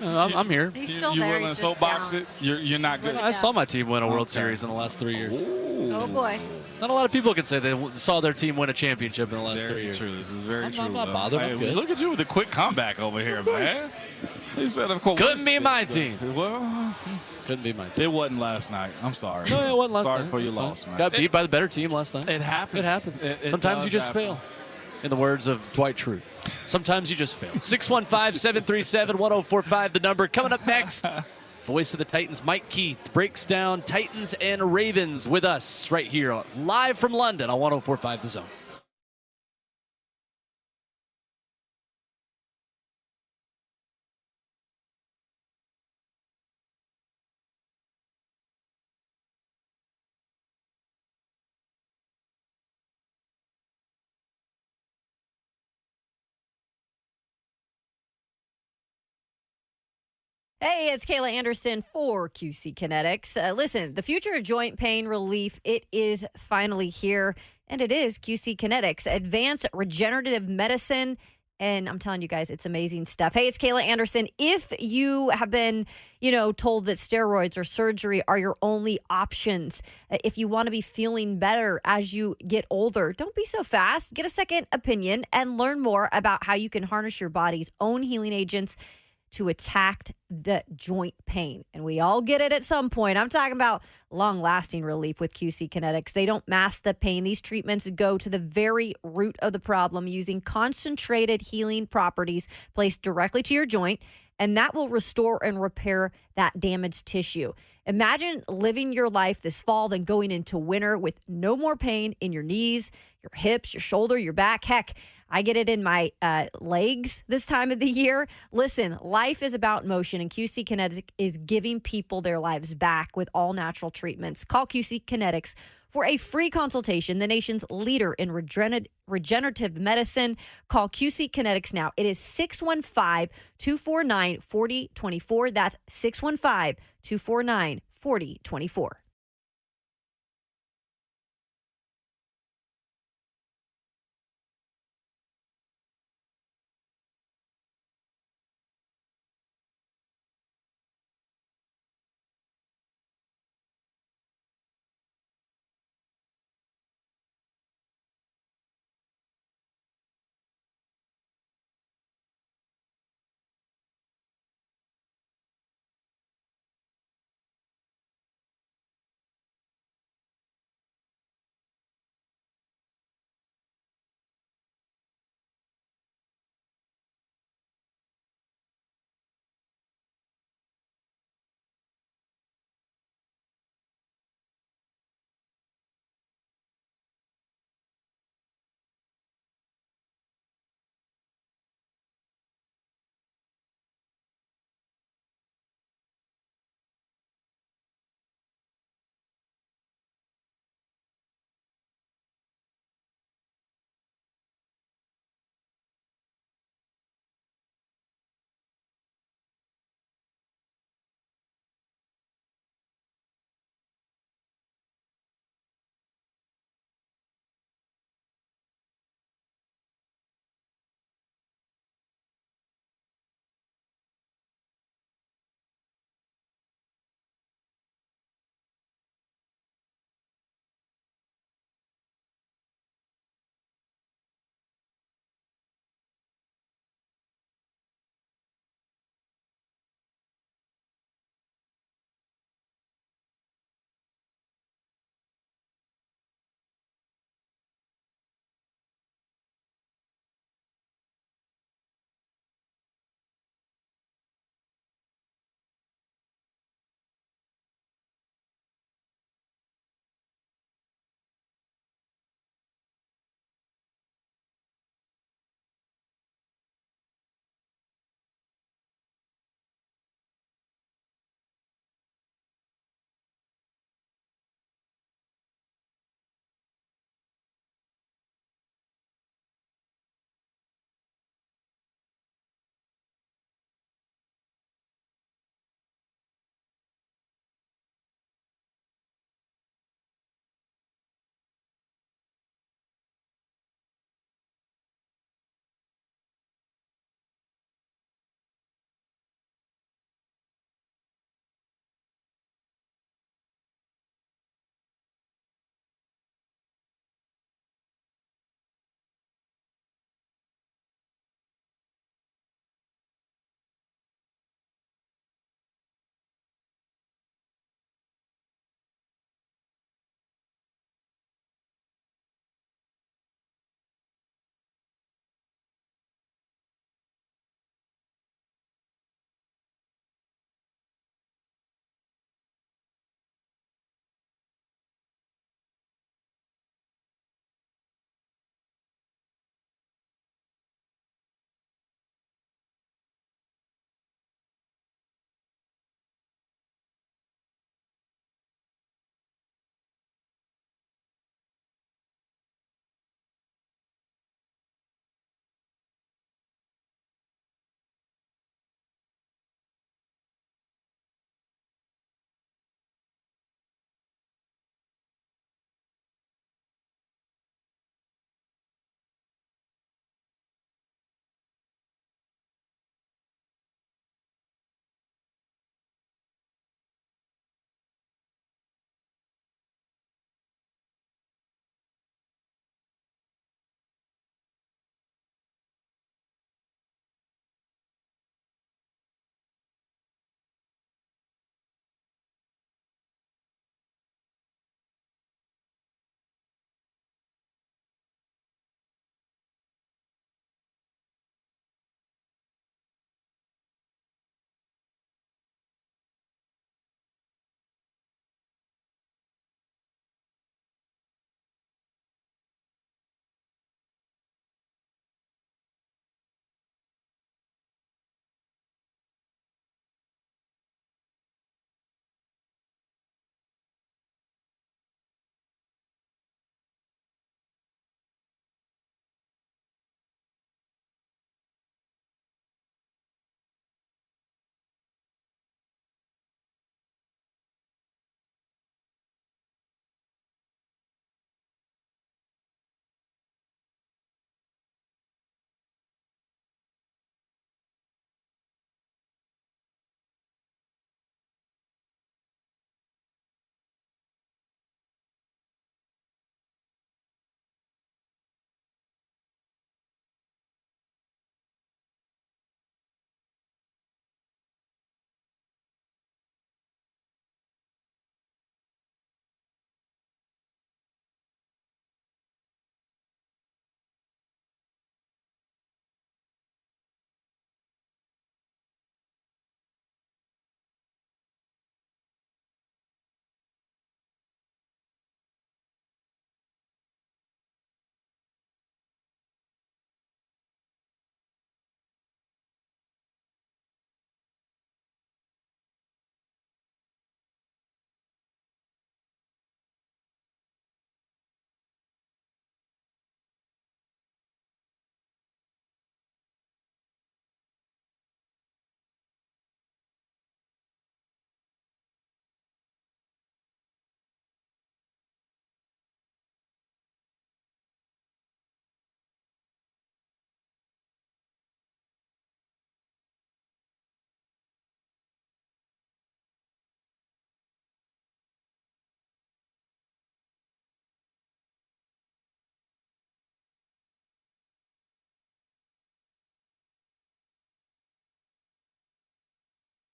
I'm here. He's still you there. willing to soapbox it? You're not good. I saw my team win a World Series in the last 3 years. Ooh. Oh, boy. Not a lot of people can say they saw their team win a championship in the last 3 years. True. This is very true. I'm not bothered. I'm good. Look at you with a quick comeback over here, man. He said, of course. Couldn't be my team. Well, couldn't be my team. It wasn't last night. I'm sorry. No, it wasn't last night. Sorry for your loss, man. Got beat by the better team last night. It happens. It happens. Sometimes you just fail. In the words of Dwight Schrute. Sometimes you just fail. 615-737-1045, the number. Coming up next, voice of the Titans, Mike Keith, breaks down Titans and Ravens with us right here, live from London on 1045 The Zone. Hey, it's Kayla Anderson for QC Kinetics. Listen, the future of joint pain relief, it is finally here, and it is QC Kinetics, advanced regenerative medicine. And I'm telling you guys, it's amazing stuff. Hey, it's Kayla Anderson. If you have been, told that steroids or surgery are your only options, if you want to be feeling better as you get older, don't be so fast. Get a second opinion and learn more about how you can harness your body's own healing agents to attack the joint pain. And we all get it at some point. I'm talking about long-lasting relief with QC Kinetics. They don't mask the pain. These treatments go to the very root of the problem using concentrated healing properties placed directly to your joint, and that will restore and repair that damaged tissue. Imagine living your life this fall, then going into winter with no more pain in your knees, your hips, your shoulder, your back. Heck, I get it in my legs this time of the year. Listen, life is about motion, and QC Kinetics is giving people their lives back with all natural treatments. Call QC Kinetics for a free consultation, the nation's leader in regenerative medicine. Call QC Kinetics now. It is 615-249-4024. That's 615-249-4024.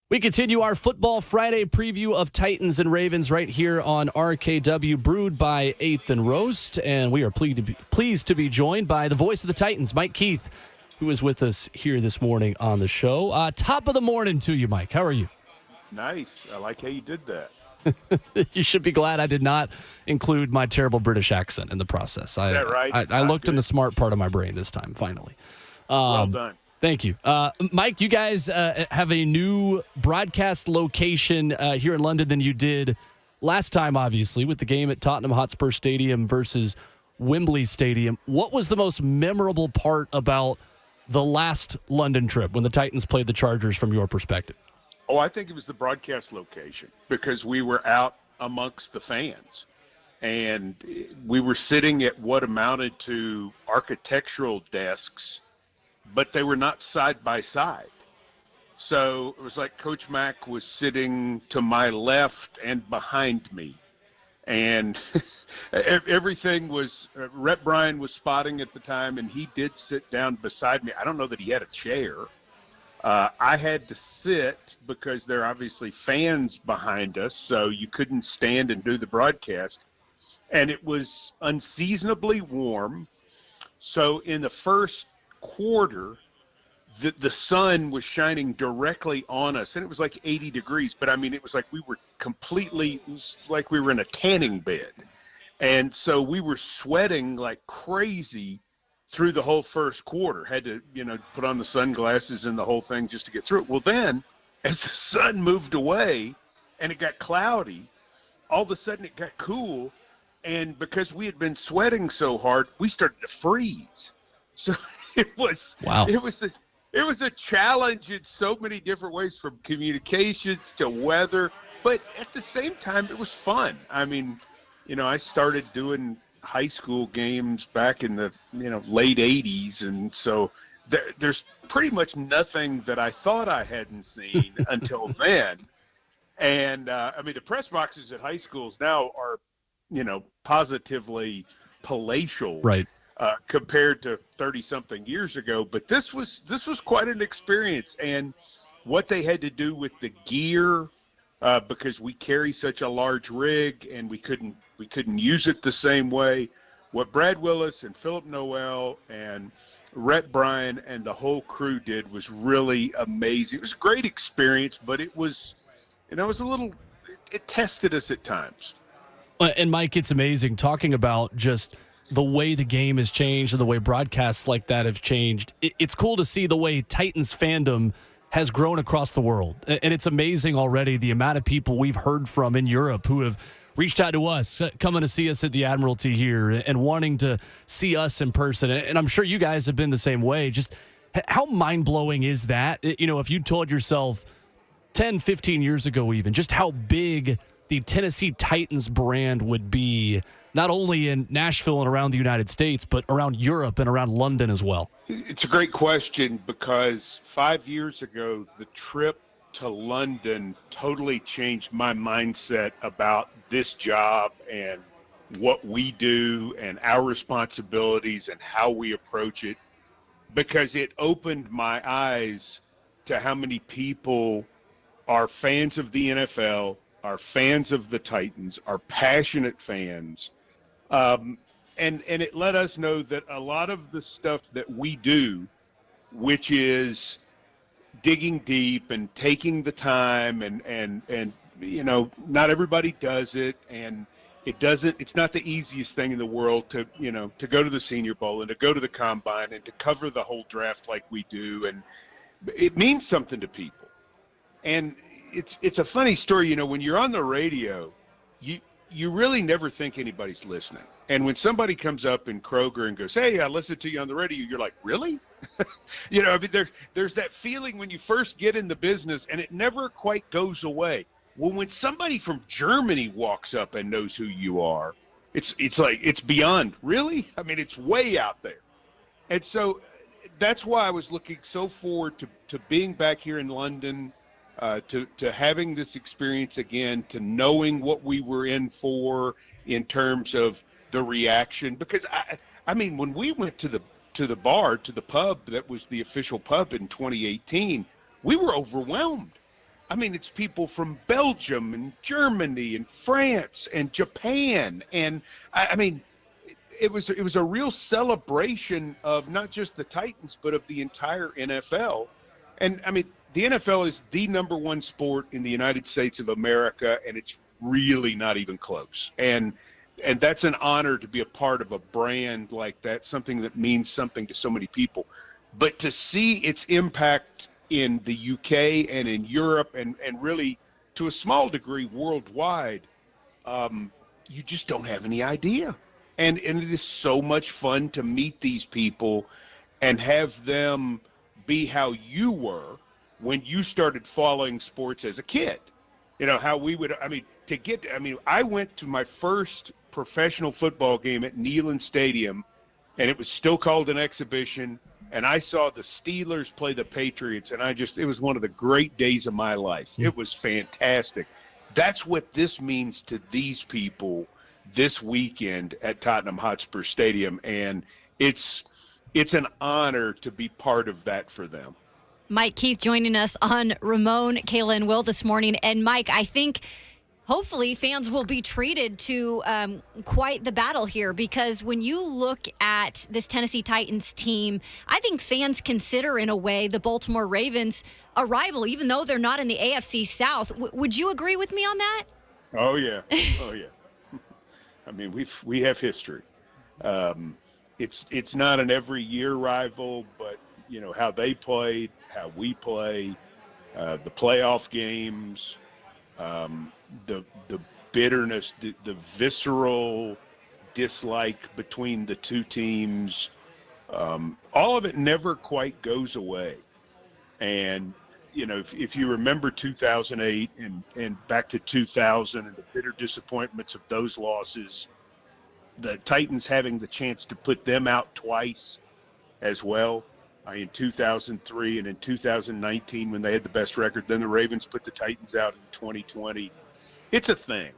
We continue our Football Friday preview of Titans and Ravens right here on RKW, brewed by 8th and Roast. And we are pleased to be joined by the voice of the Titans, Mike Keith, who is with us here this morning on the show. Top of the morning to you, Mike. How are you? Nice. I like how you did that. You should be glad I did not include my terrible British accent in the process. Is that right? I looked in the smart part of my brain this time, finally. Well done. Thank you. Mike, you guys have a new broadcast location here in London than you did last time, obviously, with the game at Tottenham Hotspur Stadium versus Wembley Stadium. What was the most memorable part about the last London trip when the Titans played the Chargers from your perspective? Oh, I think it was the broadcast location because we were out amongst the fans. And we were sitting at what amounted to architectural desks, but they were not side by side. So it was like Coach Mack was sitting to my left and behind me. And everything was, Rhett Bryan was spotting at the time, and he did sit down beside me. I don't know that he had a chair. I had to sit because there are obviously fans behind us, so you couldn't stand and do the broadcast. And it was unseasonably warm. So in the first quarter, the sun was shining directly on us, and it was like 80 degrees. But I mean, it was like we were it was like we were in a tanning bed. And so we were sweating like crazy through the whole first quarter. Had to, put on the sunglasses and the whole thing just to get through it. Well, then as the sun moved away and it got cloudy, all of a sudden it got cool. And because we had been sweating so hard, we started to freeze. So it was a challenge in so many different ways, from communications to weather. But at the same time, it was fun. I mean, I started doing high school games back in the late 80s, and so there's pretty much nothing that I thought I hadn't seen until then. And I mean, the press boxes at high schools now are positively palatial, right? Compared to 30-something years ago. But this was quite an experience, and what they had to do with the gear, because we carry such a large rig and we couldn't use it the same way. What Brad Willis and Philip Noel and Rhett Bryan and the whole crew did was really amazing. It was a great experience, but it was, it tested us at times. And Mike, it's amazing talking about just the way the game has changed and the way broadcasts like that have changed. It's cool to see the way Titans fandom has grown across the world. And it's amazing already the amount of people we've heard from in Europe who have reached out to us, coming to see us at the Admiralty here and wanting to see us in person. And I'm sure you guys have been the same way. Just how mind-blowing is that? If you told yourself 10, 15 years ago even, just how big the Tennessee Titans brand would be, not only in Nashville and around the United States, but around Europe and around London as well. It's a great question, because 5 years ago, the trip to London totally changed my mindset about this job and what we do and our responsibilities and how we approach it, because it opened my eyes to how many people are fans of the NFL, are fans of the Titans, are passionate fans. And it let us know that a lot of the stuff that we do, which is digging deep and taking the time and not everybody does it, and it's not the easiest thing in the world to go to the Senior Bowl and to go to the Combine and to cover the whole draft like we do. And it means something to people. And it's a funny story, when you're on the radio, you really never think anybody's listening. And when somebody comes up in Kroger and goes, "Hey, I listened to you on the radio," you're like, "Really?" I mean, there's that feeling when you first get in the business, and it never quite goes away. Well, when somebody from Germany walks up and knows who you are, it's like, it's beyond, really? I mean, it's way out there. And so that's why I was looking so forward to being back here in London, to having this experience again, to knowing what we were in for in terms of the reaction. Because I mean, when we went to the pub that was the official pub in 2018, we were overwhelmed. I mean, it's people from Belgium and Germany and France and Japan. And I mean, it was a real celebration of not just the Titans, but of the entire NFL. And I mean, the NFL is the number one sport in the United States of America, and it's really not even close. And that's an honor to be a part of a brand like that, something that means something to so many people. But to see its impact in the UK and in Europe and really to a small degree worldwide, you just don't have any idea. And it is so much fun to meet these people and have them be how you were when you started following sports as a kid. You know, how we would, I went to my first professional football game at Neyland Stadium, and it was still called an exhibition, and I saw the Steelers play the Patriots, and it was one of the great days of my life. It was fantastic. That's what this means to these people this weekend at Tottenham Hotspur Stadium, and it's an honor to be part of that for them. Mike Keith joining us on Ramon, Kayla, and Will this morning. And Mike, I think hopefully fans will be treated to quite the battle here, because when you look at this Tennessee Titans team, I think fans consider in a way the Baltimore Ravens a rival, even though they're not in the AFC South. Would you agree with me on that? Oh, yeah. Oh, yeah. I mean, we have history. It's not an every year rival, but you know how they played, how we play, the playoff games, the bitterness, the visceral dislike between the two teams. All of it never quite goes away. And you know, if you remember 2008 and back to 2000 and the bitter disappointments of those losses, the Titans having the chance to put them out twice as well, in 2003 and in 2019 when they had the best record, then the Ravens put the Titans out in 2020. It's a thing.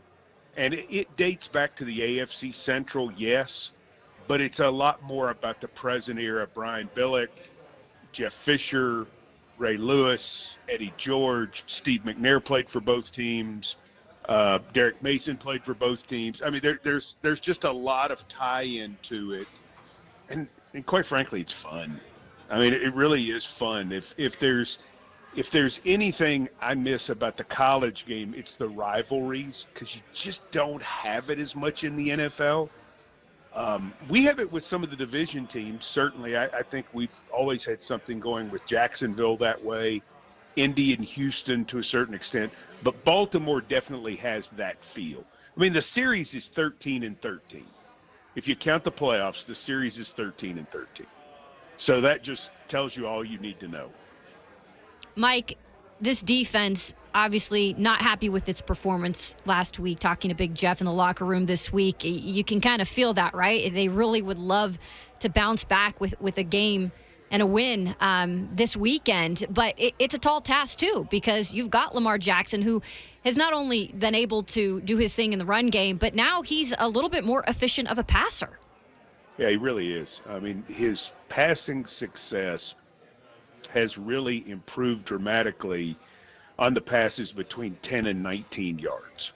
And it dates back to the AFC Central, yes, but it's a lot more about the present era. Brian Billick, Jeff Fisher, Ray Lewis, Eddie George, Steve McNair played for both teams. Derek Mason played for both teams. I mean, there's just a lot of tie-in to it, and quite frankly, it's fun. I mean, it really is fun. If there's anything I miss about the college game, it's the rivalries, because you just don't have it as much in the NFL. We have it with some of the division teams. Certainly, I think we've always had something going with Jacksonville that way, Indy and Houston to a certain extent, but Baltimore definitely has that feel. I mean, the series is 13-13. If you count the playoffs, the series is 13-13. So that just tells you all you need to know. Mike, this defense, obviously not happy with its performance last week. Talking to Big Jeff in the locker room this week, you can kind of feel that, right? They really would love to bounce back with a game and a win this weekend. But it's a tall task, too, because you've got Lamar Jackson, who has not only been able to do his thing in the run game, but now he's a little bit more efficient of a passer. Yeah, he really is. I mean, his passing success has really improved dramatically on the passes between 10 and 19 yards.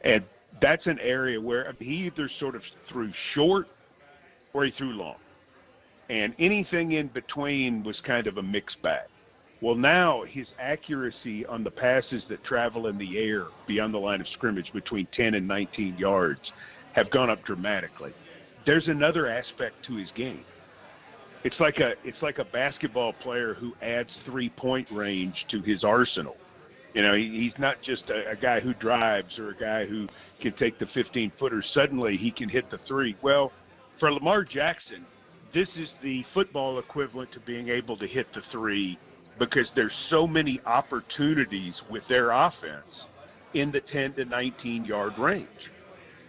And that's an area where he either sort of threw short or he threw long. And anything in between was kind of a mixed bag. Well, now his accuracy on the passes that travel in the air beyond the line of scrimmage between 10 and 19 yards have gone up dramatically. There's another aspect to his game. It's like a basketball player who adds three-point range to his arsenal. You know, he's not just a guy who drives or a guy who can take the 15-footer. Suddenly he can hit the three. Well, for Lamar Jackson, this is the football equivalent to being able to hit the three, because there's so many opportunities with their offense in the 10 to 19-yard range.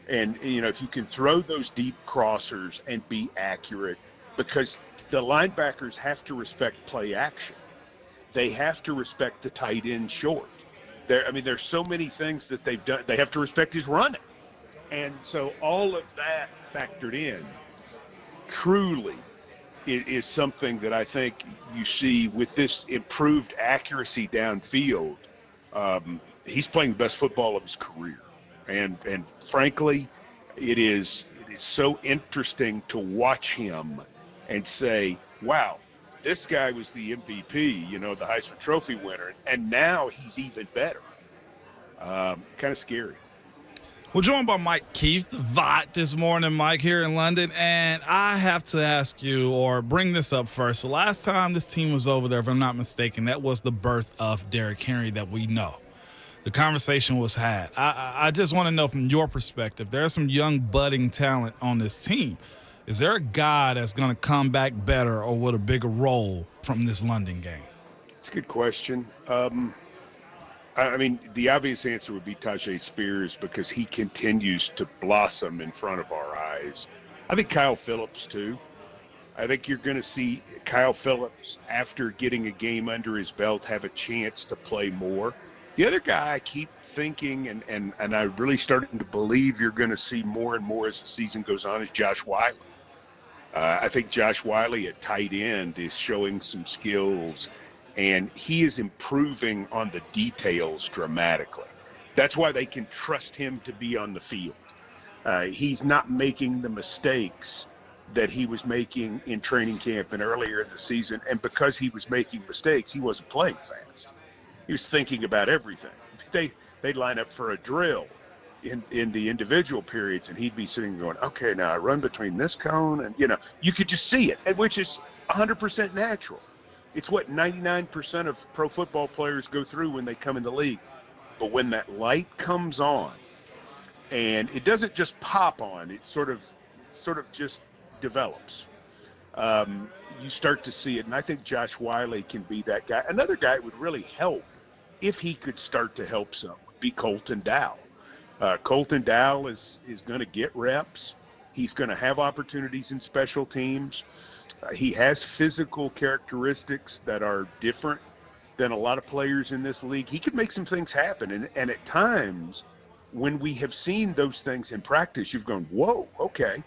And, you know, if you can throw those deep crossers and be accurate, because the linebackers have to respect play action. They have to respect the tight end short. There's so many things that they've done. They have to respect his running. And so all of that factored in truly is something that I think you see with this improved accuracy downfield. He's playing the best football of his career. And frankly, it is so interesting to watch him and say, wow, this guy was the MVP, the Heisman Trophy winner, and now he's even better. Kind of scary. We're joined by Mike Keith, the VOT, this morning, Mike, here in London. And I have to ask you, or bring this up first. The last time this team was over there, if I'm not mistaken, that was the birth of Derrick Henry that we know. The conversation was had. I just want to know from your perspective, there's some young budding talent on this team. Is there a guy that's going to come back better or with a bigger role from this London game? It's a good question. I mean, the obvious answer would be Tajay Spears because he continues to blossom in front of our eyes. I think Kyle Phillips, too. I think you're going to see Kyle Phillips, after getting a game under his belt, have a chance to play more. The other guy I keep thinking, and I'm really starting to believe you're going to see more and more as the season goes on, is Josh Wiley. I think Josh Wiley at tight end is showing some skills, and he is improving on the details dramatically. That's why they can trust him to be on the field. He's not making the mistakes that he was making in training camp and earlier in the season, and because he was making mistakes, he wasn't playing fast. He was thinking about everything. They'd line up for a drill in the individual periods, and he'd be sitting going, okay, now I run between this cone, and, you could just see it, which is 100% natural. It's what 99% of pro football players go through when they come in the league. But when that light comes on, and it doesn't just pop on, it sort of just develops. You start to see it, and I think Josh Wiley can be that guy. Another guy that would really help, if he could start to help some, would be Colton Dowell. Colton Dowell is going to get reps. He's going to have opportunities in special teams. He has physical characteristics that are different than a lot of players in this league. He could make some things happen. And at times, when we have seen those things in practice, you've gone, whoa, okay.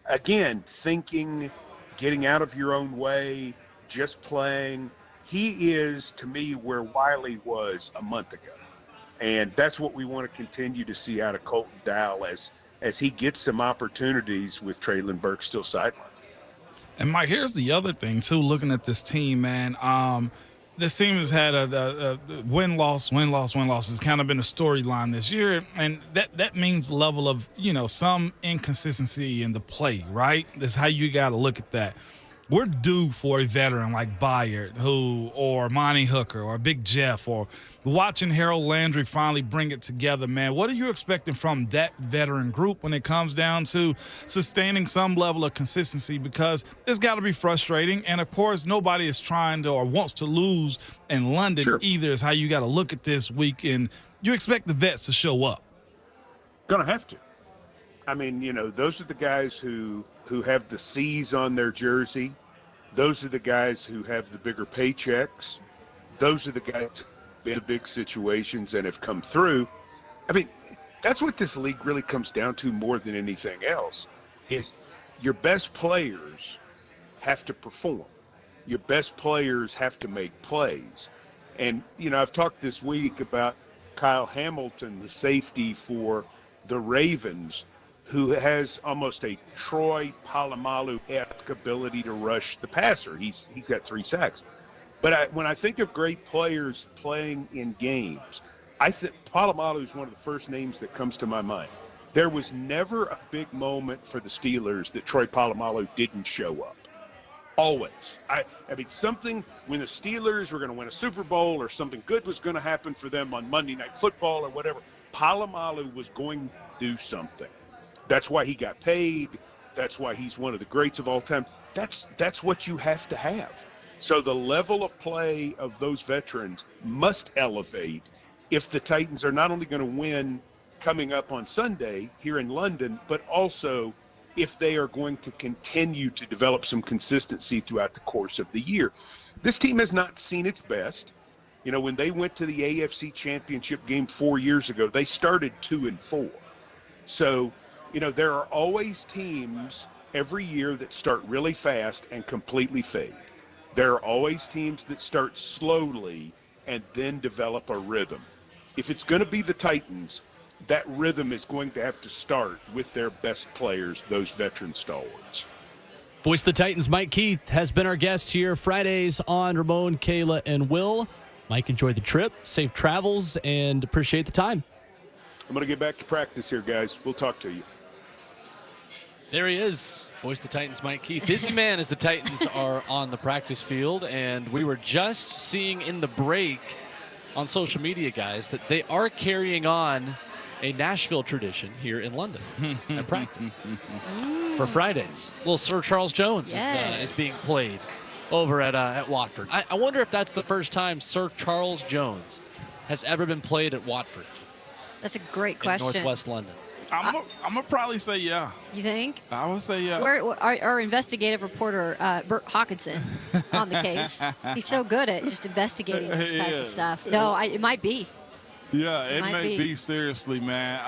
Again, thinking, getting out of your own way, just playing. He is, to me, where Wiley was a month ago. And that's what we want to continue to see out of Colton Dowell as he gets some opportunities with Traylon Burks still sidelined. And, Mike, here's the other thing, too, looking at this team, man. This team has had a win-loss. It's kind of been a storyline this year, and that means level of, some inconsistency in the play, right? That's how you got to look at that. We're due for a veteran like Bayard, or Monty Hooker, or Big Jeff, or watching Harold Landry finally bring it together, man. What are you expecting from that veteran group when it comes down to sustaining some level of consistency? Because it's got to be frustrating, and, of course, nobody is trying to or wants to lose in London either, is how you got to look at this week, and you expect the vets to show up. Going to have to. I mean, those are the guys who have the C's on their jersey. Those are the guys who have the bigger paychecks. Those are the guys in big situations and have come through. I mean, that's what this league really comes down to more than anything else, is your best players have to perform. Your best players have to make plays. And, I've talked this week about Kyle Hamilton, the safety for the Ravens, who has almost a Troy Polamalu-esque ability to rush the passer. He's got 3 sacks. But when I think of great players playing in games, I think Polamalu is one of the first names that comes to my mind. There was never a big moment for the Steelers that Troy Polamalu didn't show up. Always. I mean, something, when the Steelers were going to win a Super Bowl or something good was going to happen for them on Monday Night Football or whatever, Polamalu was going to do something. That's why he got paid. That's why he's one of the greats of all time. That's what you have to have. So the level of play of those veterans must elevate if the Titans are not only going to win coming up on Sunday here in London, but also if they are going to continue to develop some consistency throughout the course of the year. This team has not seen its best. When they went to the AFC Championship game 4 years ago, they started 2-4. So, there are always teams every year that start really fast and completely fade. There are always teams that start slowly and then develop a rhythm. if it's going to be the Titans, that rhythm is going to have to start with their best players, those veteran stalwarts. Voice of the Titans, Mike Keith, has been our guest here Fridays on Ramon, Kayla, and Will. Mike, enjoy the trip, safe travels, and appreciate the time. I'm going to get back to practice here, guys. We'll talk to you. There he is, voice of the Titans, Mike Keith. Busy man as the Titans are on the practice field, and we were just seeing in the break on social media, guys, that they are carrying on a Nashville tradition here in London at practice for Fridays. Little Sir Charles Jones is being played over at Watford. I wonder if that's the first time Sir Charles Jones has ever been played at Watford. That's a great question. In Northwest London. I'm gonna probably say yeah. You think? I would say yeah. Our investigative reporter, Bert Hawkinson, on the case. He's so good at just investigating this type of stuff. No, it might be. Yeah, it may be seriously, man.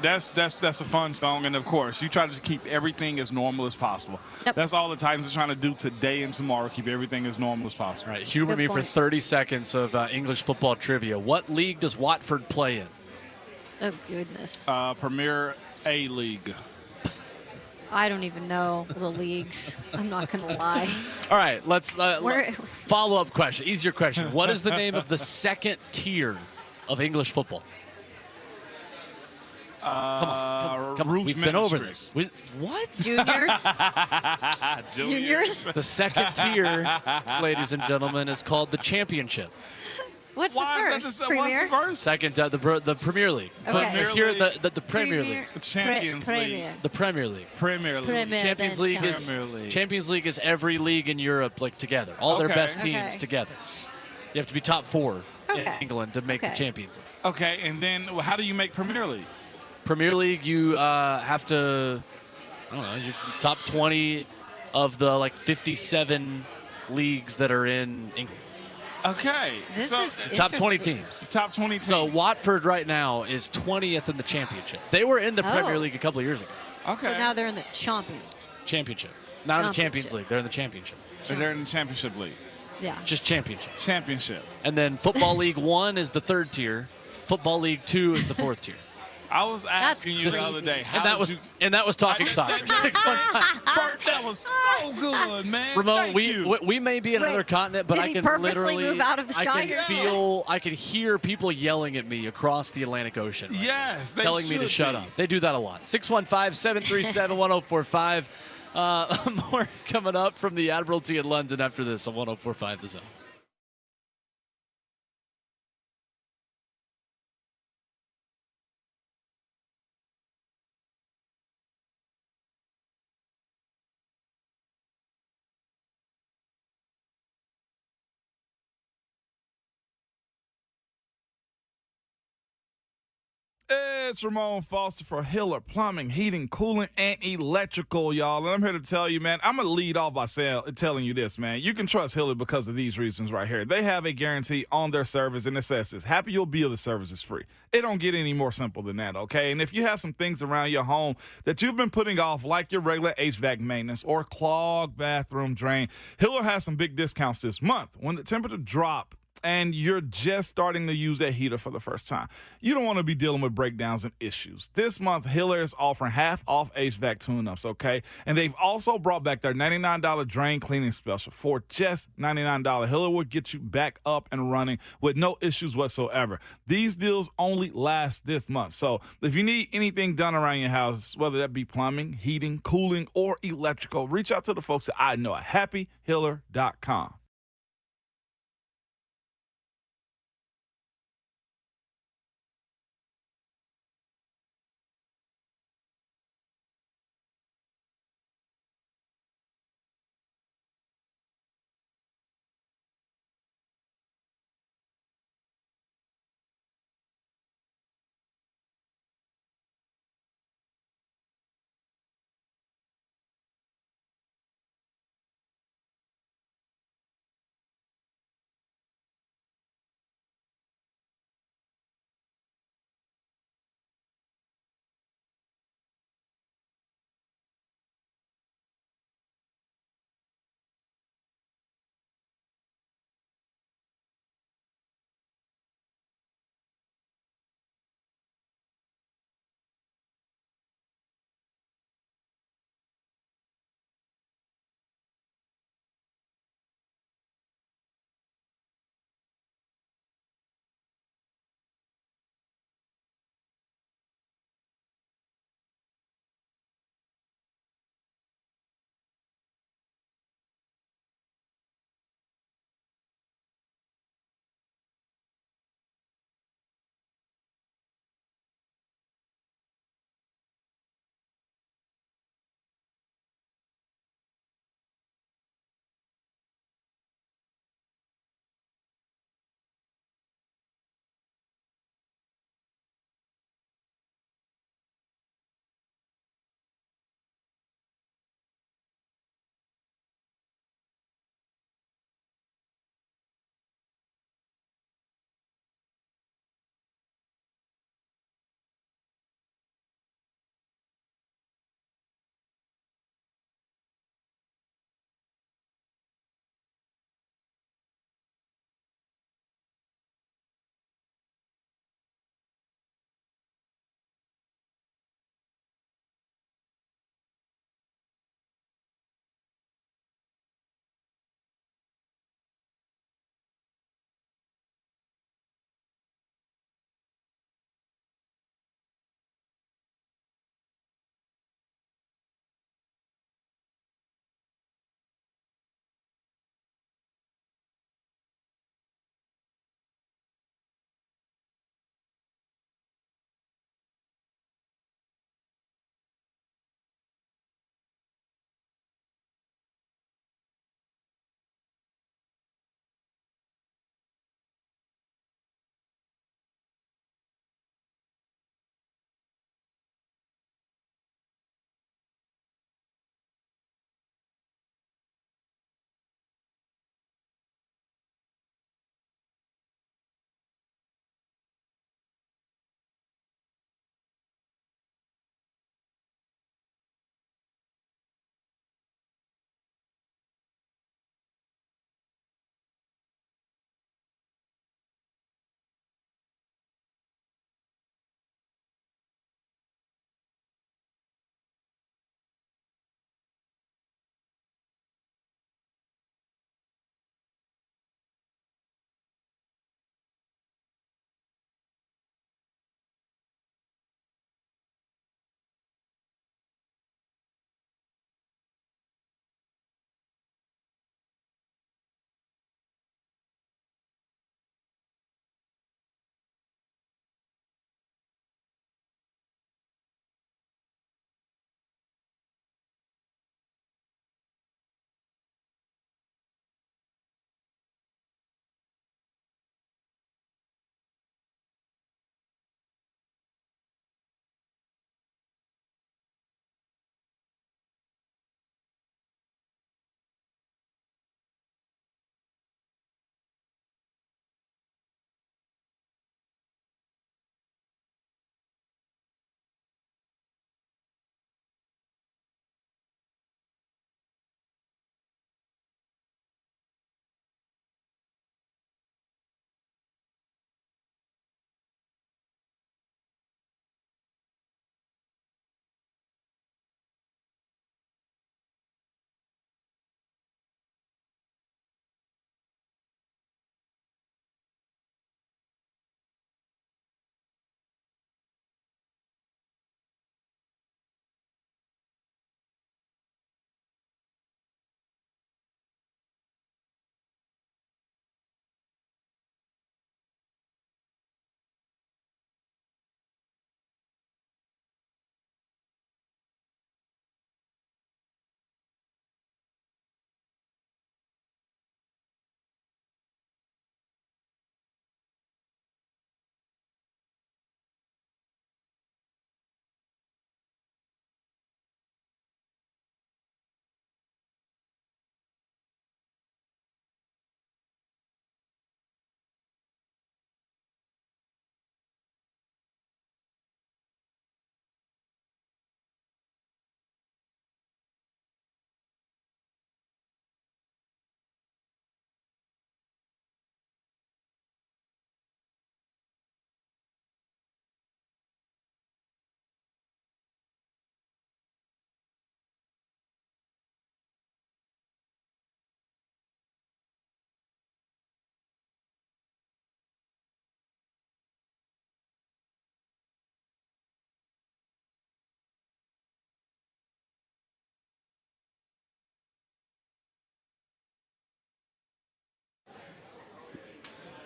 That's a fun song, and of course, you try to keep everything as normal as possible. Yep. That's all the Titans are trying to do today and tomorrow. Keep everything as normal as possible. All right, humor me for 30 seconds of English football trivia. What league does Watford play in? Oh goodness. Premier A League. I don't even know the leagues. I'm not gonna lie. All right, let's follow-up question. Easier question. What is the name of the second tier of English football? Come on. We've been over this. What? Juniors? Juniors? The second tier, ladies and gentlemen, is called the Championship. What's the first? Premier? What's the first? Second, the Premier League. Okay. But here, the Premier League. The Champions League. The Premier League. Premier League. Champions League is every league in Europe together. All their best teams together. You have to be top four in England to make the Champions League. Okay, and then how do you make Premier League? Premier League, you have to, I don't know, you're top 20 of the 57 leagues that are in England. Okay. This is top 20 teams. Top 20 teams. So Watford right now is 20th in the Championship. They were in the Premier League a couple of years ago. Okay. So now they're in the Championship. Not in the Champions League. They're in the Championship. So they're in the Championship League. Yeah. Just Championship. Championship. And then Football League 1 is the third tier. Football League 2 is the fourth tier. I was asking you the other day. And that was talking soccer. Bert, that was so good, man. Ramon, we may be in another continent, but I can literally move out of the Shire? I can hear people yelling at me across the Atlantic Ocean. Yes, they telling me to shut up. They do that a lot. 615-737-1045. More coming up from the Admiralty in London after this on 1045 The Zone. It's Ramon Foster for Hiller Plumbing, Heating, Cooling, and Electrical, y'all. And I'm here to tell you, man, I'm going to lead off by telling you this, man. You can trust Hiller because of these reasons right here. They have a guarantee on their service, and it says this: happy you'll be, the service is free. It don't get any more simple than that, okay? And if you have some things around your home that you've been putting off, like your regular HVAC maintenance or clogged bathroom drain, Hiller has some big discounts this month. When the temperature drop and you're just starting to use that heater for the first time, you don't want to be dealing with breakdowns and issues. This month, Hiller is offering half off HVAC tune-ups, okay? And they've also brought back their $99 drain cleaning special for just $99. Hiller will get you back up and running with no issues whatsoever. These deals only last this month. So if you need anything done around your house, whether that be plumbing, heating, cooling, or electrical, reach out to the folks that I know at happyhiller.com.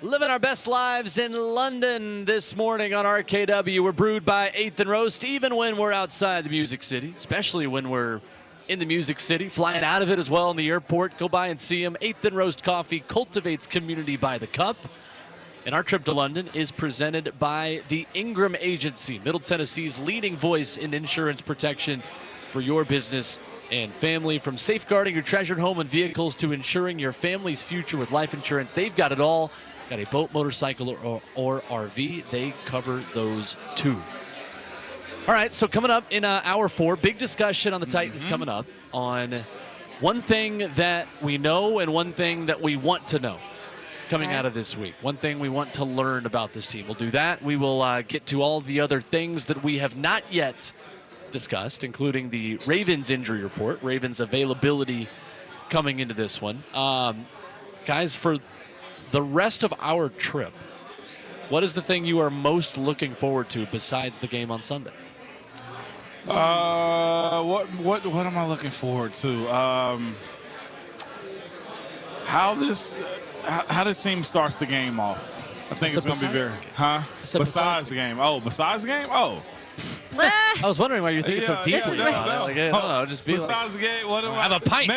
Living our best lives in London this morning on RKW. We're brewed by 8th and Roast, even when we're outside the Music City, especially when we're in the Music City, flying out of it as well in the airport. Go by and see them. 8th and Roast Coffee cultivates community by the cup. And our trip to London is presented by the Ingram Agency, Middle Tennessee's leading voice in insurance protection for your business and family. From safeguarding your treasured home and vehicles to ensuring your family's future with life insurance, they've got it all. Got a boat, motorcycle, or RV, they cover those too. All right, so coming up in hour 4, big discussion on the Titans coming up on one thing that we know and one thing that we want to know coming out of this week. One thing we want to learn about this team. We'll do that. We will get to all the other things that we have not yet discussed, including the Ravens injury report, Ravens availability coming into this one. Guys, for the rest of our trip, what is the thing you are most looking forward to besides the game on Sunday? What am I looking forward to? How this team starts the game off. I think it's going to be very, besides the game. Oh, besides the game? Oh. I was wondering why you're thinking so deep. Just be besides the game, what have a pint.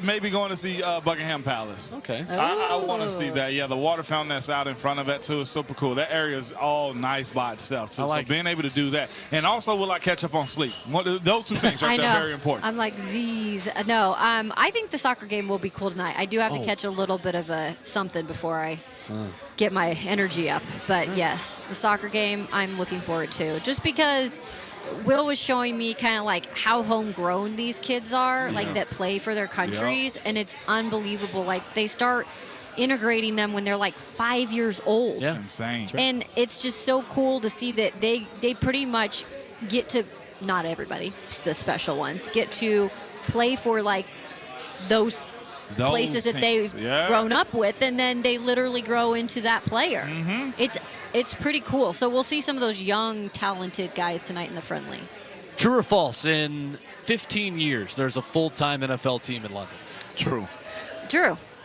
Maybe going to see Buckingham Palace. Okay. I want to see that. Yeah, the water fountain that's out in front of it too is super cool. That area is all nice by itself too. So being able to do that, and also will I catch up on sleep? Those two things are very important. I'm like Z's. No, I think the soccer game will be cool tonight. I do have to catch a little bit of something before I get my energy up. But yes, the soccer game I'm looking forward to. Just because Will was showing me kind of like how homegrown these kids are, like that play for their countries, and it's unbelievable. Like they start integrating them when they're like 5 years old. Yeah, insane. And it's just so cool to see that they pretty much get to, not everybody, the special ones, get to play for like those places that they've grown up with, and then they literally grow into that player. It's pretty cool. So we'll see some of those young, talented guys tonight in the friendly. True or false? In 15 years, there's a full-time NFL team in London. True.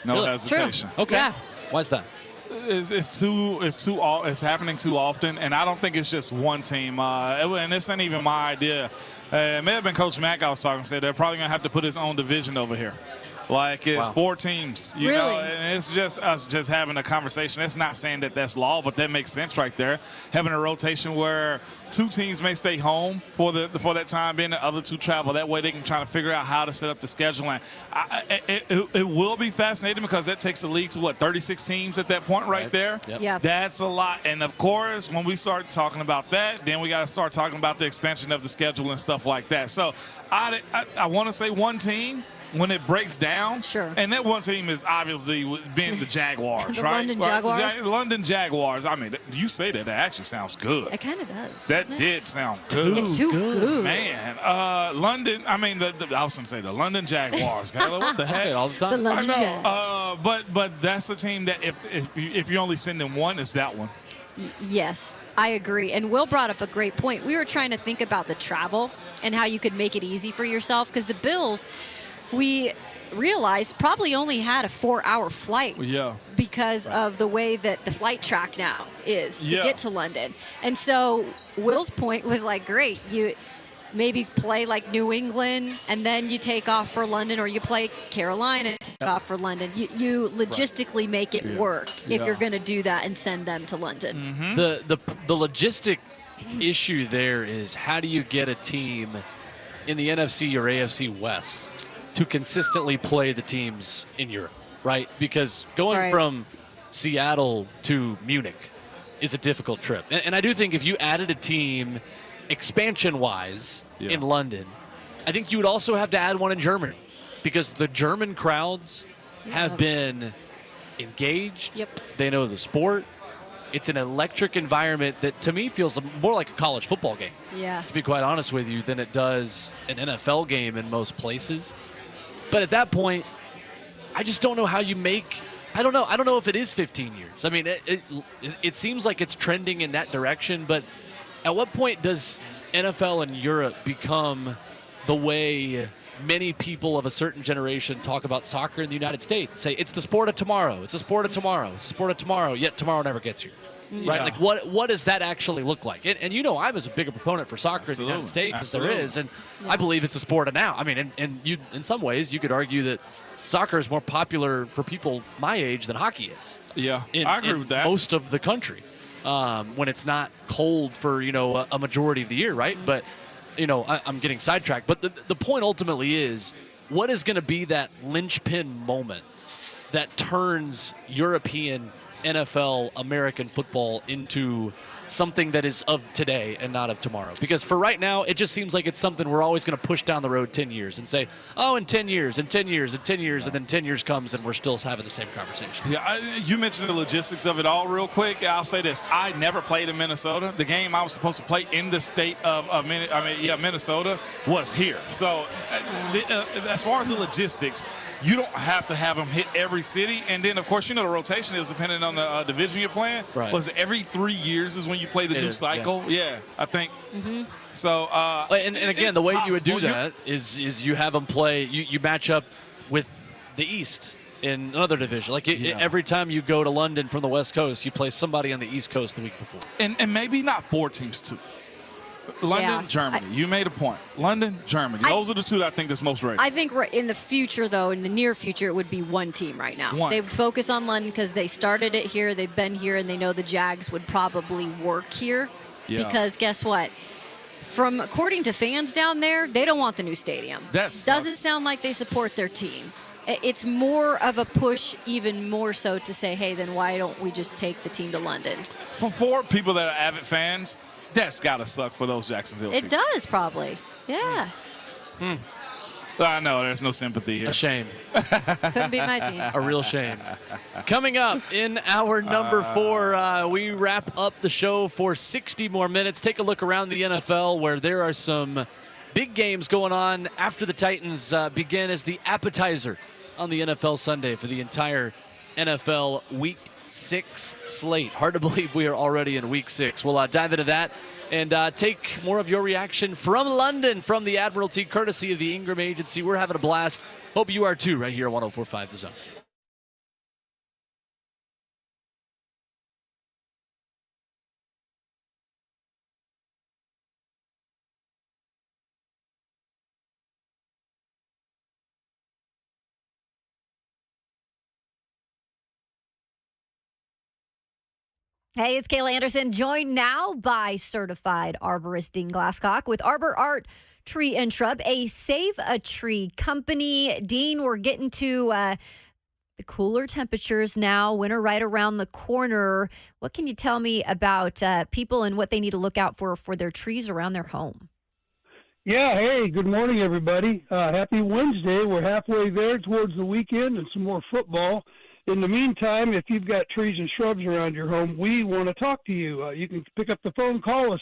No hesitation. True. Okay. Yeah. Why's that? It's happening too often, and I don't think it's just one team. And this ain't even my idea. It may have been Coach Mack I was talking. Said they're probably gonna have to put his own division over here. Like it's 4 teams, you know, and it's just us just having a conversation. That's not saying that that's law, but that makes sense right there. Having a rotation where 2 teams may stay home for that time being, the other 2 travel. That way they can try to figure out how to set up the schedule. And it will be fascinating because that takes the league to 36 teams at that point right there. Yep. Yeah. That's a lot. And of course, when we start talking about that, then we got to start talking about the expansion of the schedule and stuff like that. So I want to say one team. When it breaks down, and that one team is obviously being the Jaguars, the right? London Jaguars. London Jaguars. I mean, you say that actually sounds good. It kind of does. That did sound good. It's too good, man. London. I mean, I was gonna say the London Jaguars. What the heck? All the time. The London I know. But that's a team that if you're only sending one, it's that one. Yes, I agree. And Will brought up a great point. We were trying to think about the travel and how you could make it easy for yourself, because the Bills, we realized, probably only had a 4-hour flight because of the way that the flight track now is to get to London. And so Will's point was like, great, you maybe play like New England and then you take off for London, or you play Carolina and take off for London. You logistically make it work if you're going to do that and send them to London. The logistic issue there is, how do you get a team in the NFC or AFC West to consistently play the teams in Europe, right? Because going from Seattle to Munich is a difficult trip. And I do think if you added a team expansion-wise in London, I think you would also have to add one in Germany, because the German crowds have been engaged. They know the sport. It's an electric environment that, to me, feels more like a college football game, to be quite honest with you, than it does an NFL game in most places. But at that point, I just don't know how you make – I don't know if it is 15 years. I mean, it seems like it's trending in that direction, but at what point does NFL and Europe become the way many people of a certain generation talk about soccer in the United States. Say it's the sport of tomorrow. It's the sport of tomorrow. It's the sport of tomorrow. Yet tomorrow never gets here. Yeah. Right? Like what does that actually look like? And I'm as a bigger proponent for soccer in the United States as there is, and I believe it's the sport of now. I mean, and you in some ways you could argue that soccer is more popular for people my age than hockey is. Yeah, I agree with that. Most of the country, when it's not cold for a majority of the year, right? But I'm getting sidetracked. But the point ultimately is, what is going to be that linchpin moment that turns European, NFL, American football into something that is of today and not of tomorrow? Because for right now, it just seems like it's something we're always going to push down the road 10 years and say, oh, in 10 years, and 10 years, and 10 years, and then 10 years comes and we're still having the same conversation. Yeah, you mentioned the logistics of it all real quick. I'll say this. I never played in Minnesota. The game I was supposed to play in the state of Minnesota was here. So as far as the logistics, you don't have to have them hit every city. And then, of course, the rotation is depending on the division you're playing. Right. Was every 3 years is when you play the new cycle? Yeah, I think. Mm-hmm. So, and again, the way you would do that is you have them play, you match up with the East in another division. Like every time you go to London from the West Coast, you play somebody on the East Coast the week before. And maybe not 4 teams, too. London, Germany. You made a point. London, Germany. Those are the two that I think that's most rated. I think in the future, though, in the near future, it would be one team right now. They would focus on London because they started it here, they've been here, and they know the Jags would probably work here. Yeah. Because guess what? According to fans down there, they don't want the new stadium. Doesn't sound like they support their team. It's more of a push, even more so, to say, hey, then why don't we just take the team to London? For people that are avid fans, that's got to suck for those Jacksonville people. It does, probably. Yeah. I know, there's no sympathy here. A shame. Couldn't be my team. A real shame. Coming up in our number 4, we wrap up the show for 60 more minutes. Take a look around the NFL where there are some big games going on after the Titans begin as the appetizer on the NFL Sunday for the entire NFL Week 6 slate. Hard to believe we are already in Week 6. We'll dive into that and take more of your reaction from London, from the Admiralty, courtesy of the Ingram Agency. We're having a blast. Hope you are too, right here at 104.5 The Zone. Hey, it's Kayla Anderson, joined now by certified arborist Dean Glasscock with Arbor Art Tree and Shrub, a Save a Tree company. Dean, we're getting to the cooler temperatures now, winter right around the corner. What can you tell me about people and what they need to look out for their trees around their home? Yeah, hey, good morning, everybody. Happy Wednesday. We're halfway there towards the weekend and some more football. In the meantime, if you've got trees and shrubs around your home, we want to talk to you. You can pick up the phone, call us,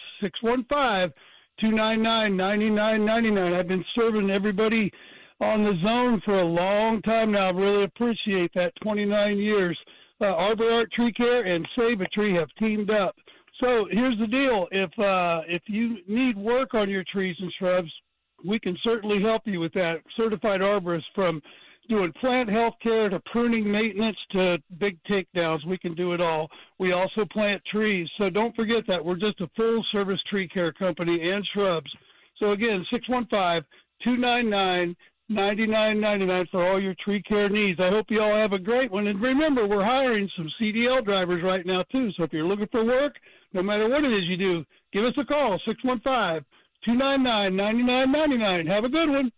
615-299-9999. I've been serving everybody on the zone for a long time now. I really appreciate that, 29 years. Arbor Art Tree Care and Save a Tree have teamed up. So here's the deal. If you need work on your trees and shrubs, we can certainly help you with that. Certified arborists, from doing plant health care to pruning maintenance to big takedowns. We can do it all. We also plant trees. So don't forget that. We're just a full-service tree care company and shrubs. So, again, 615-299-9999 for all your tree care needs. I hope you all have a great one. And remember, we're hiring some CDL drivers right now, too. So if you're looking for work, no matter what it is you do, give us a call, 615-299-9999. Have a good one.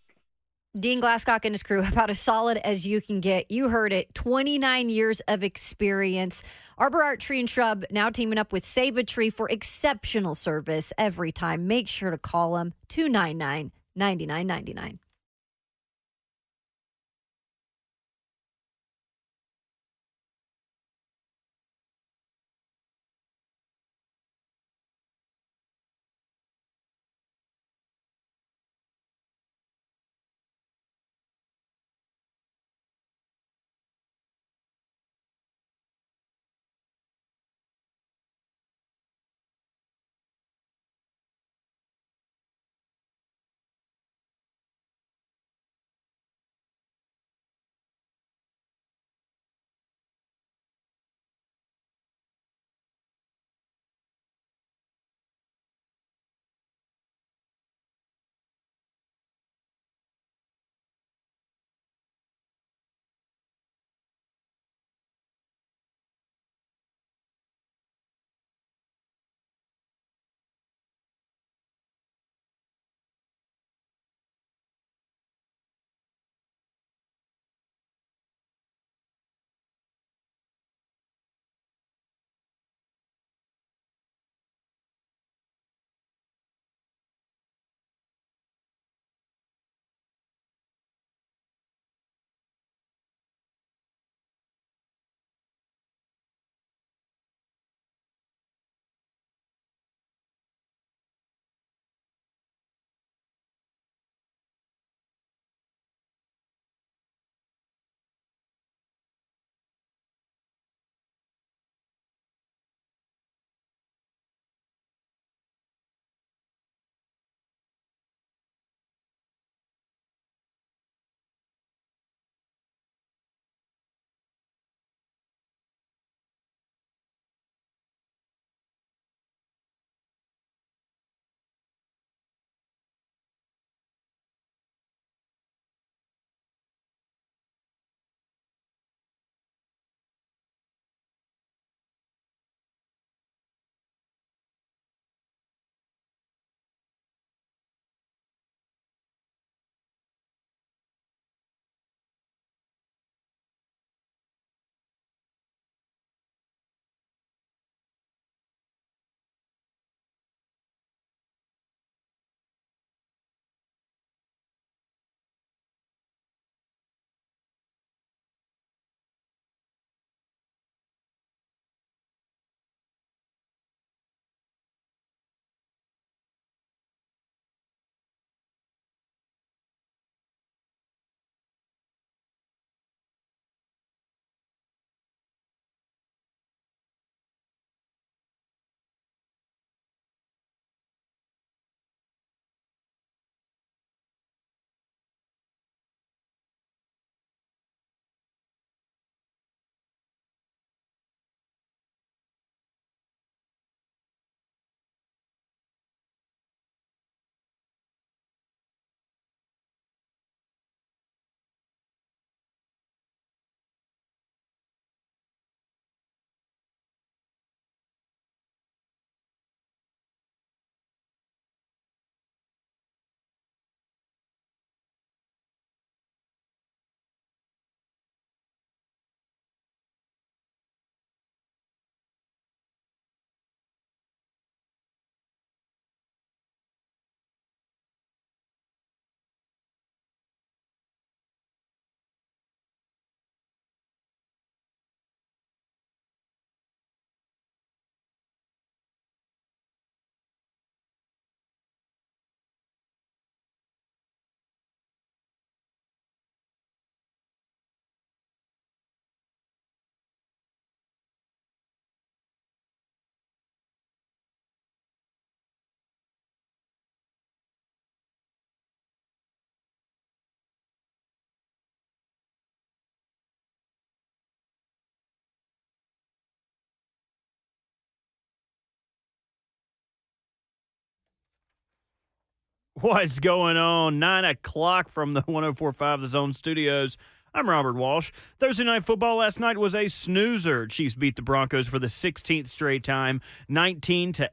Dean Glasscock and his crew, about as solid as you can get. You heard it, 29 years of experience. Arbor Art Tree and Shrub now teaming up with Save a Tree for exceptional service every time. Make sure to call them, 299-9999. What's going on? 9 o'clock from the 104.5 The Zone Studios. I'm Robert Walsh. Thursday night football last night was a snoozer. Chiefs beat the Broncos for the 16th straight time, 19-8.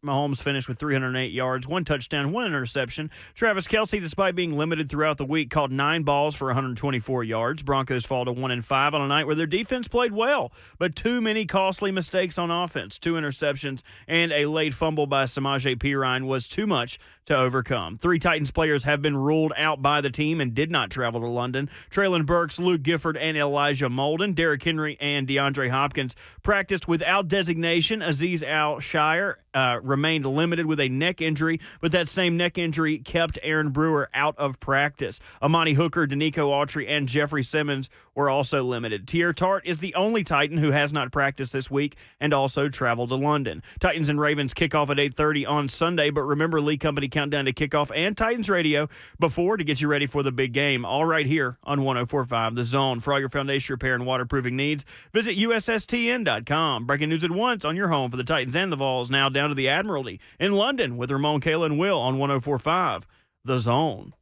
Mahomes finished with 308 yards, 1 touchdown, 1 interception. Travis Kelce, despite being limited throughout the week, caught 9 balls for 124 yards. Broncos fall to 1-5 on a night where their defense played well, but too many costly mistakes on offense. 2 interceptions and a late fumble by Samaje Perine was too much to overcome. 3 Titans players have been ruled out by the team and did not travel to London. Traylon Burks, Luke Gifford, and Elijah Molden. Derrick Henry and DeAndre Hopkins practiced without designation. Azeez Al-Shire remained limited with a neck injury, but that same neck injury kept Aaron Brewer out of practice. Amani Hooker, Danico Autry, and Jeffrey Simmons were also limited. Tier Tart is the only Titan who has not practiced this week and also traveled to London. Titans and Ravens kick off at 8:30 on Sunday, but remember Lee Company countdown to kickoff and Titans radio before to get you ready for the big game, all right here on 104.5 The Zone. For all your foundation repair and waterproofing needs, visit USSTN.com. Breaking news at once on your home for the Titans and the Vols, now down to the Admiralty in London with Ramon, Kayla, and Will on 104.5 The Zone.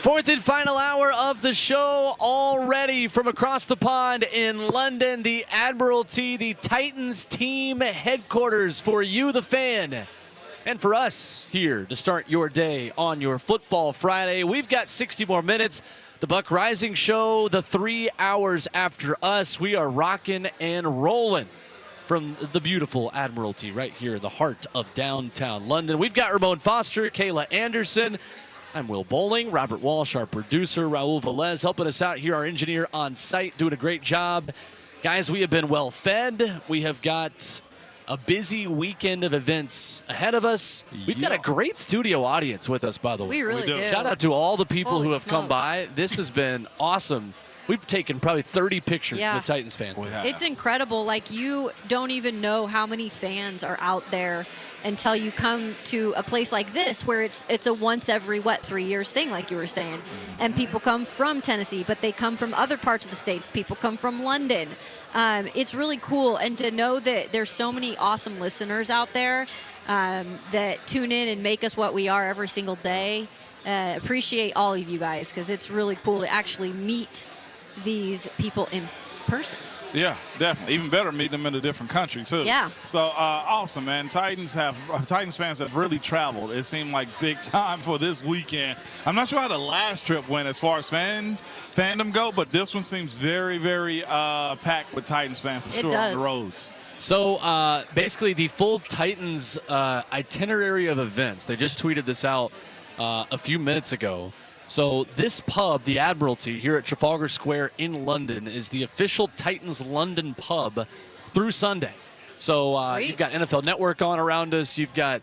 Fourth and final hour of the show already from across the pond in London, the Admiralty, the Titans team headquarters for you, the fan, and for us here to start your day on your Football Friday. We've got 60 more minutes. The Buck Rising Show, the 3 hours after us. We are rocking and rolling from the beautiful Admiralty right here in the heart of downtown London. We've got Ramon Foster, Kayla Anderson. I'm Will Bowling, Robert Walsh, our producer, Raul Velez, helping us out here, our engineer on site, doing a great job. Guys, we have been well fed. We have got a busy weekend of events ahead of us. We've got a great studio audience with us, by the way. We really do. Shout out to all the people Holy who have come smokes. by. This has been awesome. We've taken probably 30 pictures with Titans fans. It's incredible. Like, you don't even know how many fans are out there until you come to a place like this where it's a once every 3 years thing, like you were saying. And people come from Tennessee, but they come from other parts of the states. People come from London. It's really cool, and to know that there's so many awesome listeners out there that tune in and make us what we are every single day. Appreciate all of you guys, because it's really cool to actually meet these people in person. Yeah, definitely. Even better, meet them in a different country too. Yeah. So awesome, man. Titans fans have really traveled. It seemed like big time for this weekend. I'm not sure how the last trip went as far as fandom go, but this one seems very, very packed with Titans fans for sure on the roads. So basically, the full Titans itinerary of events. They just tweeted this out a few minutes ago. So this pub, the Admiralty, here at Trafalgar Square in London, is the official Titans London pub through Sunday. So you've got NFL Network on around us. You've got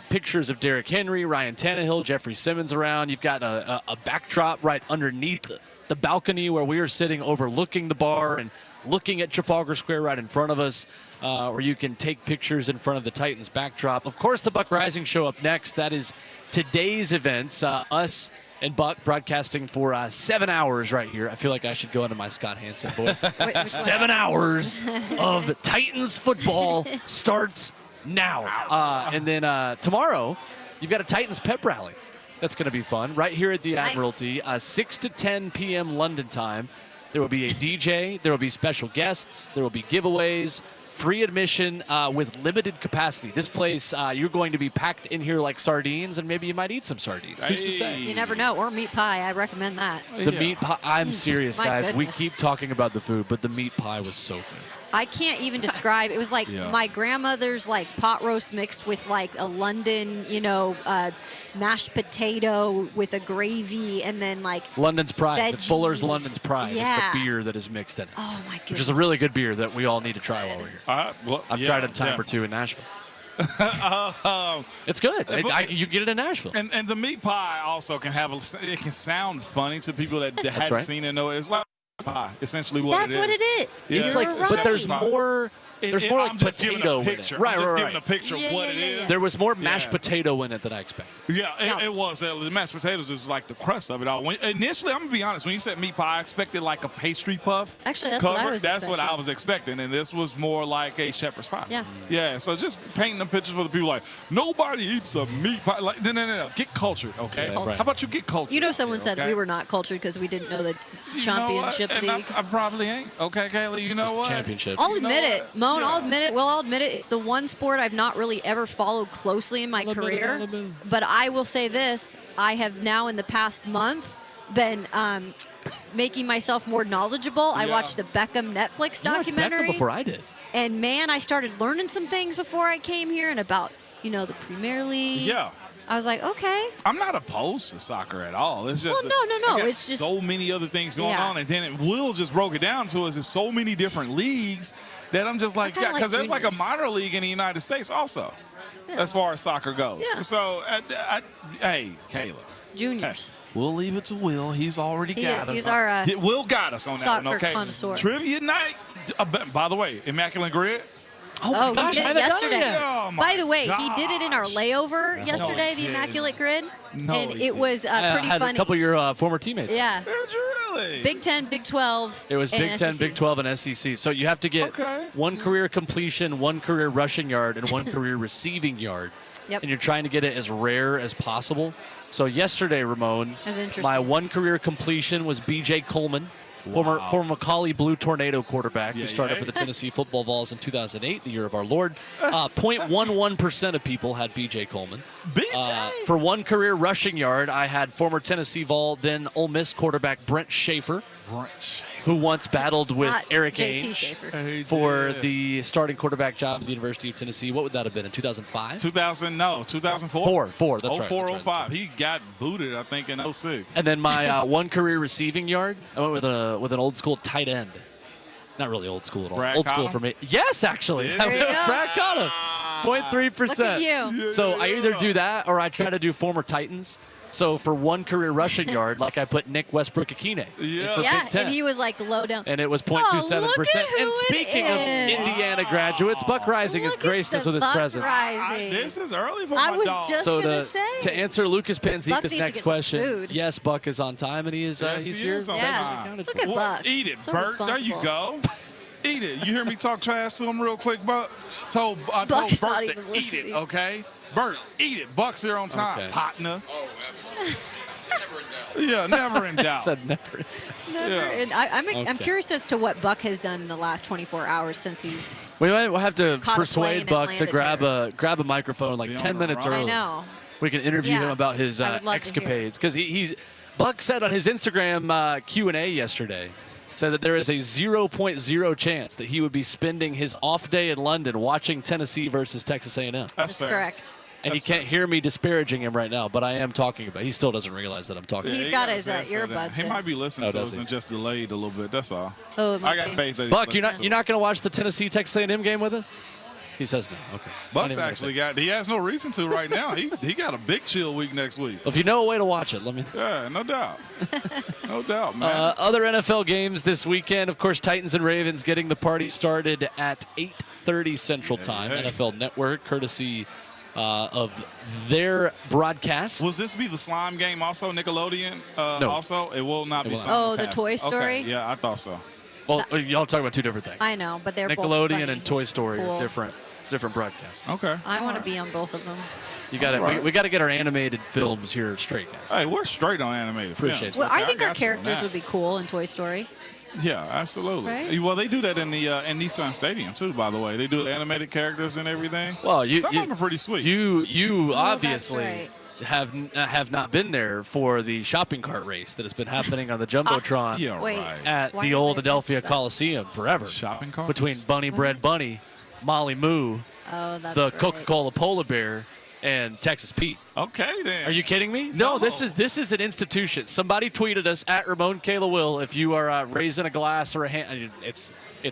pictures of Derrick Henry, Ryan Tannehill, Jeffrey Simmons around. You've got a backdrop right underneath the balcony where we are sitting overlooking the bar and looking at Trafalgar Square right in front of us, where you can take pictures in front of the Titans backdrop. Of course, the Buck Rising Show up next. That is today's events. Us and Buck broadcasting for 7 hours right here. I feel like I should go into my Scott Hansen voice. 7 hours of Titans football starts now. And then tomorrow, you've got a Titans pep rally. That's going to be fun right here at the Admiralty, 6 to 10 p.m. London time. There will be a DJ. There will be special guests. There will be giveaways. Free admission with limited capacity. This place, you're going to be packed in here like sardines, and maybe you might eat some sardines. Who's to say? You never know. Or meat pie. I recommend that. The meat pie. I'm serious, My guys. goodness. We keep talking about the food, but the meat pie was so good. I can't even describe. It was like my grandmother's pot roast mixed with a London, mashed potato with a gravy, and then London's Pride. veggies. Fuller's London's Pride Yeah. is the beer that is mixed in it. Oh my goodness. Which is a really good beer that we all need to try while we're here. I've tried it a time or two in Nashville. It's good. You get it in Nashville. And the meat pie also can it can sound funny to people that hadn't right. seen it. No, it's like pie, essentially what That's it is. what it is. Yeah. It's like, You're but there's right. more. There's more like I'm just giving potato a in it. picture. Right, I'm just right, giving right. a picture of what it is. There was more mashed potato in it than I expected. Yeah, it was. The mashed potatoes is like the crust of it all. Initially, I'm going to be honest, when you said meat pie, I expected like a pastry puff. Actually, that's covered. what I was That's what I expecting. was expecting, and this was more like a shepherd's pie. Yeah. Yeah, so just painting the pictures for the people like, nobody eats a meat pie. Like, no. Get cultured, okay? Yeah, right. How about you get cultured? You know, someone said okay? we were not cultured because we didn't know the You know what? championship And league. I probably ain't. Okay, Kaylee, you know It's the what? championship. I'll You know admit what? it, Moan. Yeah. I'll admit it. Well, I'll admit it. It's the one sport I've not really ever followed closely in my career. But I will say this: I have now, in the past month, been making myself more knowledgeable. I Yeah. watched the Beckham Netflix You watched documentary, Beckham before I did. and man, I started learning some things before I came here, and about the Premier League. Yeah. I was like, okay. I'm not opposed to soccer at all. It's just Well, no. I got It's just so many other things going Yeah. on, and then Will just broke it down to us. There's so many different leagues that I'm just like, kinda yeah, because like there's like a juniors. minor league in the United States also, as far as soccer goes. Yeah. So, hey, Kayla. Juniors. We'll leave it to Will. He's already He got is. us. He's our, Will got us on that soccer one. Okay. connoisseur. Trivia night. By the way, Immaculate Grid. Oh, gosh, he did I it haven't done yesterday. it yet. Oh, my By the way, he did it in our gosh. layover yesterday, he the didn't. Immaculate Grid, No, and he it was I pretty had funny. a couple of your former teammates. Yeah, Really? Big 10, Big 12. It was and Big 10, SEC. Big 12, and SEC. So you have to get Okay. one career completion, one career rushing yard, and one career receiving yard. Yep. And you're trying to get it as rare as possible. So yesterday, Ramon, That's interesting. my one career completion was B.J. Coleman, former Macaulay Blue Tornado quarterback who started for the Tennessee Football Vols in 2008, the year of our Lord. 0.11% of people had B.J. Coleman. BJ. For one career rushing yard, I had former Tennessee Vol, then Ole Miss quarterback Brent Schaefer, who once battled with Not Eric JT Ainge Schaefer. for the starting quarterback job at the University of Tennessee. What would that have been, in 2005? 2004. Four, that's right. 04, that's right. 05. He got booted, I think, in 06. And then my one career receiving yard, I went with an old school tight end. Not really old school at all. Brad Old school Cottom? for me. Yes, actually. There you go. Brad Cottom. 0.3%. Look at you. So I either do that or I try to do former Titans. So for one career rushing yard, like I put Nick Westbrook-Akine. Yeah. for Yeah, Big Ten. and he was like low down. And it was Oh, 0.27%. look at who And it speaking of is. Indiana graduates, Buck Rising has Look graced at us the with his Buck presence. Rising. This is early for I my was dog. just So gonna to say. answer Lucas Buck Panzica's needs to next get some question, food. yes, Buck is on time and he is Yes, he's he here. is on Yeah. time. Look at Well, Buck. Eat it, So Bert. There you responsible. go. Eat it. You hear me talk trash to him real quick, Buck? I told Buck's Bert not to even eat listening. it, okay? Bert, eat it. Buck's here on time, Okay. partner. Oh, absolutely. Never in doubt. Yeah, never in doubt. Said never. Never. Yeah. And I'm Okay. curious as to what Buck has done in the last 24 hours since he's. We might have to Caught a plane persuade and Buck to landed grab a microphone like Be 10 on the minutes run. early. I know. We can interview Yeah, him about his I would love to hear. escapades because he's Buck said on his Instagram Q&A yesterday, said that there is a 0.0 chance that he would be spending his off day in London watching Tennessee versus Texas A&M. That's That's fair. correct. And That's you can't hear me disparaging him right now, but I am talking about. He still doesn't realize that I'm talking. He's he got got his, ass on that. earbuds He in. might be listening Oh, to does us he? and just delayed a little bit. That's all. Oh, it I might got be. faith that he Buck, you're listens to not going to watch the Tennessee Texas A&M game with us? He says no. Okay. Buck's Not even actually gonna got. He has no reason to right now. He got a big chill week next week. say. If you know a way to watch it, let me. Yeah, no doubt. No doubt, man. Other NFL games this weekend, of course, Titans and Ravens getting the party started at 8:30 Central Time. hey. NFL Network, courtesy of their broadcast. Will this be the slime game also, Nickelodeon? No. Also, it will not It be will not. slime. Oh, the Toy Story? Okay, yeah, I thought so. Well, y'all talking about two different things. I know, but they're both Nickelodeon funny. and Toy Story Cool. are different broadcasts. Okay. I want to be on both of them. You got Right. we got to get our animated films here straight, guys. Hey, we're straight on animated. Appreciate films. Well, Okay, I think our got you on characters that. would be cool in Toy Story. Yeah, absolutely. Right? Well, they do that in the in Nissan Stadium too. By the way, they do animated characters and everything. Well, Some of them are pretty sweet. You that's obviously right. have not been there for the shopping cart race that has been happening on the Jumbotron yeah, Wait. right. at Why the are old they Adelphia against that? Coliseum forever. Shopping cart Between Bunny Bread Bunny, Molly Moo, Oh, that's the right. Coca-Cola Polar Bear, and Texas Pete. Okay, then. Are you kidding me? No, this is an institution. Somebody tweeted us at Ramon Kayla Will. If you are raising a glass or a hand, it's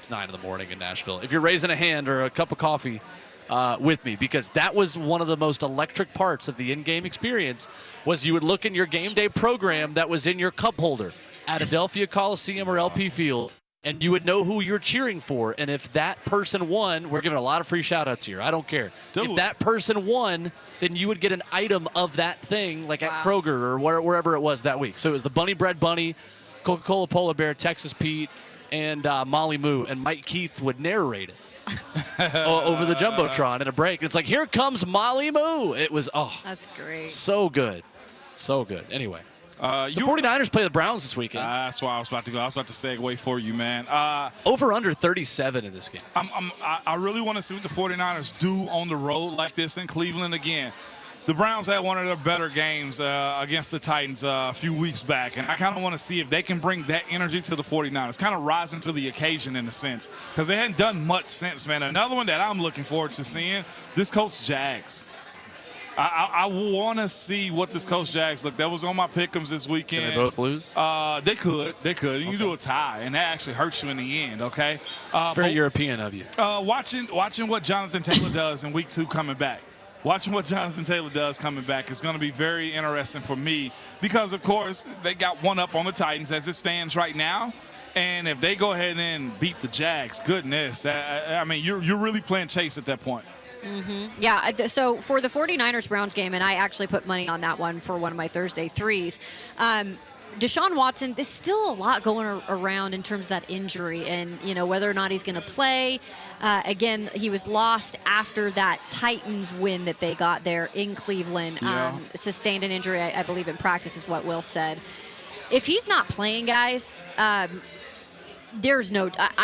9 in the morning in Nashville. If you're raising a hand or a cup of coffee with me, because that was one of the most electric parts of the in-game experience. Was you would look in your game day program that was in your cup holder at Adelphia Coliseum or LP Field, and you would know who you're cheering for. And if that person won, we're giving a lot of free shout-outs here. I don't care. If that person won, then you would get an item of that thing, like at Kroger or wherever it was that week. So it was the Bunny Bread Bunny, Coca-Cola Polar Bear, Texas Pete, and Molly Moo. And Mike Keith would narrate it over the Jumbotron in a break. It's like, here comes Molly Moo. It was, that's great. So good. So good. Anyway. The 49ers play the Browns this weekend. That's why I was about to go. I was about to segue for you, man. Over under 37 in this game. I really want to see what the 49ers do on the road like this in Cleveland again. The Browns had one of their better games against the Titans a few weeks back, and I kind of want to see if they can bring that energy to the 49ers, kind of rising to the occasion in a sense, because they hadn't done much since, man. Another one that I'm looking forward to seeing, this Colts Jags. I want to see what this Coach Jags look. That was on my pick'ems this weekend. Can they both lose? They could. Okay. You do a tie, and that actually hurts you in the end. Okay. It's very European of you. Watching what Jonathan Taylor does in week 2 coming back. Watching what Jonathan Taylor does coming back is going to be very interesting for me because, of course, they got one up on the Titans as it stands right now. And if they go ahead and beat the Jags, goodness, you're really playing chase at that point. Mm-hmm. Yeah, so for the 49ers-Browns game, and I actually put money on that one for one of my Thursday threes, Deshaun Watson, there's still a lot going around in terms of that injury and, whether or not he's going to play. Again, he was lost after that Titans win that they got there in Cleveland. Yeah. Sustained an injury, I believe, in practice is what Will said. If he's not playing, guys, I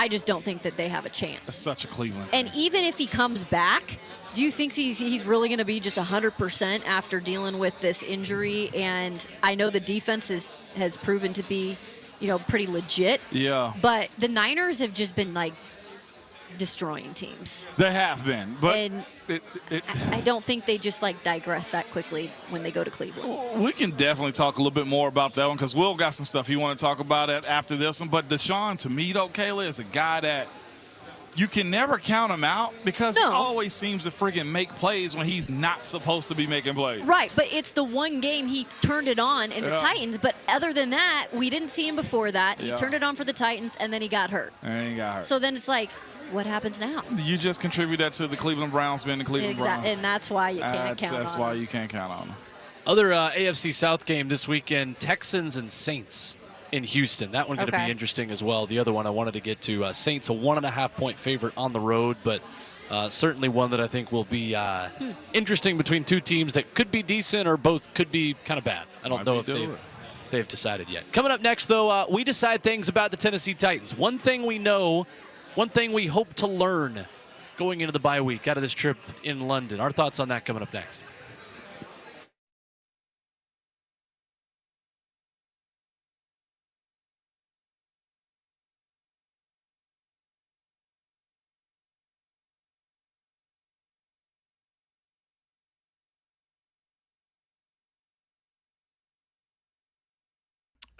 just don't think that they have a chance. That's such a Cleveland. And even if he comes back, do you think he's really going to be just 100% after dealing with this injury? And I know the defense has proven to be, pretty legit. Yeah. But the Niners have just been, destroying teams. They have been. But and I don't think they just, digress that quickly when they go to Cleveland. We can definitely talk a little bit more about that one because Will got some stuff he want to talk about after this one. But Deshaun, to me, though, Kayla, is a guy that you can never count him out because he always seems to friggin' make plays when he's not supposed to be making plays. Right, but it's the one game he turned it on in the Titans. But other than that, we didn't see him before that. He turned it on for the Titans, and then he got hurt. So then it's like, what happens now? You just contribute that to the Cleveland Browns being the Cleveland Browns. And that's why you can't count on That's why you can't count on them. Other AFC South game this weekend, Texans and Saints in Houston. That one going to be interesting as well. The other one I wanted to get to, Saints a 1.5-point favorite on the road, but certainly one that I think will be interesting between two teams that could be decent or both could be kind of bad. I don't know if they've decided yet. Coming up next, though, we decide things about the Tennessee Titans. One thing we know, one thing we hope to learn going into the bye week out of this trip in London. Our thoughts on that coming up next.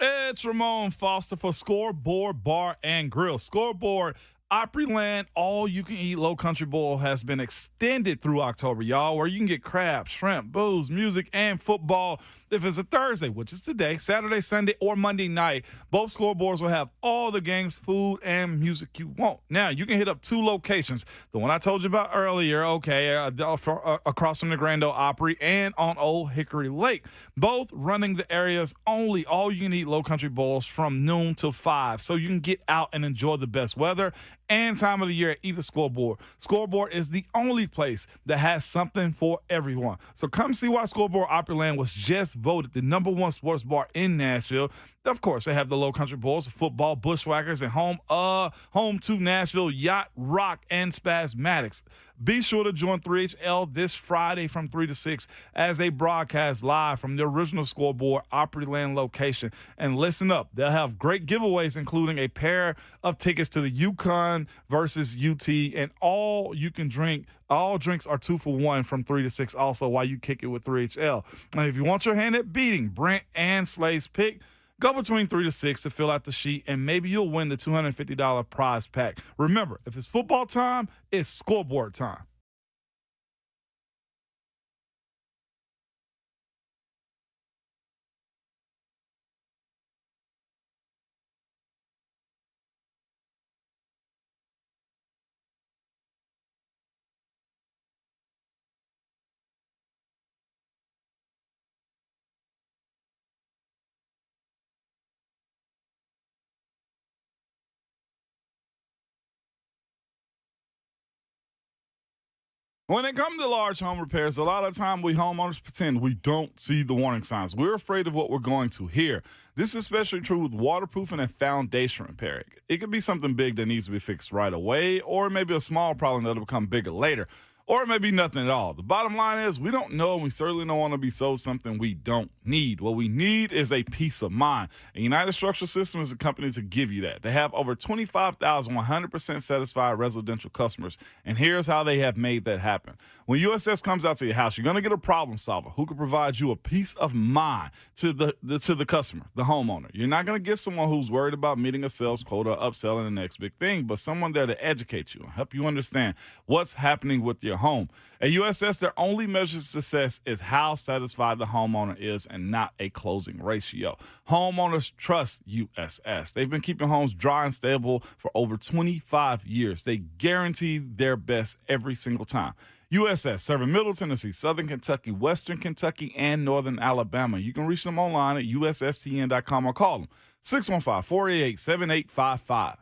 It's Ramon Foster for Scoreboard Bar and Grill. Scoreboard Opryland all-you-can-eat Low Country Bowl has been extended through October, y'all, where you can get crab, shrimp, booze, music, and football. If it's a Thursday, which is today, Saturday, Sunday, or Monday night, both scoreboards will have all the games, food, and music you want. Now, you can hit up 2 locations. The one I told you about earlier, across from the Grand Ole Opry and on Old Hickory Lake. Both running the area's only all-you-can-eat Low Country Bowls from noon till 5, so you can get out and enjoy the best weather and time of the year at either Scoreboard. Scoreboard is the only place that has something for everyone. So come see why Scoreboard Opryland was just voted the #1 sports bar in Nashville. Of course, they have the Low Country Bowls, football, bushwhackers, and home to Nashville, yacht, rock, and spasmatics. Be sure to join 3HL this Friday from 3 to 6 as they broadcast live from the original Scoreboard Opryland location. And listen up, they'll have great giveaways, including a pair of tickets to the UConn versus UT, and all you can drink. All drinks are 2 for $1 from 3 to 6 also while you kick it with 3HL. And if you want your hand at beating Brent and Slay's pick, go between 3 to 6 to fill out the sheet, and maybe you'll win the $250 prize pack. Remember, if it's football time, it's Scoreboard time. When it comes to large home repairs, a lot of time we homeowners pretend we don't see the warning signs. We're afraid of what we're going to hear. This is especially true with waterproofing and foundation repair. It could be something big that needs to be fixed right away, or maybe a small problem that'll become bigger later. Or it may be nothing at all. The bottom line is we don't know, and we certainly don't want to be sold something we don't need. What we need is a peace of mind. And United Structural Systems is a company to give you that. They have over 25,000 100% satisfied residential customers. And here's how they have made that happen. When USS comes out to your house, you're going to get a problem solver who can provide you a peace of mind to the customer, the homeowner. You're not going to get someone who's worried about meeting a sales quota or upselling the next big thing, but someone there to educate you and help you understand what's happening with your home. At USS, their only measure of success is how satisfied the homeowner is and not a closing ratio. Homeowners trust USS. They've been keeping homes dry and stable for over 25 years. They guarantee their best every single time. USS, serving Middle Tennessee, Southern Kentucky, Western Kentucky, and Northern Alabama. You can reach them online at USSTN.com or call them 615-488-7855.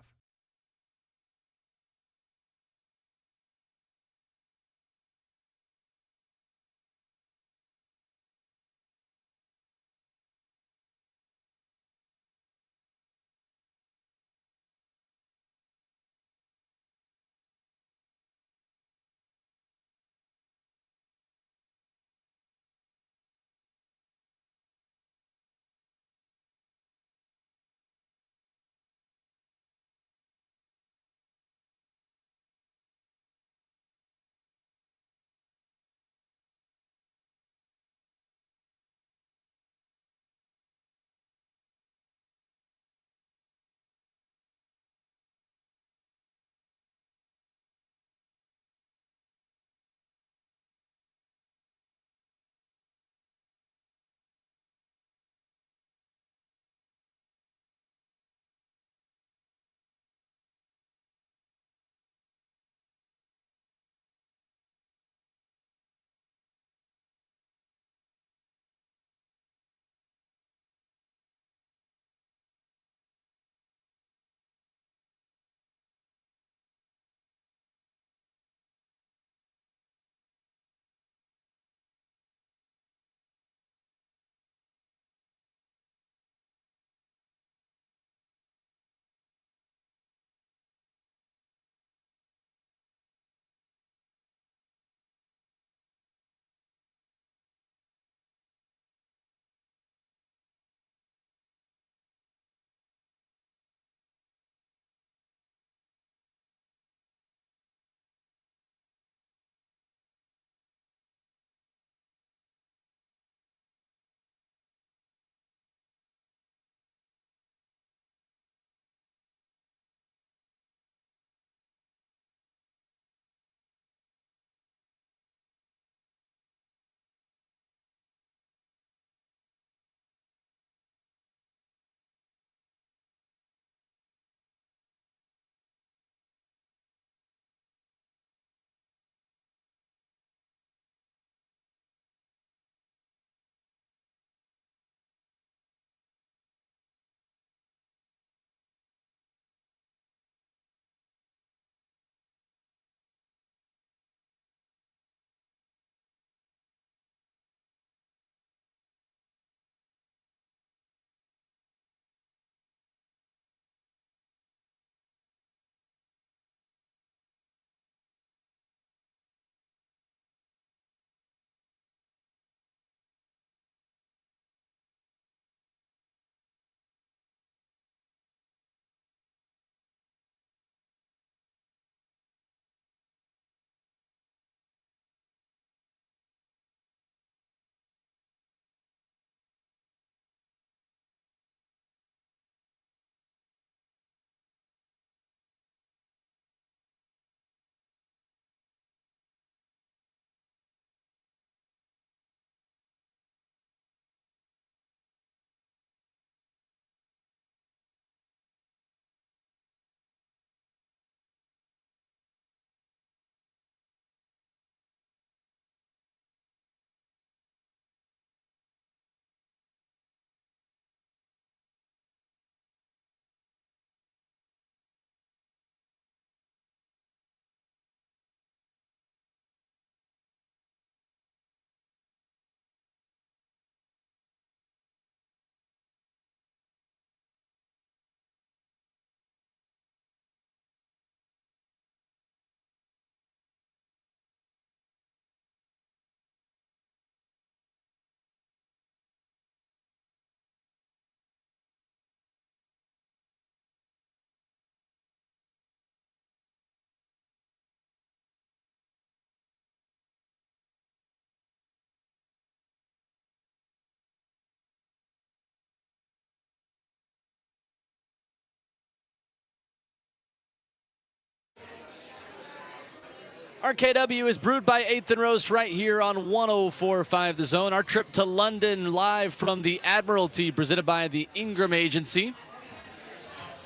RKW is brewed by 8th and Roast right here on 104.5 The Zone. Our trip to London live from the Admiralty presented by the Ingram Agency.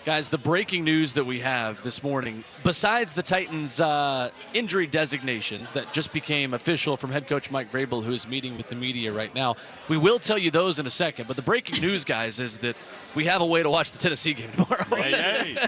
Guys, the breaking news that we have this morning, besides the Titans' injury designations that just became official from head coach Mike Vrabel, who is meeting with the media right now, we will tell you those in a second. But the breaking news, guys, is that we have a way to watch the Tennessee game tomorrow. Hey.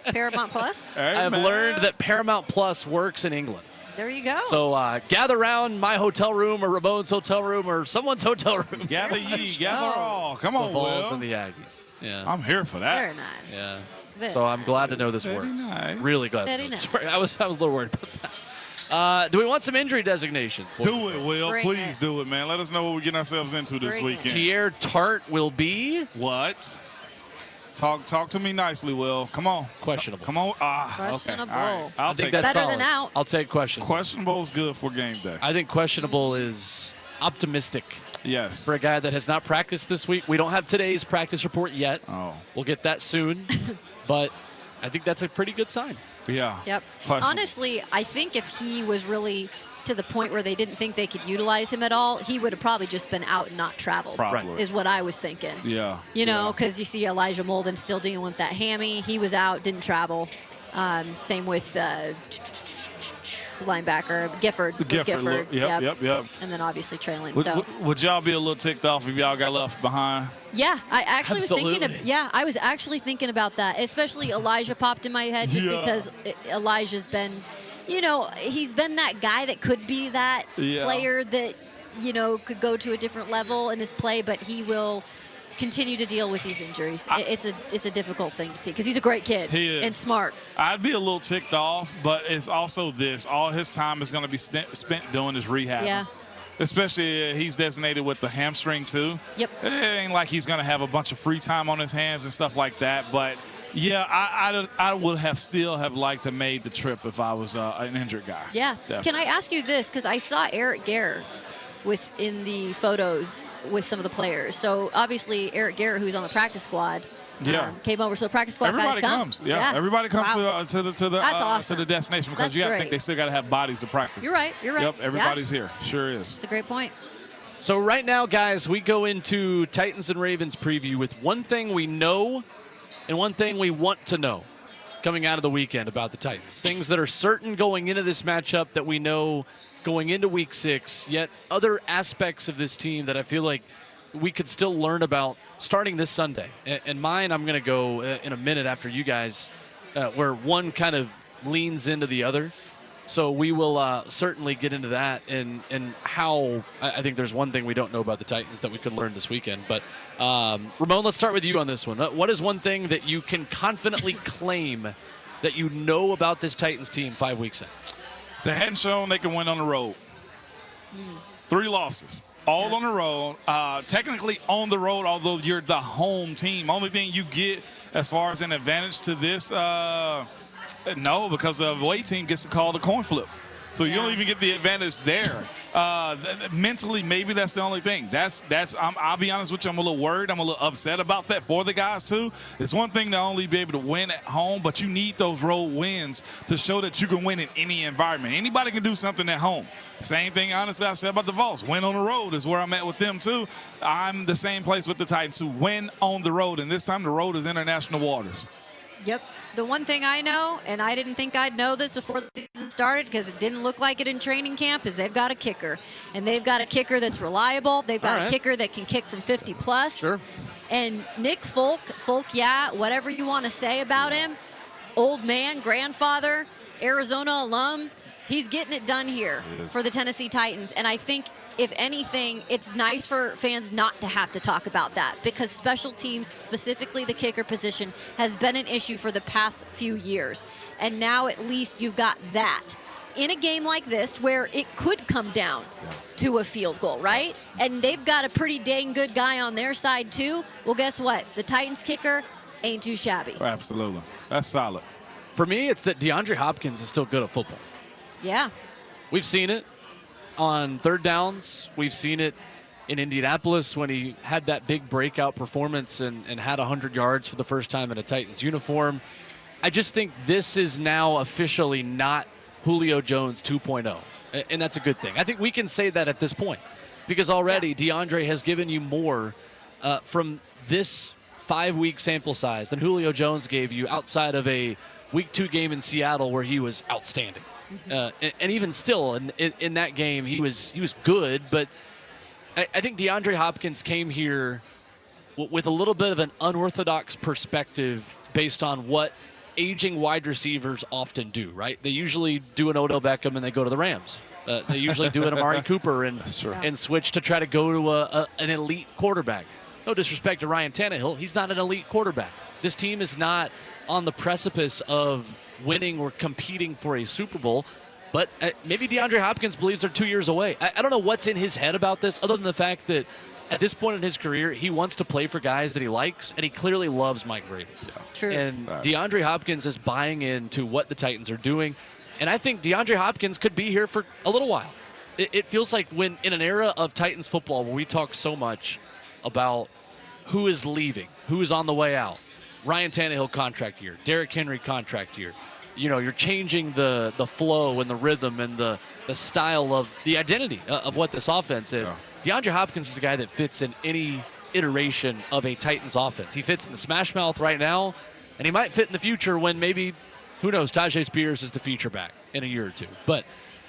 Paramount Plus? Hey, I've man. learned that Paramount Plus works in England. There you go. So gather around my hotel room or Ramon's hotel room or someone's hotel room. Gather ye, gather all. Come The on, Vols Will. and the Aggies. Yeah. I'm here for that. Very nice. Yeah. Very So I'm nice. glad to know this Very works. nice. Really glad. Very nice. Sorry, I was a little worried about that. Do we want some injury designations? Do it, Will. Bring Please it. do it, man. Let us know what we're getting ourselves into this Bring it. weekend. Tier Tart will be What? Talk to me nicely, Will. Come on. questionable. Come on. Questionable. Okay. All right. I'll I think take that's Better solid. than out. I'll take questionable. questionable is good for game day. I think questionable is optimistic Yes. for a guy that has not practiced this week. We don't have today's practice report yet. Oh. We'll get that soon. But I think that's a pretty good sign. Yeah. Yep. Questionable. Honestly, I think if he was really to the point where they didn't think they could utilize him at all, he would have probably just been out and not traveled. Probably. Is what I was thinking. Yeah. You know, Yeah. because you see Elijah Molden still dealing with that hammy. He was out, didn't travel. Same with linebacker Gifford. Gifford. Yep. And then obviously Traylon. Would, So would y'all be a little ticked off if y'all got left behind? yeah, I actually was thinking. Absolutely. I was actually thinking about that. Especially Elijah popped in my head just Yeah. because Elijah's been, he's been that guy that could be that Yeah. player that could go to a different level in his play, but he will continue to deal with these injuries. It's a difficult thing to see because he's a great kid He is. and smart. I'd be a little ticked off, but it's also this. All his time is going to be spent doing his rehab. Yeah. Especially he's designated with the hamstring, too. Yep. It ain't like he's going to have a bunch of free time on his hands and stuff like that. But, yeah, I would have still have liked to made the trip if I was an injured guy. Yeah. Definitely. Can I ask you this? Because I saw Eric Garrett was in the photos with some of the players. So obviously Eric Garrett, who's on the practice squad, Yeah. came over. So the practice squad Everybody guys come. comes. Yeah. Everybody comes Wow. to the That's awesome. to the destination because That's you got to great. think they still got to have bodies to practice. You're right. Yep. Everybody's here. Sure is. It's a great point. So right now, guys, we go into Titans and Ravens preview with one thing we know and one thing we want to know coming out of the weekend about the Titans. Things that are certain going into this matchup that we know going into Week 6, yet other aspects of this team that I feel like we could still learn about starting this Sunday. And mine, I'm going to go in a minute after you guys, where one kind of leans into the other. So we will certainly get into that and how I think there's one thing we don't know about the Titans that we could learn this weekend. But, Ramon, let's start with you on this one. What is one thing that you can confidently claim that you know about this Titans team 5 weeks in? They hadn't shown they can win on the road. 3 losses, all on the road. Technically on the road, although you're the home team. Only thing you get as far as an advantage to this, no, because the away team gets to call the coin flip. So you don't even get the advantage there. Mentally, maybe that's the only thing. I'll be honest with you, I'm a little worried. I'm a little upset about that for the guys, too. It's one thing to only be able to win at home, but you need those road wins to show that you can win in any environment. Anybody can do something at home. Same thing, honestly, I said about the Vols. Win on the road is where I'm at with them, too. I'm the same place with the Titans, to win on the road, and this time the road is international waters. Yep. The one thing I know, and I didn't think I'd know this before the season started because it didn't look like it in training camp, is they've got a kicker. And they've got a kicker that's reliable. They've got a kicker that can kick from 50 plus. Sure. And Nick Folk, yeah, whatever you want to say about him, old man, grandfather, Arizona alum, he's getting it done here for the Tennessee Titans. And I think, if anything, it's nice for fans not to have to talk about that because special teams, specifically the kicker position, has been an issue for the past few years. And now at least you've got that in a game like this where it could come down to a field goal, right? And they've got a pretty dang good guy on their side too. Well, guess what? The Titans kicker ain't too shabby. Absolutely. That's solid. For me, it's that DeAndre Hopkins is still good at football. Yeah. We've seen it on third downs. We've seen it in Indianapolis when he had that big breakout performance and had 100 yards for the first time in a Titans uniform. I just think this is now officially not Julio Jones 2.0, and that's a good thing. I think we can say that at this point because already DeAndre has given you more from this 5-week sample size than Julio Jones gave you outside of a Week 2 game in Seattle where he was outstanding. And even still, in that game, he was good, but I think DeAndre Hopkins came here with a little bit of an unorthodox perspective based on what aging wide receivers often do, right? They usually do an Odell Beckham and they go to the Rams. They usually do an Amari Cooper and switch to try to go to an elite quarterback. No disrespect to Ryan Tannehill. He's not an elite quarterback. This team is not on the precipice of winning or competing for a Super Bowl, but maybe DeAndre Hopkins believes they're 2 years away. I don't know what's in his head about this other than the fact that at this point in his career, he wants to play for guys that he likes, and he clearly loves Mike Vrabel. True. And DeAndre Hopkins is buying into what the Titans are doing, and I think DeAndre Hopkins could be here for a little while. It feels like when in an era of Titans football where we talk so much about who is leaving, who is on the way out, Ryan Tannehill contract year, Derrick Henry contract year, you're changing the flow and the rhythm and the style of the identity of what this offense is. Yeah. DeAndre Hopkins is a guy that fits in any iteration of a Titans offense. He fits in the smash mouth right now, and he might fit in the future when maybe, who knows, Tajay Spears is the feature back in a year or two. But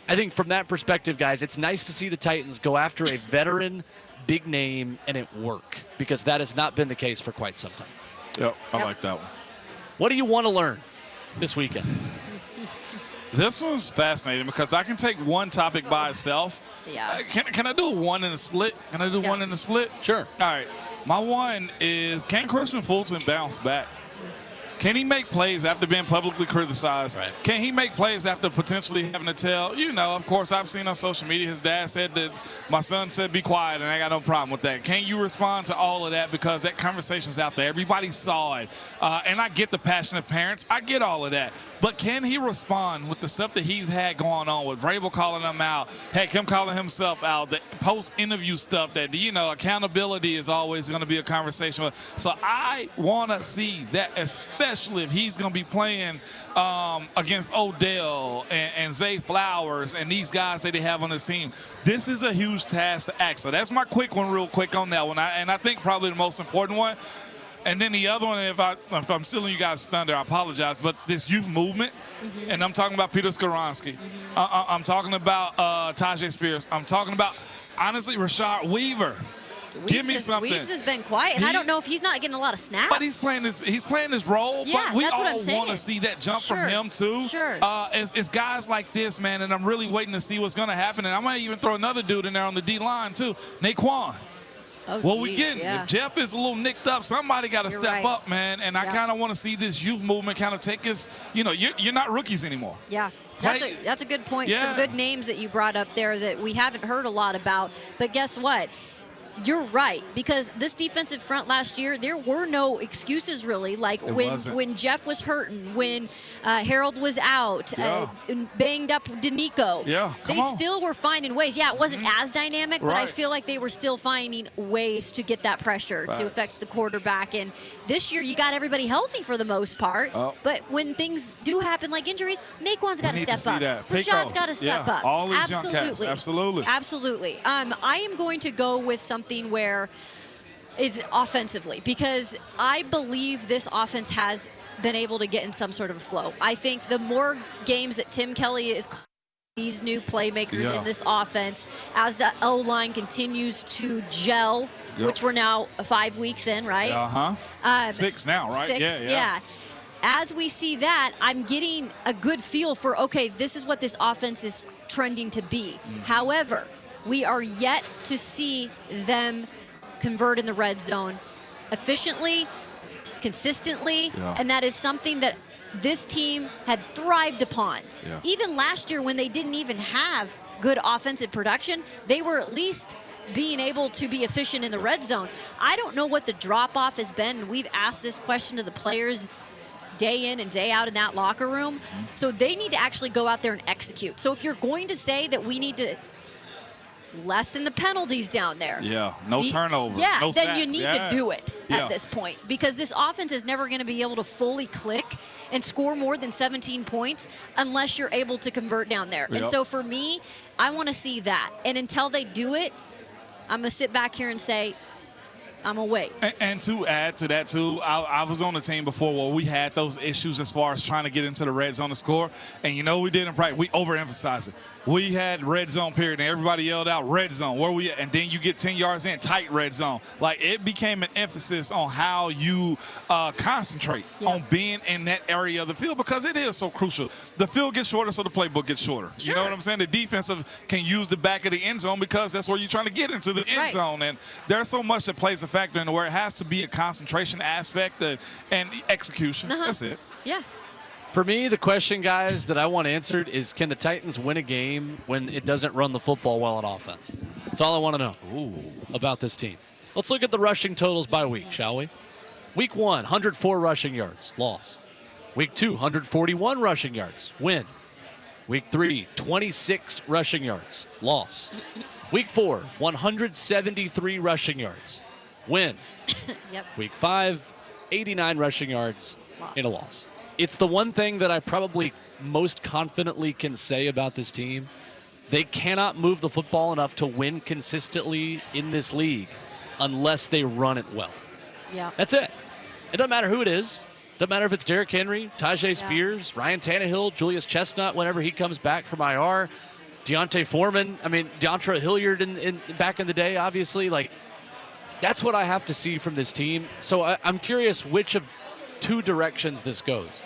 I think from that perspective, guys, it's nice to see the Titans go after a veteran, big name, and it work, because that has not been the case for quite some time. Yep, I like that one. What do you want to learn this weekend? This one's fascinating because I can take one topic by itself. Yeah. Can I do a one in a split? Can I do one in a split? Sure. All right. My one is, can Christian Fulton bounce back? Can he make plays after being publicly criticized? Right. Can he make plays after potentially having to tell, of course, I've seen on social media his dad said that my son said be quiet, and I got no problem with that. Can you respond to all of that? Because that conversation's out there. Everybody saw it. And I get the passion of parents. I get all of that. But can he respond with the stuff that he's had going on, with Vrabel calling him out, heck, him calling himself out, the post-interview stuff that, accountability is always going to be a conversation. So I want to see that, especially if he's going to be playing against Odell and Zay Flowers and these guys that they have on his team. This is a huge task to act. So that's my quick one, real quick on that one. And I think probably the most important one. And then the other one, if I'm stealing you guys' thunder, I apologize, but this youth movement, and I'm talking about Peter Skoronski. I'm talking about Tajay Spears. I'm talking about, honestly, Rashad Weaver. Give me something. Weaves has been quiet, and I don't know if he's not getting a lot of snaps. But he's playing this role. Yeah, but we that's all what I'm saying. want to see that jump from him too. Sure. It's guys like this, man, and I'm really waiting to see what's going to happen. And I might even throw another dude in there on the D line too, Naquan. Oh, what we getting? Yeah. If Jeff is a little nicked up, somebody got to step up, man. And I kind of want to see this youth movement kind of take us. You're not rookies anymore. Yeah. That's a good point. Yeah. Some good names that you brought up there that we haven't heard a lot about. But guess what? You're right, because this defensive front last year, there were no excuses really. Like when Jeff was hurting, when Harold was out, banged up Danico. Yeah, they still were finding ways. Yeah, it wasn't as dynamic, but I feel like they were still finding ways to get that pressure to affect the quarterback. And this year, you got everybody healthy for the most part. But when things do happen, like injuries, Naquan's got to step up. Rashad's got to step up. All these young cats, absolutely. I am going to go with something where is offensively, because I believe this offense has been able to get in some sort of flow. I think the more games that Tim Kelly is these new playmakers in this offense, as the O-line continues to gel, which we're now 5 weeks in, right? 6 now, right? 6, yeah. As we see that, I'm getting a good feel for, okay, this is what this offense is trending to be. However, we are yet to see them convert in the red zone efficiently, consistently, and that is something that this team had thrived upon. Even last year when they didn't even have good offensive production, they were at least being able to be efficient in the red zone. I don't know what the drop-off has been. We've asked this question to the players day in and day out in that locker room. So they need to actually go out there and execute. So if you're going to say that we need to lessen the penalties down there. No turnovers. Yeah, no then sacks. you need to do it at this point, because this offense is never going to be able to fully click and score more than 17 points unless you're able to convert down there. Yep. And so for me, I want to see that. And until they do it, I'm going to sit back here and say, I'm going to wait. And to add to that, too, I was on the team before where we had those issues as far as trying to get into the red zone to score. And you know we did in practice. We overemphasized it. We had red zone period, and everybody yelled out, red zone, where we at? And then you get 10 yards in, tight red zone. Like, it became an emphasis on how you concentrate on being in that area of the field because it is so crucial. The field gets shorter, so the playbook gets shorter. Sure. You know what I'm saying? The defensive can use the back of the end zone because that's where you're trying to get into the end zone. And there's so much that plays a factor in where it has to be a concentration aspect and execution. That's it. Yeah. For me, the question, guys, that I want answered is, can the Titans win a game when it doesn't run the football well on offense? That's all I want to know about this team. Let's look at the rushing totals by week, shall we? Week 1, 104 rushing yards, loss. Week 2, 141 rushing yards, win. Week 3, 26 rushing yards, loss. Week 4, 173 rushing yards, win. Yep. Week 5, 89 rushing yards in a loss. It's the one thing that I probably most confidently can say about this team. They cannot move the football enough to win consistently in this league unless they run it well. Yeah. That's it. It doesn't matter who it is. Doesn't matter if it's Derrick Henry, Tajay Spears, Ryan Tannehill, Julius Chestnut whenever he comes back from IR, Deontay Foreman. I mean, Deontra Hilliard in back in the day, obviously. Like, that's what I have to see from this team. So I'm curious which of two directions this goes.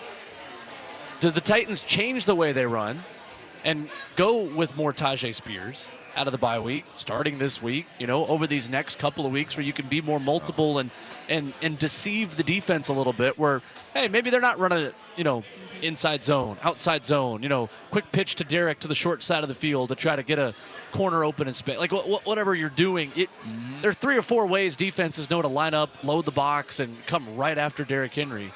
Does the Titans change the way they run and go with more Tajay Spears out of the bye week, starting this week, over these next couple of weeks where you can be more multiple and deceive the defense a little bit where, hey, maybe they're not running it, inside zone, outside zone, quick pitch to Derrick to the short side of the field to try to get a corner open in space. Like, whatever you're doing, there are 3 or 4 ways defenses know to line up, load the box, and come right after Derrick Henry.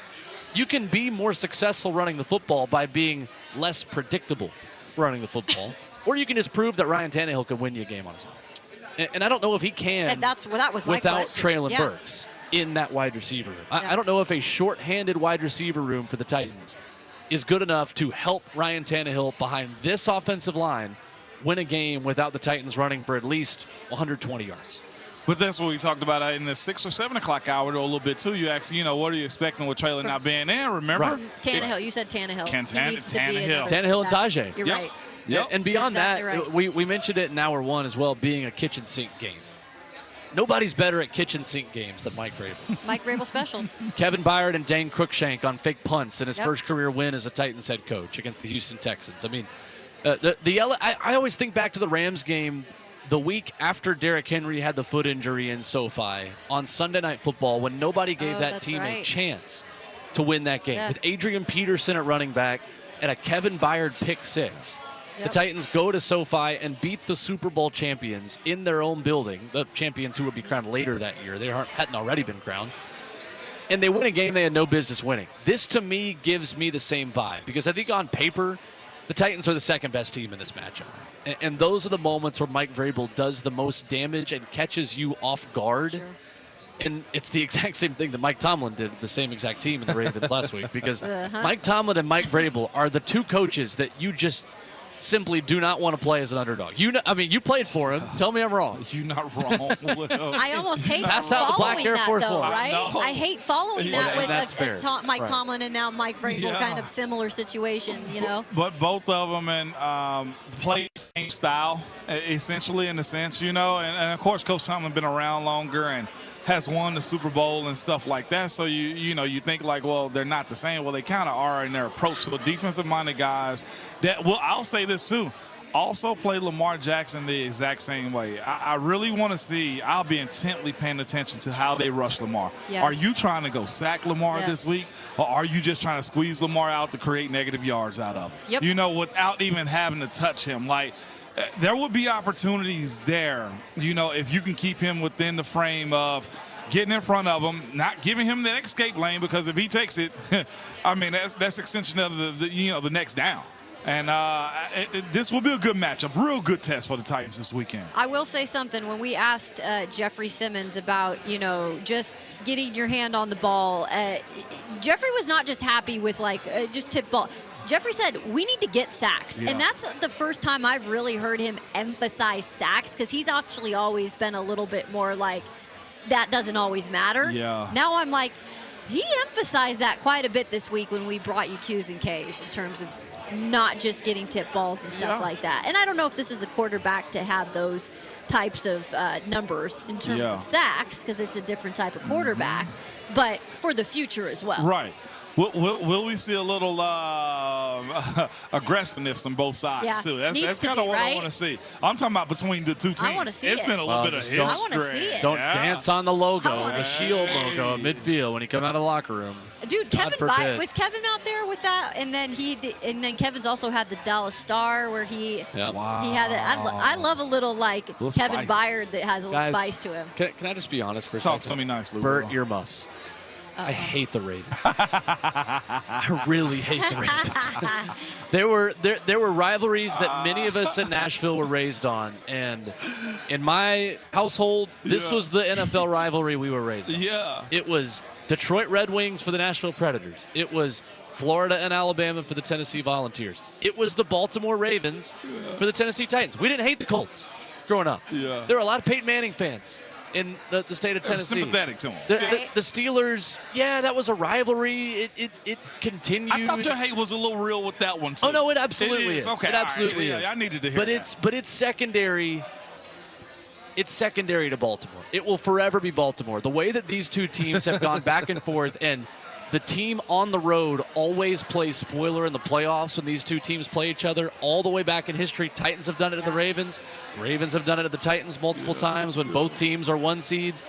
You can be more successful running the football by being less predictable running the football, or you can just prove that Ryan Tannehill can win you a game on his own. And I don't know if he can And that was my without question. Treylon Burks in that wide receiver room. I don't know if a short-handed wide receiver room for the Titans is good enough to help Ryan Tannehill behind this offensive line win a game without the Titans running for at least 120 yards. But that's what we talked about in the 6 or 7 o'clock hour a little bit, too. You asked, what are you expecting with Treylon not being there, remember? Right. Tannehill. You said Tannehill. Tannehill and Tajay. You're right. Yep. And beyond exactly that, right. we mentioned it in hour 1 as well, being a kitchen sink game. Nobody's better at kitchen sink games than Mike Vrabel. Mike Vrabel specials. Kevin Byard and Dane Cruikshank on fake punts in his first career win as a Titans head coach against the Houston Texans. I mean, I always think back to the Rams game the week after Derrick Henry had the foot injury in SoFi on Sunday Night Football when nobody gave that team a chance to win that game. With Adrian Peterson at running back and a Kevin Byard pick 6. The Titans go to SoFi and beat the Super Bowl champions in their own building, the champions who would be crowned later that year. They hadn't already been crowned. And they win a game they had no business winning. This, to me, gives me the same vibe because I think on paper, the Titans are the second best team in this matchup. And those are the moments where Mike Vrabel does the most damage and catches you off guard. Sure. And it's the exact same thing that Mike Tomlin did, the same exact team in the Ravens last week, because Mike Tomlin and Mike Vrabel are the two coaches that you just simply do not want to play as an underdog. You played for him. Tell me I'm wrong. You're not wrong. I almost hate Pass out the Black following Air that, Force though, One. right? I hate following that with Mike Tomlin and now Mike Vrabel, kind of similar situation, But both of them play the same style, essentially, in a sense, and of course, Coach Tomlin been around longer and has won the Super Bowl and stuff like that. So you think like, well, they're not the same. Well, they kind of are in their approach to the defensive-minded guys. I'll say this too. Also play Lamar Jackson the exact same way. I really want to see. I'll be intently paying attention to how they rush Lamar. Yes. Are you trying to go sack Lamar this week, or are you just trying to squeeze Lamar out to create negative yards out of him? Yep. Without even having to touch him, like. There would be opportunities there, if you can keep him within the frame of getting in front of him, not giving him that escape lane, because if he takes it, I mean, that's extension of the next down. And this will be a good matchup, real good test for the Titans this weekend. I will say something. When we asked Jeffrey Simmons about, just getting your hand on the ball, Jeffrey was not just happy with, just tip ball. Jeffrey said, we need to get sacks. Yeah. And that's the first time I've really heard him emphasize sacks, because he's actually always been a little bit more like, that doesn't always matter. Yeah. Now I'm like, he emphasized that quite a bit this week when we brought you Q's and K's in terms of not just getting tip balls and stuff like that. And I don't know if this is the quarterback to have those types of numbers in terms of sacks, because it's a different type of quarterback, but for the future as well. Right. Will we see a little aggressiveness on both sides, too? That's kind of what I want to see. I'm talking about between the two teams. I want to see it. It's been a little bit of history. I want to see it. Don't dance on the logo, the shield logo at midfield when you come out of the locker room. Dude, was Kevin out there with that? And then Kevin's also had the Dallas Star where he had it. I love a little Kevin spice. Byard that has a little spice to him. Can I just be honest for a second? Talk to me nicely. Bert earmuffs. I hate the Ravens. I really hate the Ravens. There were rivalries that many of us in Nashville were raised on, and in my household, this was the NFL rivalry we were raised on. Yeah. It was Detroit Red Wings for the Nashville Predators. It was Florida and Alabama for the Tennessee Volunteers. It was the Baltimore Ravens for the Tennessee Titans. We didn't hate the Colts growing up. Yeah. There were a lot of Peyton Manning fans in the state of Tennessee. Sympathetic to him. The Steelers, that was a rivalry. It continued. I thought your hate was a little real with that one, too. Oh, no, it absolutely is. Okay, it absolutely is. Yeah, I needed to hear that. But it's secondary. It's secondary to Baltimore. It will forever be Baltimore. The way that these two teams have gone back and forth, and the team on the road always plays spoiler in the playoffs when these two teams play each other. All the way back in history, Titans have done it to the Ravens. Ravens have done it to the Titans multiple times when both teams are 1 seeds.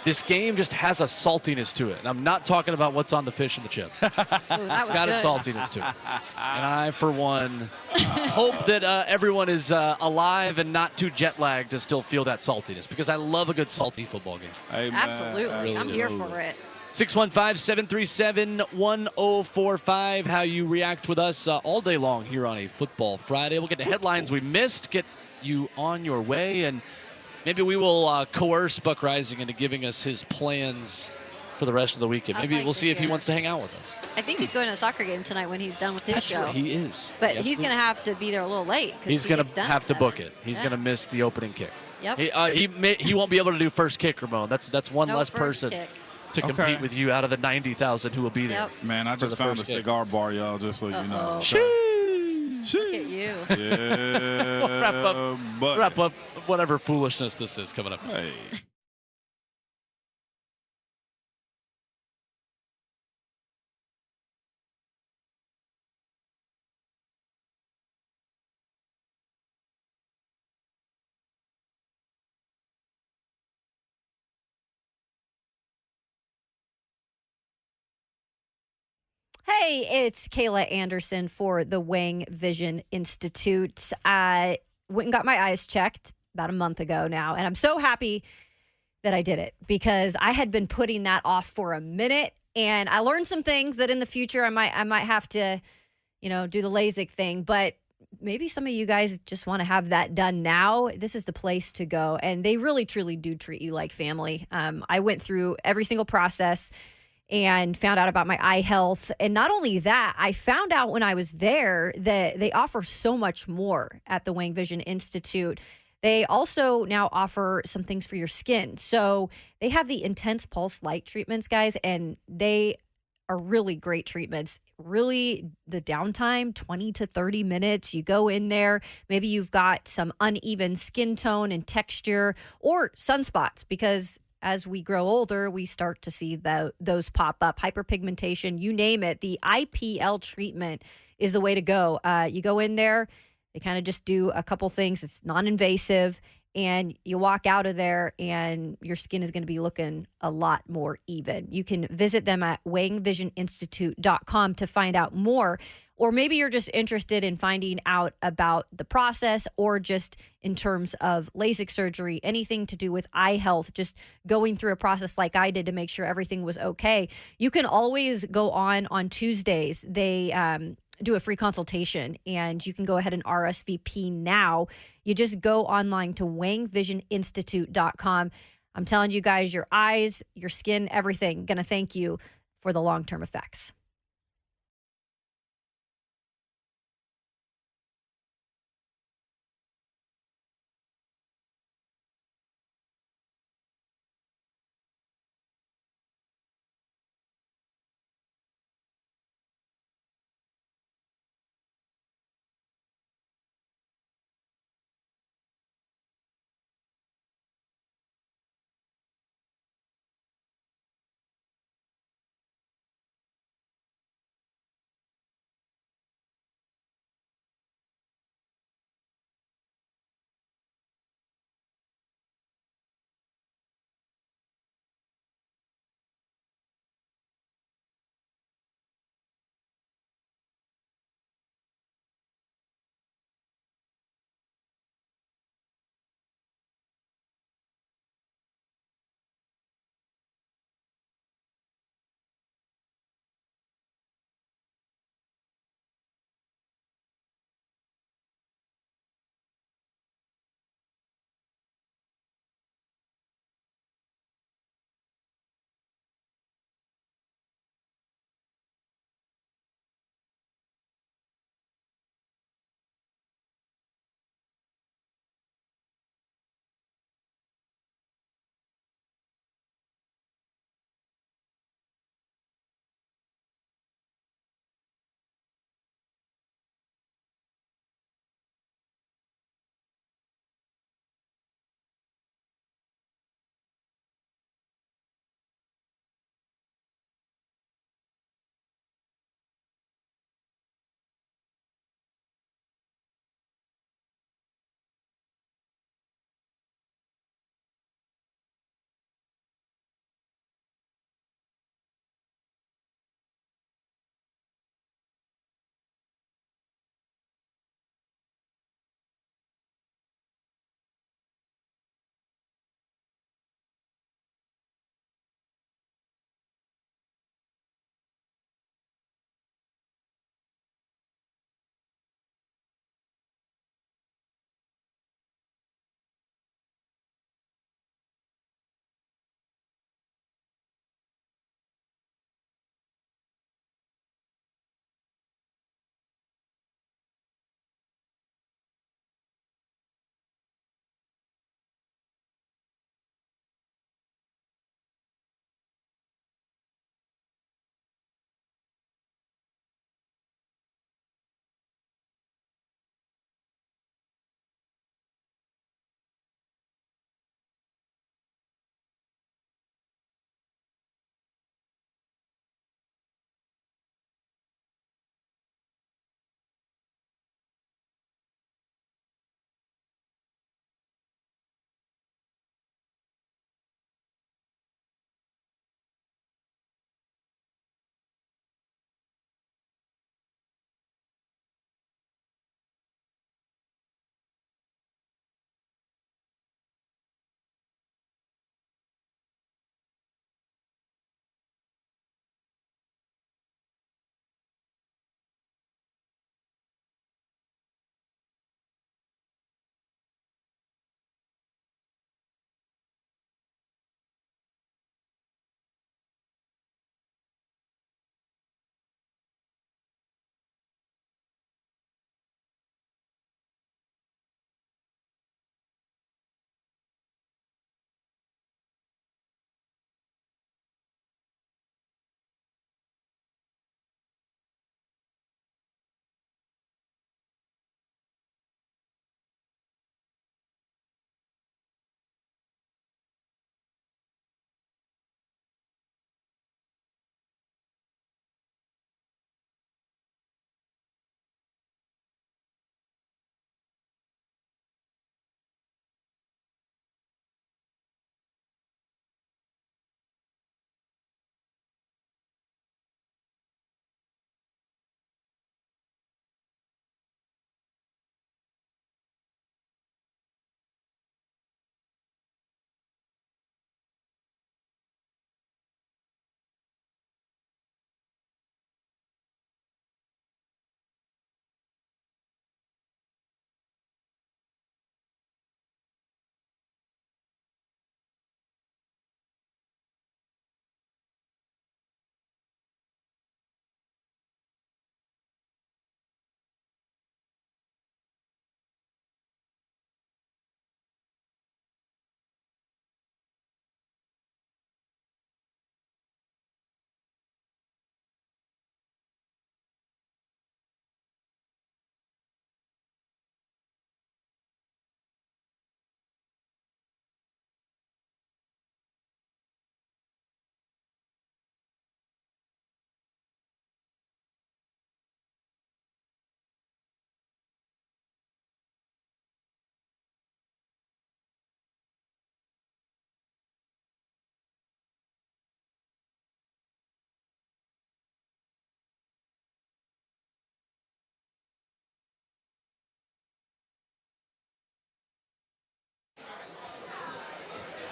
This game just has a saltiness to it. And I'm not talking about what's on the fish and the chips. It's got a saltiness to it. And I, for one, hope that everyone is alive and not too jet lagged to still feel that saltiness, because I love a good salty football game. Amen. Absolutely. I'm here for it. 615-737-1045. How you react with us all day long here on a Football Friday. We'll get the headlines we missed, get you on your way, and maybe we will coerce Buck Rising into giving us his plans for the rest of the weekend. Maybe we'll see if he wants to hang out with us. I think he's going to a soccer game tonight when he's done with his show. Right, he is. But he's going to have to be there a little late. He's going to have to book it. He's going to miss the opening kick. Yep. He won't be able to do first kick, Ramon. That's one less person kick to compete with you out of the 90,000 who will be there. Yep. Man, I just found a cigar bar, y'all, just so you know. Look at you. Yeah. We'll wrap up whatever foolishness this is coming up. Hey. Hey, it's Kayla Anderson for the Wang Vision Institute. I went and got my eyes checked about a month ago now, and I'm so happy that I did it, because I had been putting that off for a minute, and I learned some things that in the future I might have to, do the LASIK thing, but maybe some of you guys just want to have that done now. This is the place to go, and they really, truly do treat you like family. I went through every single process and found out about my eye health. And not only that, I found out when I was there that they offer so much more at the Wang Vision Institute. They also now offer some things for your skin. So they have the intense pulse light treatments, guys, and they are really great treatments. Really, the downtime, 20 to 30 minutes. You go in there, maybe you've got some uneven skin tone and texture, or sunspots, because as we grow older, we start to see those pop up. Hyperpigmentation, you name it. The IPL treatment is the way to go. You go in there, they kind of just do a couple things. It's non-invasive, and you walk out of there, and your skin is going to be looking a lot more even. You can visit them at wangvisioninstitute.com to find out more. Or maybe you're just interested in finding out about the process, or just in terms of LASIK surgery, anything to do with eye health, just going through a process like I did to make sure everything was okay. You can always go on Tuesdays. They do a free consultation, and you can go ahead and RSVP now. You just go online to wangvisioninstitute.com. I'm telling you guys, your eyes, your skin, everything, going to thank you for the long-term effects.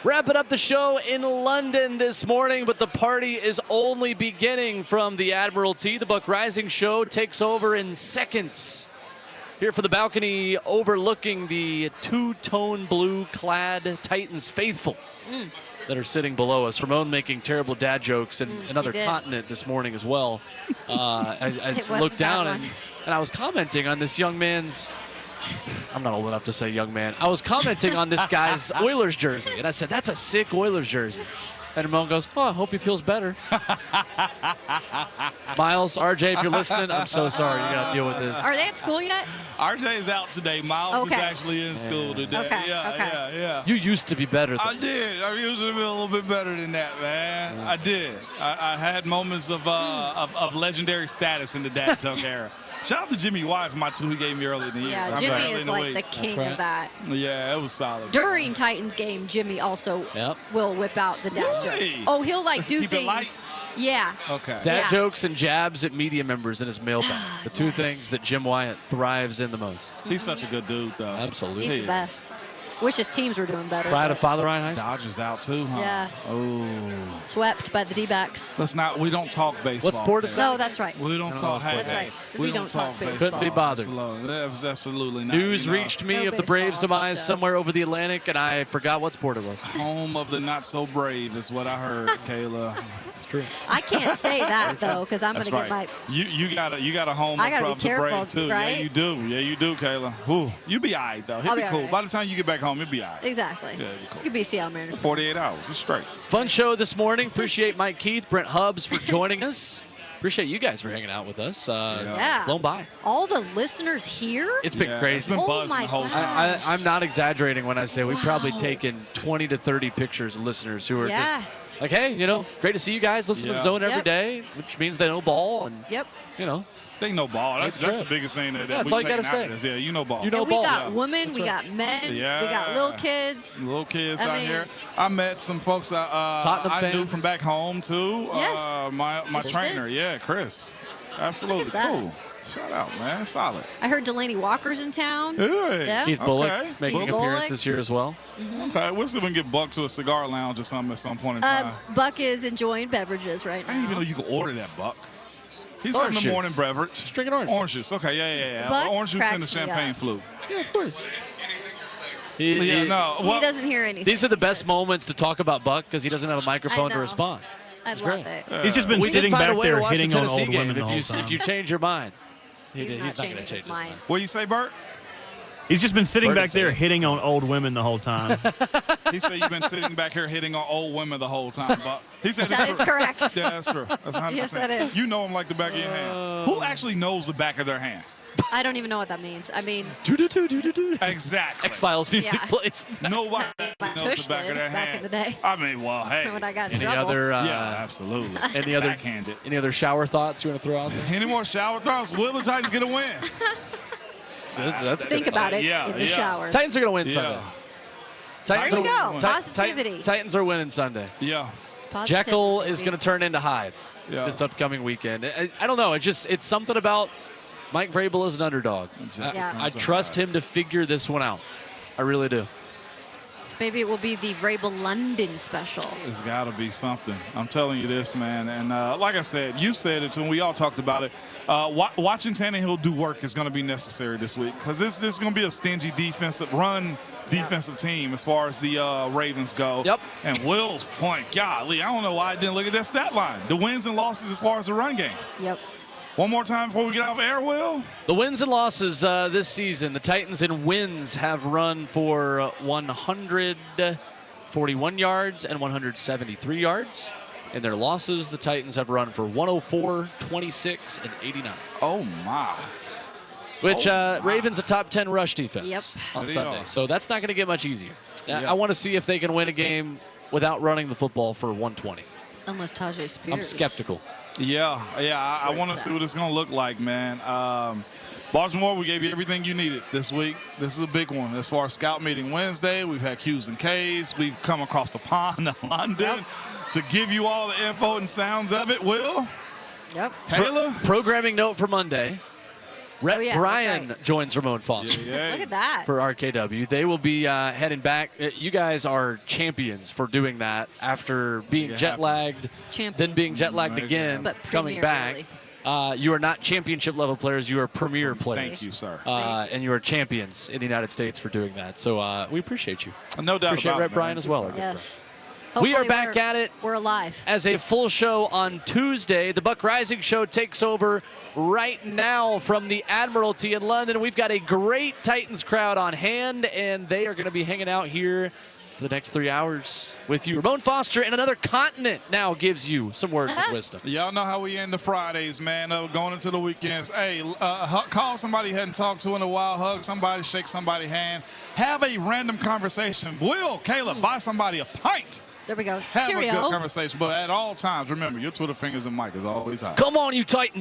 Wrapping up the show in London this morning, but the party is only beginning from the Admiralty. The Buck Rising show takes over in seconds. Here for the balcony overlooking the two-tone blue-clad Titans faithful that are sitting below us. Ramon making terrible dad jokes in another continent this morning as well. I looked down and I was commenting on this young man's I'm not old enough to say young man. I was commenting on this guy's Oilers jersey, and I said, that's a sick Oilers jersey. And Ramon goes, oh, I hope he feels better. Miles, RJ, if you're listening, I'm so sorry. You got to deal with this. Are they at school yet? RJ is out today. Miles is actually in school today. Okay. Yeah. You used to be better than I did. I used to be a little bit better than that, man. I did. I had moments of legendary status in the dad joke era. Shout out to Jimmy White for my two he gave me early in the year. Yeah, Jimmy is like the king of that. Yeah, it was solid. During Titans game, Jimmy also will whip out the dad jokes. Oh, he'll do keep things. It light? Yeah. Okay. Dad jokes and jabs at media members in his mailbag. The two things that Jim Wyatt thrives in the most. He's such a good dude, though. Absolutely. He's the best. Wish his teams were doing better. Pride of Father Ryan High School. Dodgers out too, huh? Yeah. Oh. Swept by the D-backs. We don't talk baseball. What sport is that? No, that's right. We don't talk. That's right. We don't talk baseball. Couldn't be bothered. Absolutely not. News reached me of the Braves' demise somewhere over the Atlantic, and I forgot what sport it was. Home of the not so brave is what I heard, Kayla. It's true. I can't say that though, because I'm going to get my. You got a home I gotta of be the careful, brave too. right? Yeah, you do. Yeah, you do, Kayla. Ooh, you be all right though. He'll be cool. Right. By the time you get back home, you'll be all right. Exactly. Yeah, you'll be cool. You could be a Seattle Mariners. 48 hours. You're straight. Fun show this morning. Appreciate Mike Keith, Brent Hubbs for joining us. Appreciate you guys for hanging out with us. Flown by. All the listeners here? It's been crazy. It's been buzzing the whole time. I'm not exaggerating when I say we've probably taken 20 to 30 pictures of listeners who are just like, hey, great to see you guys. Listen to the Zone every day, which means they know ball. And, They know ball. That's the biggest thing that that's we all you take gotta out of say. this. Yeah, you know ball. You know ball. We got women, we got men, we got little kids. Little kids out here. I met some folks I knew from back home too. Yes. My trainer, Chris. Absolutely cool. Shout out, man. Solid. I heard Delaney Walker's in town. Hey. Yeah. Keith Bullock making appearances here as well. Okay, we'll see if we can get Buck to a cigar lounge or something at some point in time. Buck is enjoying beverages right now. I didn't even know you could order that, Buck. He's having the morning beverage. Just drinking orange. Orange juice. Okay, yeah. Buck Orange juice and the cracks me champagne up. flu. Yeah, of course. He doesn't hear anything. These are the best moments to talk about Buck because he doesn't have a microphone to respond. I love it. He's just been sitting back there hitting on old game women the whole time. If you change your mind. He's not gonna changing change his mind. What do you say, Bert? He's just been sitting back there hitting on old women the whole time. He said you've been sitting back here hitting on old women the whole time, Buck. He said That is correct. Yeah, that's true. That's 100%. Yes, that is. You know him like the back of your hand. Who actually knows the back of their hand? I don't even know what that means. I mean, Exactly. X-Files music Yeah. plays. Nobody my knows tush the back of did their back hand. in the day. I mean, well, hey. When I got in Any trouble. other Yeah, absolutely. Backhanded. Any other shower thoughts you want to throw out there? Any more shower thoughts? Will the Titans get a win? That's Think about it in the shower. Titans are going to win Sunday. There you go. Ti- Positivity. Titans are winning Sunday. Yeah. Jekyll is going to turn into Hyde Yeah. this upcoming weekend. I don't know. It's something about Mike Vrabel as an underdog. I trust him to figure this one out. I really do. Maybe it will be the Vrabel London special. It's got to be something. I'm telling you this, man. And like I said, you said it, and we all talked about it. Watching Tannehill do work is going to be necessary this week because this is going to be a stingy defensive team as far as the Ravens go. Yep. And Will's point, golly, I don't know why I didn't look at that stat line. The wins and losses as far as the run game. Yep. One more time before we get off air, Will. The wins and losses this season, the Titans in wins have run for 141 yards and 173 yards. In their losses, the Titans have run for 104, 26, and 89. Oh, my. Which Ravens a top 10 rush defense on They Sunday. are. So that's not going to get much easier. Yeah. I want to see if they can win a game without running the football for 120. Almost Tajay Spears. I'm skeptical. Yeah. I want to see what it's going to look like, man. Baltimore, we gave you everything you needed this week. This is a big one. As far as Scout Meeting Wednesday, we've had Q's and K's. We've come across the pond to London to give you all the info and sounds of it. Will? Yep. Kayla? Programming note for Monday. Rhett Oh, yeah, that's Bryan right. joins Ramon Foster. Look at that. For RKW. They will be heading back. You guys are champions for doing that after being jet-lagged, then being jet-lagged again, But coming premier, back. really. You are not championship-level players. You are premier players. Thank you, sir. And you are champions in the United States for doing that. So we appreciate you. No doubt Appreciate about Rhett it, Bryan man. as well. Yes. We are Hopefully back at it. We're alive. As a full show on Tuesday, the Buck Rising Show takes over right now from the Admiralty in London. We've got a great Titans crowd on hand, and they are going to be hanging out here for the next 3 hours with you. Ramon Foster in another continent now gives you some words of wisdom. Y'all know how we end the Fridays, man, going into the weekends. Hey, call somebody you hadn't talked to in a while, hug somebody, shake somebody's hand, have a random conversation. Will, Caleb, buy somebody a pint. There we go. Have Cheerio. a good conversation. But at all times, remember, your Twitter fingers and mic is always hot. Come on, you Titans.